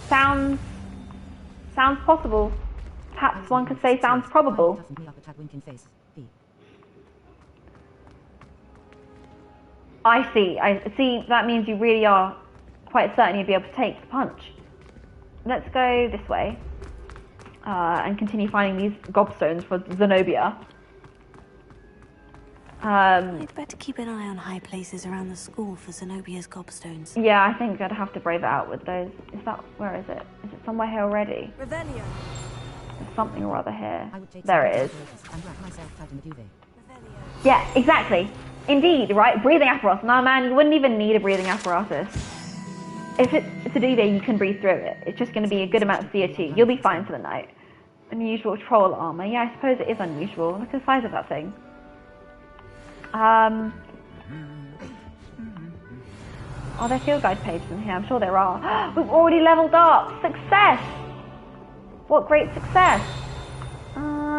Sounds possible. Perhaps one could say sounds probable. I see, that means you really are quite certain you'd be able to take the punch. Let's go this way and continue finding these gobstones for Zenobia. I'd better keep an eye on high places around the school for Zenobia's gobstones. Yeah, I think I'd have to brave it out with those. Where is it? Is it somewhere here already? Revelio. There's something or other here. There it is. Yeah, exactly. Indeed, right? Breathing apparatus. No, man, you wouldn't even need a breathing apparatus. If it's a duvet, you can breathe through it. It's just going to be a good amount of CO2. You'll be fine for the night. Unusual troll armor. Yeah, I suppose it is unusual. Look at the size of that thing. Are there field guide pages in here? I'm sure there are. We've already leveled up! Success! What great success!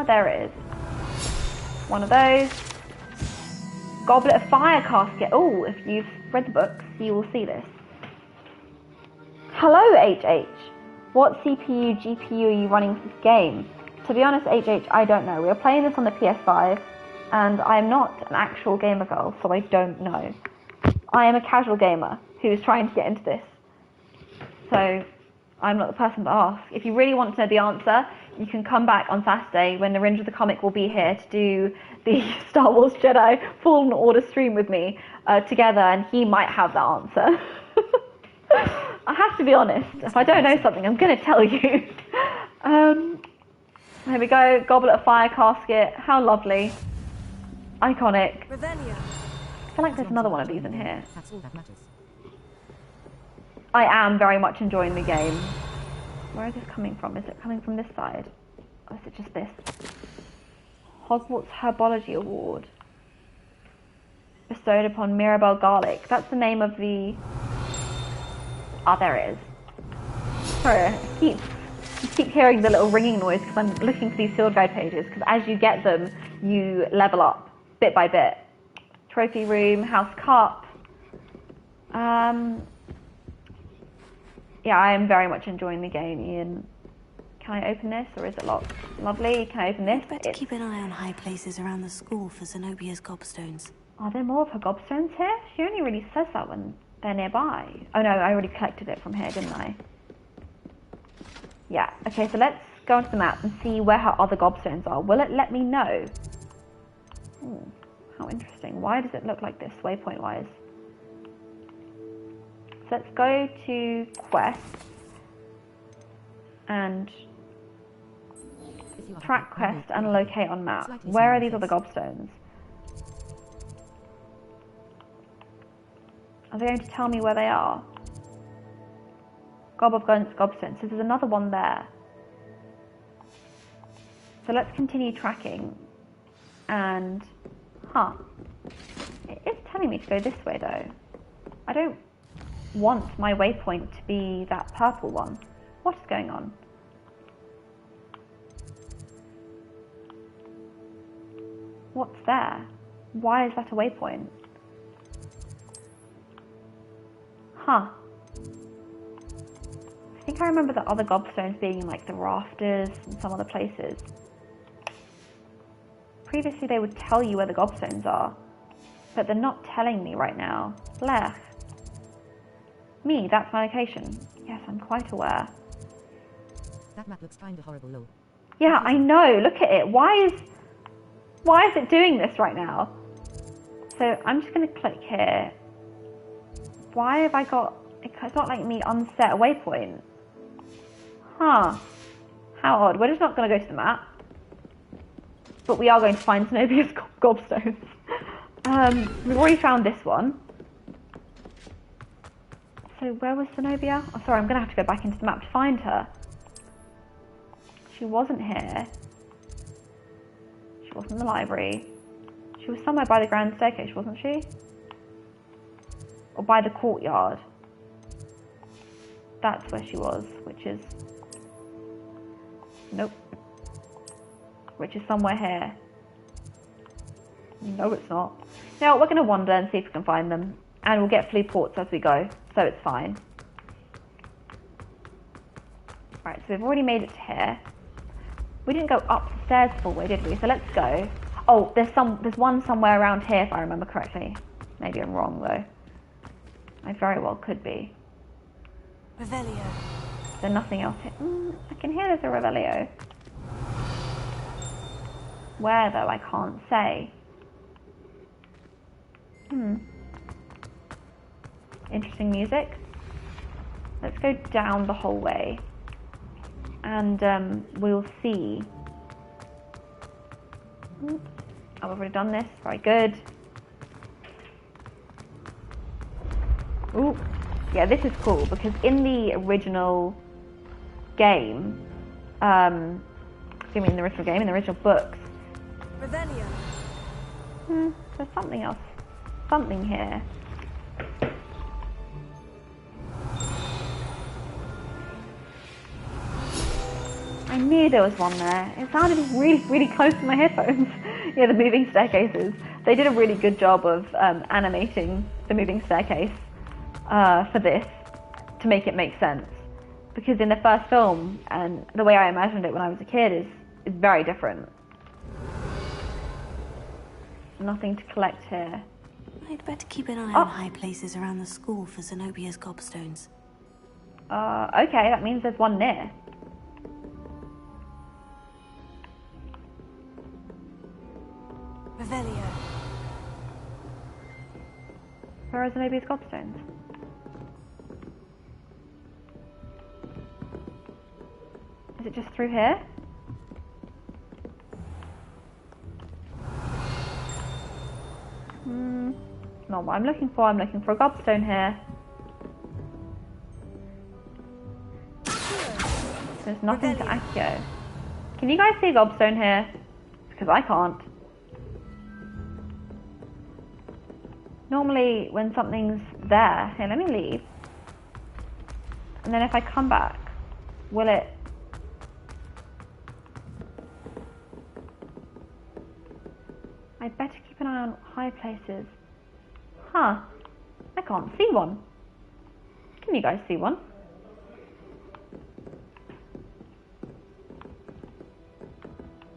There it is. One of those. Goblet of Fire casket. Oh, if you've read the books, you will see this. Hello, HH. What CPU, GPU are you running for this game? To be honest, HH, I don't know. We are playing this on the PS5. And I'm not an actual gamer girl, so I don't know. I am a casual gamer who is trying to get into this. So I'm not the person to ask. If you really want to know the answer, you can come back on Saturday when NarendraTheComic will be here to do the Star Wars Jedi Fallen Order stream with me together, and he might have the answer. I have to be honest. If I don't know something, I'm going to tell you. There we go. Goblet of Fire casket. How lovely. Iconic. Revelio. I feel like there's another one of these in here. That's all that matters. I am very much enjoying the game. Where is this coming from? Is it coming from this side? Or is it just this? Hogwarts Herbology Award. Bestowed upon Mirabelle Garlic. That's the name of the... Ah, there it is. Sorry, I keep hearing the little ringing noise because I'm looking for these field guide pages, because as you get them, you level up. Bit by bit. Trophy room, house cup. Yeah, I am very much enjoying the game, Ian. Can I open this, or is it locked? Lovely. Can I open this? Better keep an eye on high places around the school for Zenobia's gobstones. Are there more of her gobstones here? She only really says that when they're nearby. Oh no, I already collected it from here, didn't I? Yeah. Okay, so let's go onto the map and see where her other gobstones are. Will it let me know? Ooh, how interesting. Why does it look like this, waypoint-wise? So let's go to quests and track quest and locate on map. Where are these other gobstones? Are they going to tell me where they are? Gob of gobstones. So there's another one there. So let's continue tracking. And, it is telling me to go this way though. I don't want my waypoint to be that purple one. What is going on? What's there? Why is that a waypoint? I think I remember the other gobstones being in like the rafters and some other places. Previously they would tell you where the gobstones are, but they're not telling me right now. Blech. Me, that's my location. Yes, I'm quite aware. That map looks kinda horrible, lol. Yeah, I know. Look at it. Why is it doing this right now? So I'm just going to click here. Why have I got... It's not letting me unset a waypoint. How odd. We're just not going to go to the map. But we are going to find Zenobia's gobstones. We've already found this one. So where was Zenobia? Oh, sorry, I'm going to have to go back into the map to find her. She wasn't here. She wasn't in the library. She was somewhere by the grand staircase, wasn't she? Or by the courtyard. That's where she was, which is... Nope. Which is somewhere here. No, it's not. Now, we're going to wander and see if we can find them. And we'll get flea ports as we go, so it's fine. Right, so we've already made it to here. We didn't go up the stairs the full way, did we? So let's go. Oh, there's one somewhere around here, if I remember correctly. Maybe I'm wrong, though. I very well could be. Revelio. Is there nothing else here? I can hear there's a Revelio. Where, though? I can't say. Interesting music. Let's go down the hallway. And we'll see. Oh, I've already done this. Very good. Ooh. Yeah, this is cool because in the original game, in the original books, Revelio. There's something else. Something here. I knew there was one there. It sounded really, really close to my headphones. Yeah, the moving staircases. They did a really good job of animating the moving staircase for this to make it make sense. Because in the first film, and the way I imagined it when I was a kid is very different. Nothing to collect here. I'd better keep an eye on high places around the school for Zenobia's gobstones. Okay, that means there's one near. Revelio. Where are Zenobia's gobstones? Is it just through here? Not what I'm looking for. I'm looking for a gobstone here. There's nothing to Accio. Can you guys see a gobstone here? Because I can't. Normally, when something's there... Here, let me leave. And then if I come back, will it... I better keep an eye on high places. I can't see one. Can you guys see one?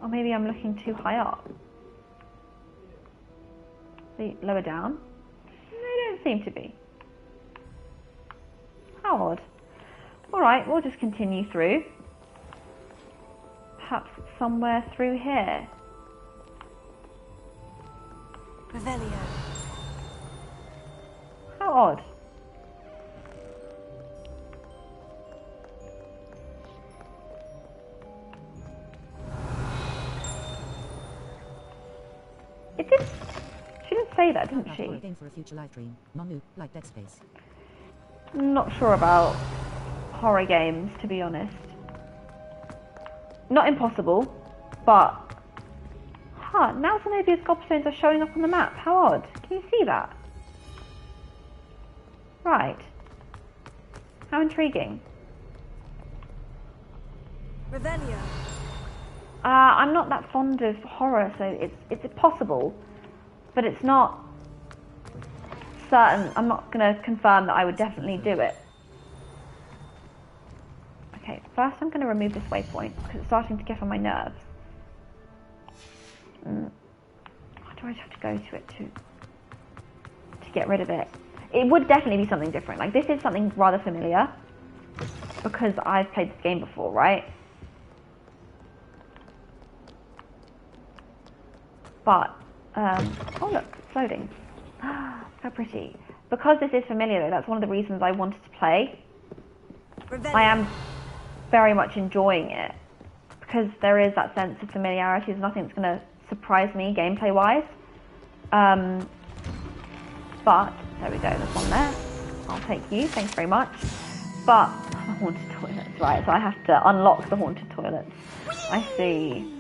Or maybe I'm looking too high up. See, lower down? They don't seem to be. How odd. Alright, we'll just continue through. Perhaps somewhere through here. Revelio. How odd. It did. She didn't say that, didn't she? Game for a future live stream. Non-loop, like Dead Space. I'm not sure about horror games, to be honest. Not impossible, but... Huh, now Zenobia's gobstones are showing up on the map. How odd. Can you see that? Right. How intriguing. Revelio. I'm not that fond of horror, so it's possible, but it's not certain. I'm not going to confirm that I would definitely do it. Okay, first I'm going to remove this waypoint because it's starting to get on my nerves. Why do I have to go to it to get rid of it? It would definitely be something different. Like, this is something rather familiar because I've played this game before, right? But, oh look, it's loading. How pretty. Because this is familiar though, that's one of the reasons I wanted to play. I am very much enjoying it because there is that sense of familiarity. There's nothing that's going to surprise me gameplay wise. But, there we go, there's one there. I'll take you, thanks very much. But, haunted toilets, right, so I have to unlock the haunted toilets. I see.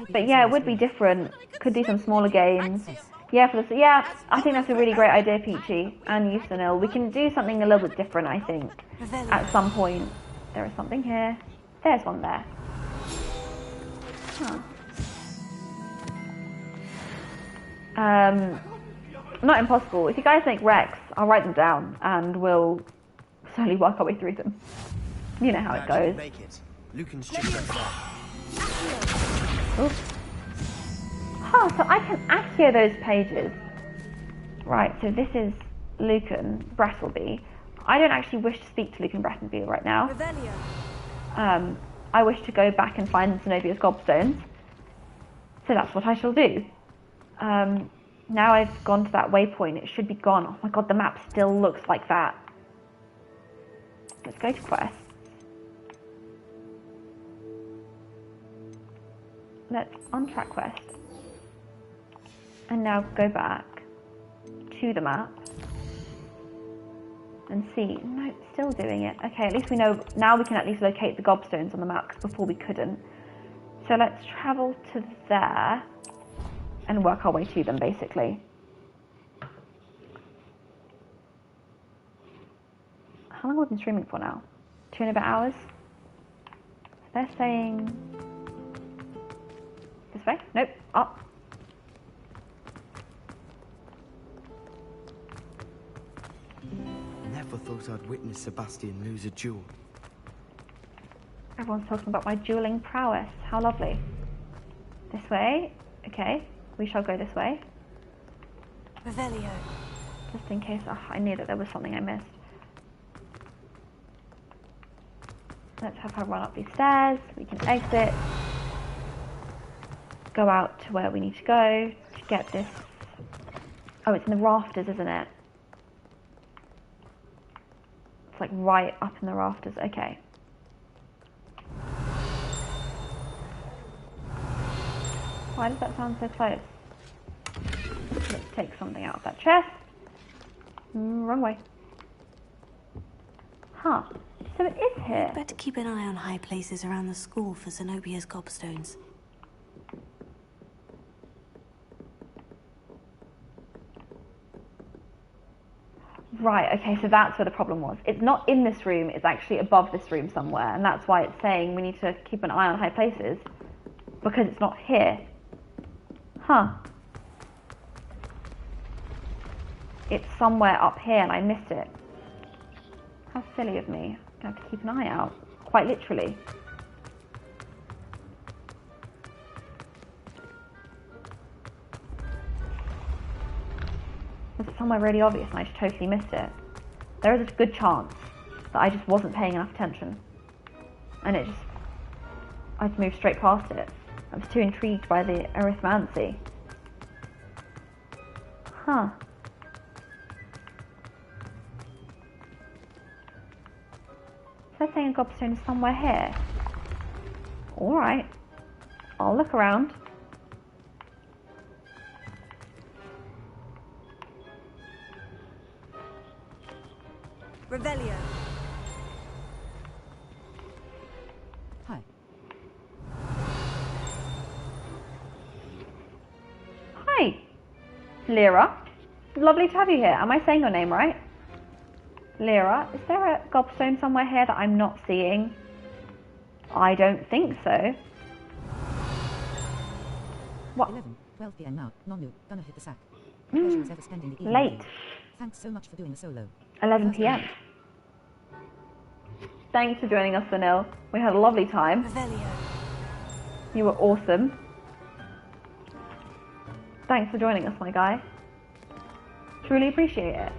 But yeah, it would be different. Could do some smaller games. Yeah, I think that's a really great idea, Peachy and Eustanil. We can do something a little bit different, I think, at some point. There is something here. There's one there. Huh. Not impossible. If you guys make recs, I'll write them down and we'll slowly work our way through them. You know how it goes. Oh, so I can accio those pages. Right, so this is Lucan Brattleby. I don't actually wish to speak to Lucan Brattleby right now. I wish to go back and find Zenobia's gobstones. So that's what I shall do. Now I've gone to that waypoint, it should be gone. Oh my god, the map still looks like that. Let's go to quest. Let's untrack quest. And now go back to the map. And see. No, still doing it. Okay, at least we know, now we can at least locate the gobstones on the map, because before we couldn't. So let's travel to there and work our way to them, basically. How long have we been streaming for now? 2 and a bit hours? They're saying... This way? Nope. Up. Never thought I'd witness Sebastian lose a duel. Everyone's talking about my dueling prowess. How lovely. This way. Okay. We shall go this way. Revelio. Just in case. Oh, I knew that there was something I missed. Let's have her run up these stairs. We can exit. Go out to where we need to go to get this. Oh, it's in the rafters, isn't it? It's like right up in the rafters. Okay. Why does that sound so close? Let's take something out of that chest. Wrong way. Huh. So it is here. Better keep an eye on high places around the school for Zenobia's gobstones. Right, okay, so that's where the problem was. It's not in this room, it's actually above this room somewhere, and that's why it's saying we need to keep an eye on high places, because it's not here. Huh. It's somewhere up here and I missed it. How silly of me. I'm going to have to keep an eye out, quite literally. It's somewhere really obvious and I just totally missed it. There is a good chance that I just wasn't paying enough attention. And it just... I just moved straight past it. I was too intrigued by the arithmancy. Huh. They're saying a gobstone is somewhere here. Alright. I'll look around. Revelio. Hi. Hi. Lyra. Lovely to have you here. Am I saying your name right? Lyra, is there a gobstone somewhere here that I'm not seeing? I don't think so. What? 12 p.m. now. Nonu, gonna hit the sack. Pleasure as ever spending the evening. Late. Thanks so much for doing the solo. 11 p.m. Thanks for joining us, Sunil. We had a lovely time. Revelio. You were awesome. Thanks for joining us, my guy. Truly appreciate it.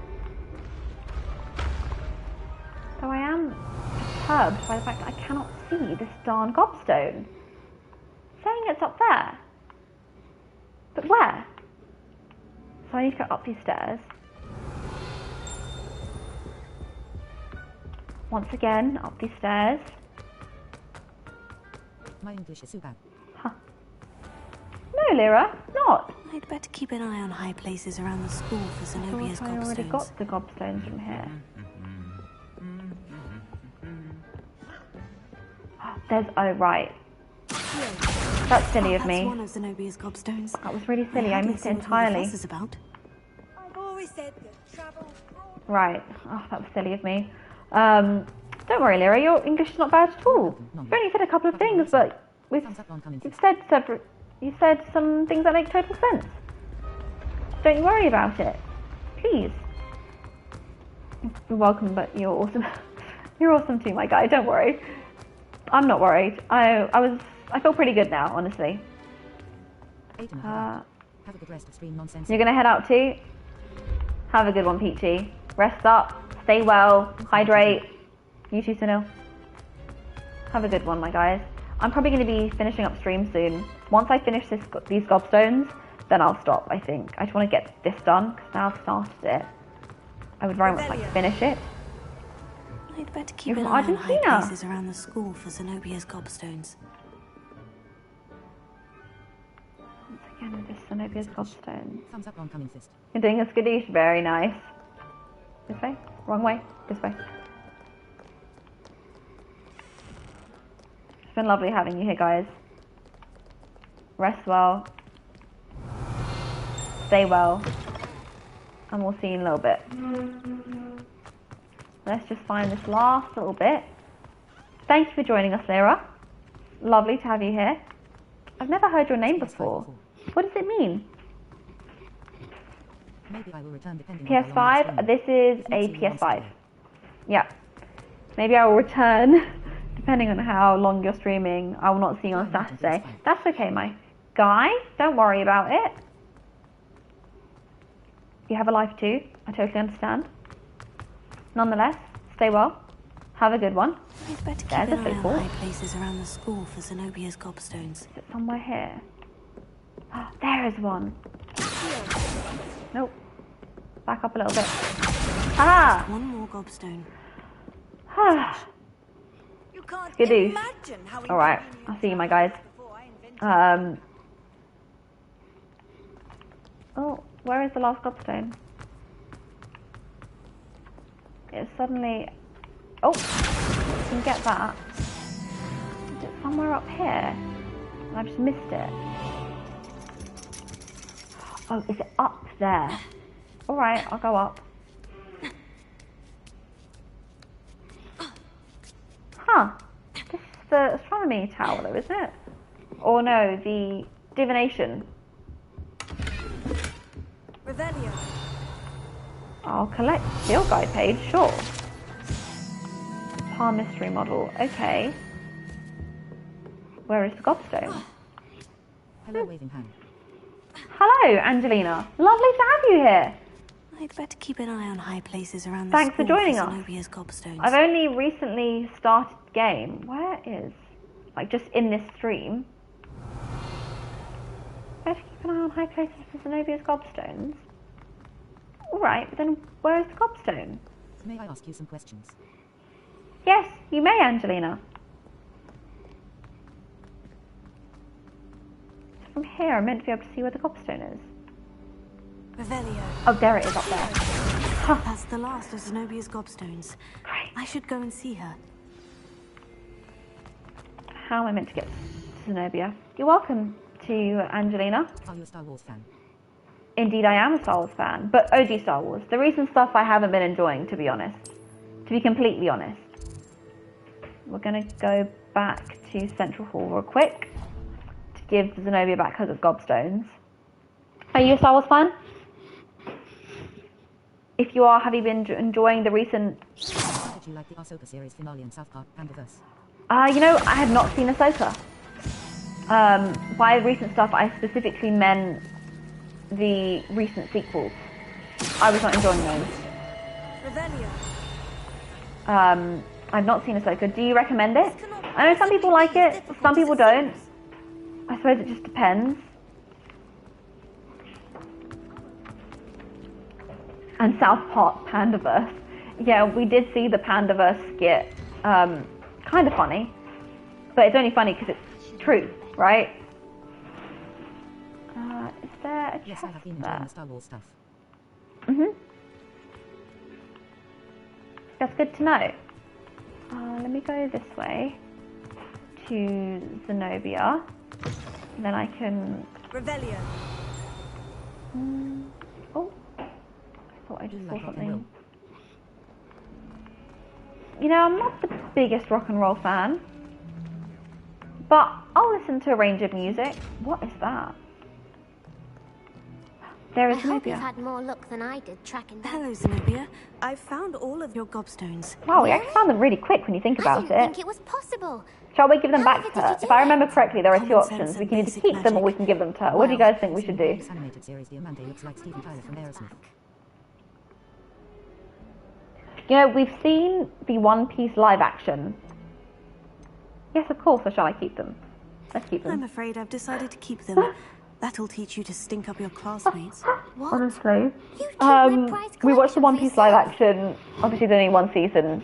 Though I am perturbed by the fact that I cannot see this darn gobstone. Saying it's up there. But where? So I need to go up these stairs. Once again, up these stairs. My English is so bad. Huh. No, Lyra, not. I'd better keep an eye on high places around the school for Zenobia's gobstones. I already got the gobstones from here. There's, oh right. That's silly of me. That's one of Zenobia's gobstones. That was really silly. I missed it entirely. About. I've always said that travel. Right. Oh, that was silly of me. Don't worry, Lyra. Your English is not bad at all. You've only said a couple of things, but you've said separate. You said some things that make total sense. Don't you worry about it, please. You're welcome, but you're awesome. You're awesome too, my guy. Don't worry. I'm not worried. I feel pretty good now, honestly. Have a good rest of stream nonsense. You're gonna head out too? Have a good one, Peachy. Rest up, stay well, hydrate. You too, Sunil. Have a good one, my guys. I'm probably gonna be finishing up stream soon. Once I finish these gobstones, then I'll stop, I think. I just wanna get this done, because now I've started it. I would very much like to finish it. I'd better keep an eye on high places around the school for Zenobia's gobstones. Once again with this Zenobia's gobstone. Thumbs up on coming fist. You're doing a skadoosh, very nice. This way? Wrong way? This way. It's been lovely having you here, guys. Rest well. Stay well. And we'll see you in a little bit. Let's just find this last little bit. Thank you for joining us, Lyra. Lovely to have you here. I've never heard your name before. What does it mean? Maybe I will return depending PS5? This is a PS5. Yeah. Maybe I will return depending on how long you're streaming. I will not see you on Saturday. That's okay, my guy. Don't worry about it. You have a life too. I totally understand. Nonetheless, stay well. Have a good one. I'd better keep an eye on high places around the school for Zenobia's gobstones. Is it somewhere here? Oh, there is one. Nope. Back up a little bit. Ah! One more gobstone. Skadoosh. Alright, I'll see you, my guys. Oh, where is the last gobstone? It's suddenly... Oh! I can get that. Is it somewhere up here? I've just missed it. Oh, is it up there? Alright, I'll go up. Huh. This is the astronomy tower though, isn't it? Or no, the divination. Revelio. I'll collect field guide page, sure. Palm mystery model, okay. Where is the gobstone? Hello, waving hand. Hello, Angelina. Lovely to have you here. I'd better keep an eye on high places around the Thanks for school joining for us. Zenobia's gobstones. I've only recently started the game. Where is? Like just in this stream. Better keep an eye on high places for Zenobia's gobstones. Alright, but then where's the gobstone? May I ask you some questions? Yes, you may, Angelina. From here, I'm meant to be able to see where the gobstone is. Revelio. Oh, there it is up there. Huh. That's the last of Zenobia's gobstones. Right. I should go and see her. How am I meant to get to Zenobia? You're welcome to Angelina. Are you a Star Wars fan? Indeed, I am a Star Wars fan, but OG Star Wars. The recent stuff I haven't been enjoying, to be honest. To be completely honest. We're going to go back to Central Hall real quick to give Zenobia back her gobstones. Are you a Star Wars fan? If you are, have you been enjoying the recent... How did you like the Ahsoka series finale in South Park Pandaverse? You know, I have not seen Ahsoka. By recent stuff, I specifically meant the recent sequels. I was not enjoying those. Revelio. I've not seen Ahsoka. Do you recommend it? I know some people like it, some people don't. I suppose it just depends. And South Park Pandaverse. Yeah, we did see the Pandaverse skit. Kind of funny. But it's only funny because it's true, right? Is there a chest Yes, I have been enjoying the Star Wars stuff. That's good to know. Let me go this way to Zenobia. Then I can... Revelio. Oh. I thought I just saw something. You know, I'm not the biggest rock and roll fan. But I'll listen to a range of music. What is that? There is I hope Zenobia. you've had more luck than I did tracking them. Hello, Zenobia. I've found all of your gobstones. Wow, we actually found them really quick when you think about I didn't think it was possible. Shall we give them back However to did her? you If do I it? remember correctly, there are two Common sense options. We and can either basic keep them or we magic. can give them to her. What do you guys think we should do? This animated series Diamante looks like Steven Tyler from Aerosmith. You know, we've seen the One Piece live action. Yes, of course, or shall I keep them? Let's keep them. I'm afraid I've decided to keep them. That'll teach you to stink up your classmates. What? Honestly. You keep my prize We watched the collection One for Piece live yourself. action. Obviously, there's only one season.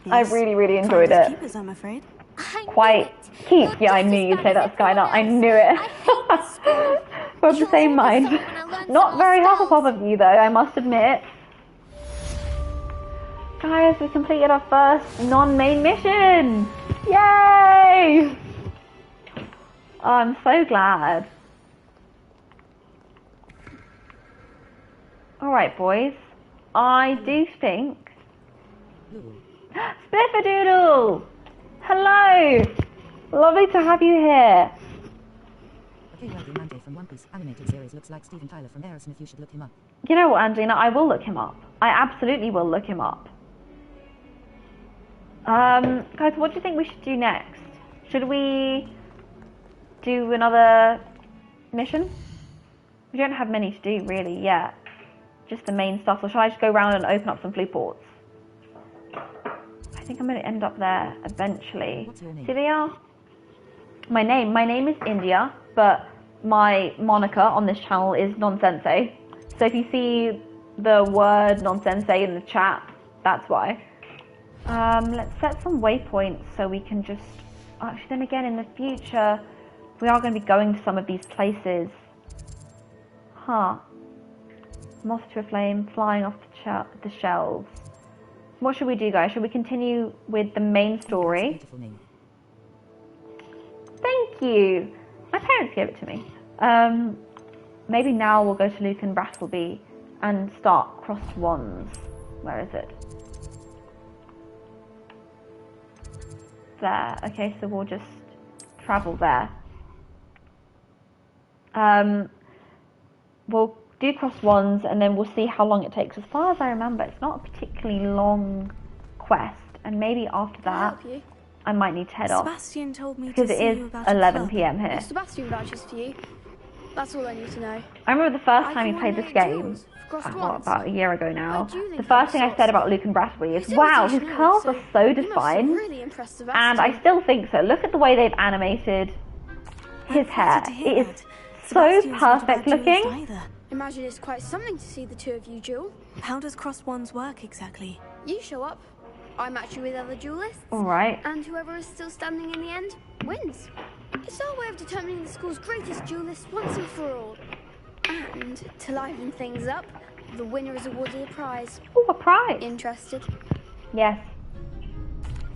I Yes. really, really enjoyed Finders it. keepers, I'm afraid. I knew Quite it. keep. You're Yeah, I just knew as you'd bad say as that, Skylar. I everyone knew else. it. I hate school. We're of the You're same all mind. the same when I learn Not some very more spells. Hufflepuff of you, though, I must admit. Guys, we completed our first non-main mission! Yay! Oh, I'm so glad. Alright, boys. I do think... Spiffadoodle! Hello! Lovely to have you here. Okay, well, Diamante from One Piece animated series looks like Steven Tyler from Aerosmith. You should look him up. You know what, Angelina? I will look him up. I absolutely will look him up. Guys, what do you think we should do next? Should we do another mission? We don't have many to do, really, yet. Just the main stuff. Or shall I just go around and open up some flea ports? I think I'm going to end up there eventually. What's your name? See, they are. My name is India, but my moniker on this channel is Nonsensei. So if you see the word Nonsensei in the chat, that's why. Let's set some waypoints so we can just... Actually, then again, in the future, we are going to be going to some of these places. Huh. Moth to a flame, flying off the shelves. What should we do, guys? Should we continue with the main story? Beautiful name. Thank you. My parents gave it to me. Maybe now we'll go to Luke and Brattleby and start Crossed Wands. Where is it? There. Okay, so we'll just travel there. We'll do Crossed Wands and then we'll see how long it takes. As far as I remember, it's not a particularly long quest, and maybe after that I might need to head off Sebastian told me because to it see is you about a 11 club. PM here. Sebastian vouches for you. That's all I need to know. I remember the first time I you played this coordinate game, duels for Crossed what, Wands. about a year ago now, My dueling the first thing I club said about Luke and Brattleby is, He's wow, always his teaching curls me, are so you must have defined, really impressed Sebastian. and I still think so. Look at the way they've animated his hair. It is so perfect looking. Imagine it's quite something to see the two of you duel. How does cross wands work exactly? You show up, I match you with other duelists. Alright. And whoever is still standing in the end wins. It's our way of determining the school's greatest duelist once and for all. And to liven things up, the winner is awarded a prize. Oh, a prize! Interested? Yes.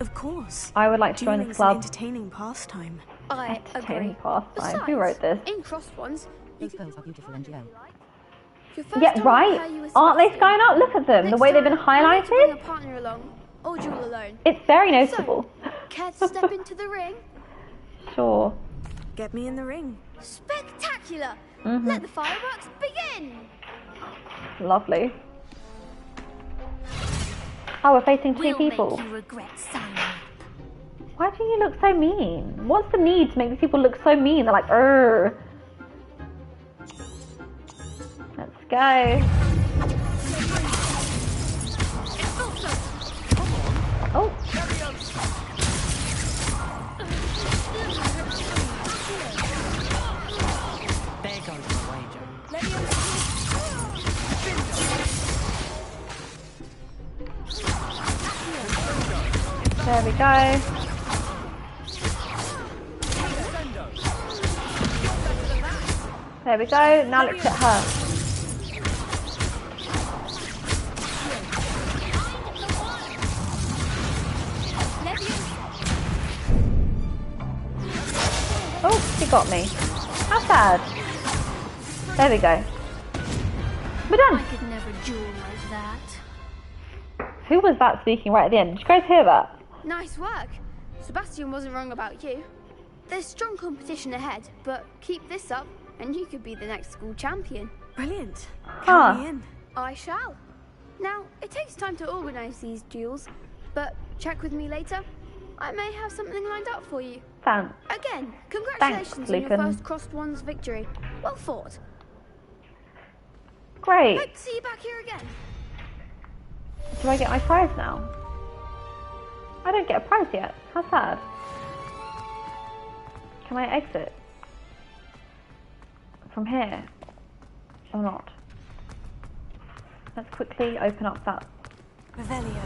Of course. I would like to join the club. An entertaining pastime. I agree. Pastime. Who wrote this? In cross ones, those pearls are beautiful, NGO. Yeah, right. Aren't they skying out? Look at them. The way they've been highlighted. Bring a partner along, or duel alone. It's very noticeable. So, care to step into the ring? Sure. Get me in the ring. Spectacular! Let the fireworks begin! Lovely. Oh, we're facing two people. Make you regret signing up. Why do you look so mean? What's the need to make these people look so mean? They're like, Urgh. Let's go. Oh. There goes my wager. There we go. There we go. Now let's hit her. Oh, she got me. How sad. There we go. We're done. I could never duel like that. Who was that speaking right at the end? Did you guys hear that? Nice work. Sebastian wasn't wrong about you. There's strong competition ahead, but keep this up and you could be the next school champion. Brilliant. Count me in. I shall. Now, it takes time to organise these duels, but check with me later. I may have something lined up for you. Thanks. Again, congratulations on your Lucan. first crossed ones victory. Well fought. Great. Hope to see you back here again. Do I get my prize now? I don't get a prize yet. How sad. Can I exit from here or not? Let's quickly open up that. Revelio.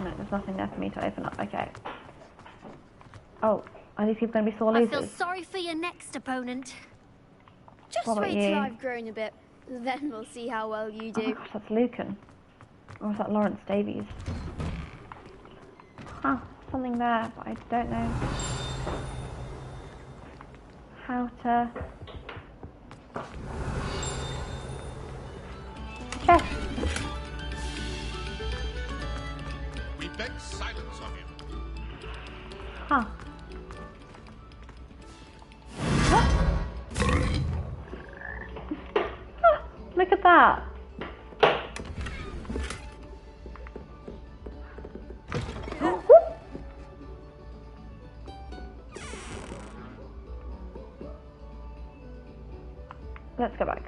No, there's nothing there for me to open up. Okay. Oh, are these people going to be sore I losers? feel sorry for your next opponent. Just What about wait till you? I've grown a bit. Then we'll see how well you Oh do. my gosh, that's Lucan. Or is that Lawrence Davies? Huh, something there, but I don't know how to... Chest. We beg silence of you. Huh. Look at that. Let's go back.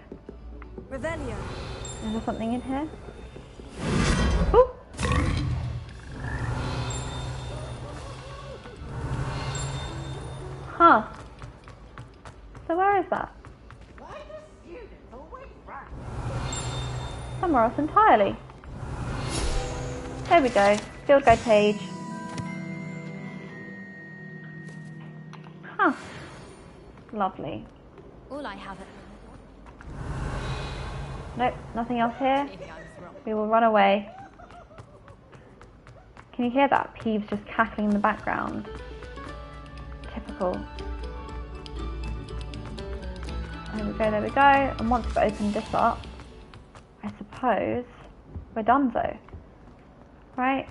Revelio. Is there something in here? Ooh. Huh. So where is that? Somewhere else entirely. There we go. Field guide page. Huh. Lovely. All I have at Nope, nothing else here. We will run away. Can you hear that? Peeves just cackling in the background. Typical. There we go, there we go. And once we've opened this up, I suppose we're donezo. Right?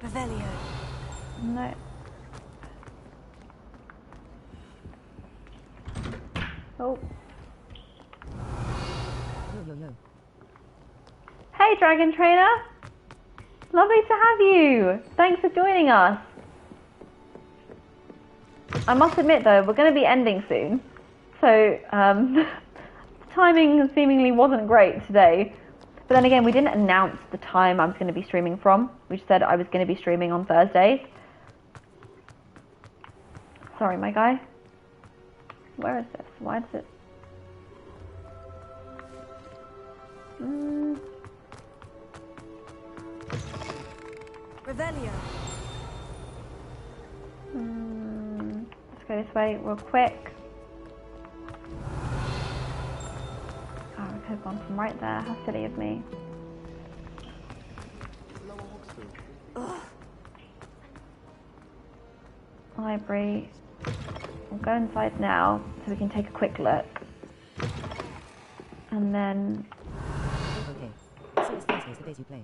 Revelio. No. Oh. Hey Dragon Trainer! Lovely to have you! Thanks for joining us! I must admit though, we're going to be ending soon. So, the timing seemingly wasn't great today. But then again, we didn't announce the time I was going to be streaming from. We just said I was going to be streaming on Thursdays. Sorry, my guy. Where is this? Why does it... Revelio. Let's go this way real quick. Oh, I could have gone from right there. How silly of me. Library. We'll go inside now so we can take a quick look. And then... Okay. So it's Thursdays, the days you play.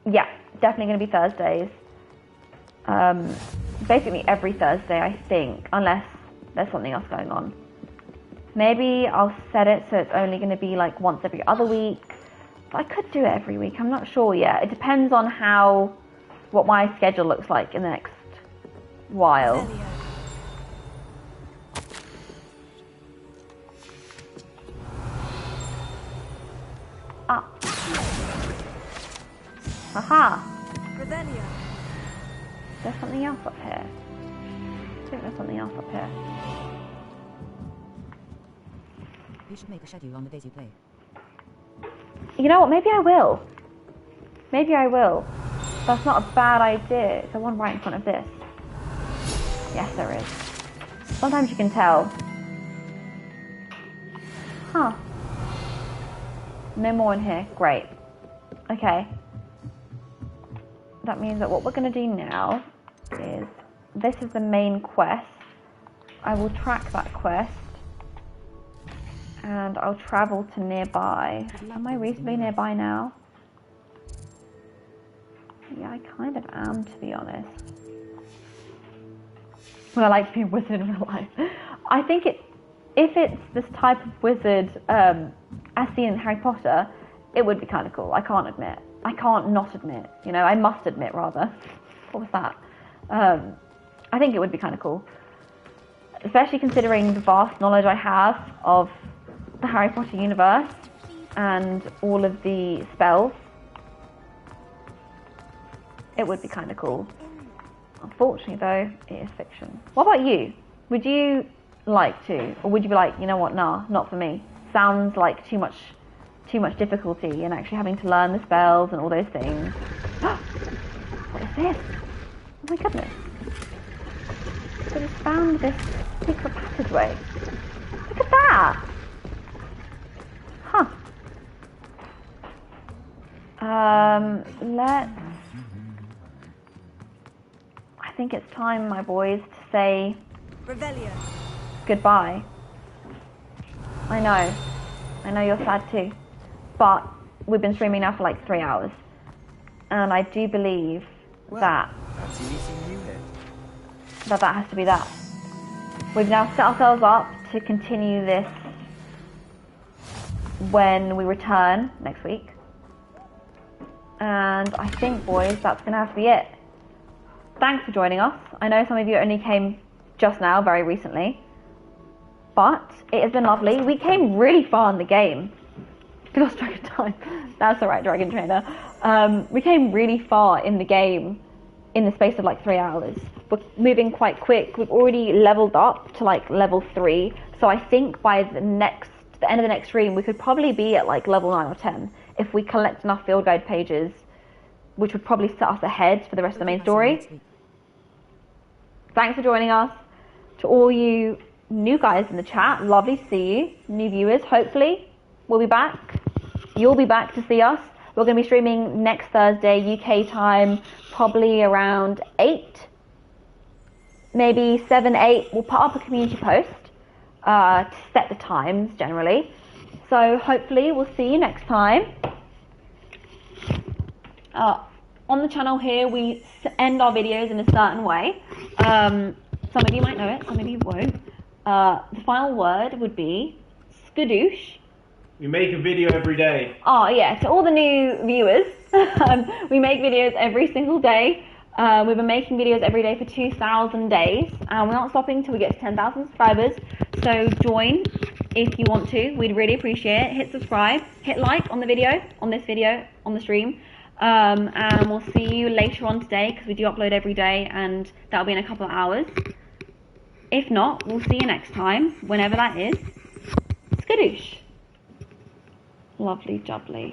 Yeah, definitely going to be Thursdays. Basically every Thursday, I think, unless there's something else going on. Maybe I'll set it so it's only going to be like once every other week. But I could do it every week, I'm not sure yet. It depends on what my schedule looks like in the next while. Ah. Aha! Revelio. There's something else up here. I think there's something else up here. You should make a schedule on the days you play. You know what, maybe I will. Maybe I will. That's not a bad idea. Is there one right in front of this? Yes, there is. Sometimes you can tell. Huh. No more in here. Great. Okay. That means that what we're going to do now is, this is the main quest. I will track that quest. And I'll travel to nearby. Am I reasonably nearby now? Yeah, I kind of am, to be honest. Well, I like being a wizard in real life. I think if it's this type of wizard, as seen in Harry Potter, it would be kind of cool. I can't admit. I can't not admit. You know, I must admit, rather. What was that? I think it would be kind of cool. Especially considering the vast knowledge I have of the Harry Potter universe and all of the spells. It would be kind of cool. Unfortunately, though, it is fiction. What about you? Would you like to? Or would you be like, you know what, nah, not for me. Sounds like too much difficulty in actually having to learn the spells and all those things. What is this? Oh my goodness. I just found this secret passageway. Look at that! Huh. I think it's time, my boys, to say Revelio. Goodbye. I know you're sad too, but we've been streaming now for like 3 hours, and I do believe that has to be that. We've now set ourselves up to continue this when we return next week, and I think, boys, that's gonna have to be it. Thanks for joining us. I know some of you only came just now, very recently, but it has been lovely. We came really far in the game. Lost track of time. That's alright, Dragon Trainer. We came really far in the game in the space of like 3 hours. We're moving quite quick. We've already leveled up to like level 3. So I think by the end of the next stream, we could probably be at like level 9 or 10 if we collect enough field guide pages, which would probably set us ahead for the rest of the main story. Thanks for joining us. To all you new guys in the chat, lovely to see you. New viewers, hopefully we'll be back. You'll be back to see us. We're going to be streaming next Thursday, UK time, probably around 8. Maybe 7, 8. We'll put up a community post to set the times generally. So hopefully we'll see you next time. On the channel here, we end our videos in a certain way. Some of you might know it, some of you won't. The final word would be skadoosh. We make a video every day. Oh yeah, to all the new viewers, we make videos every single day. We've been making videos every day for 2,000 days, and we're not stopping till we get to 10,000 subscribers. So join if you want to. We'd really appreciate it. Hit subscribe, hit like on the video, on this video, on the stream. And we'll see you later on today, because we do upload every day, and that'll be in a couple of hours. If not, we'll see you next time, whenever that is. Skadoosh. Lovely jubbly.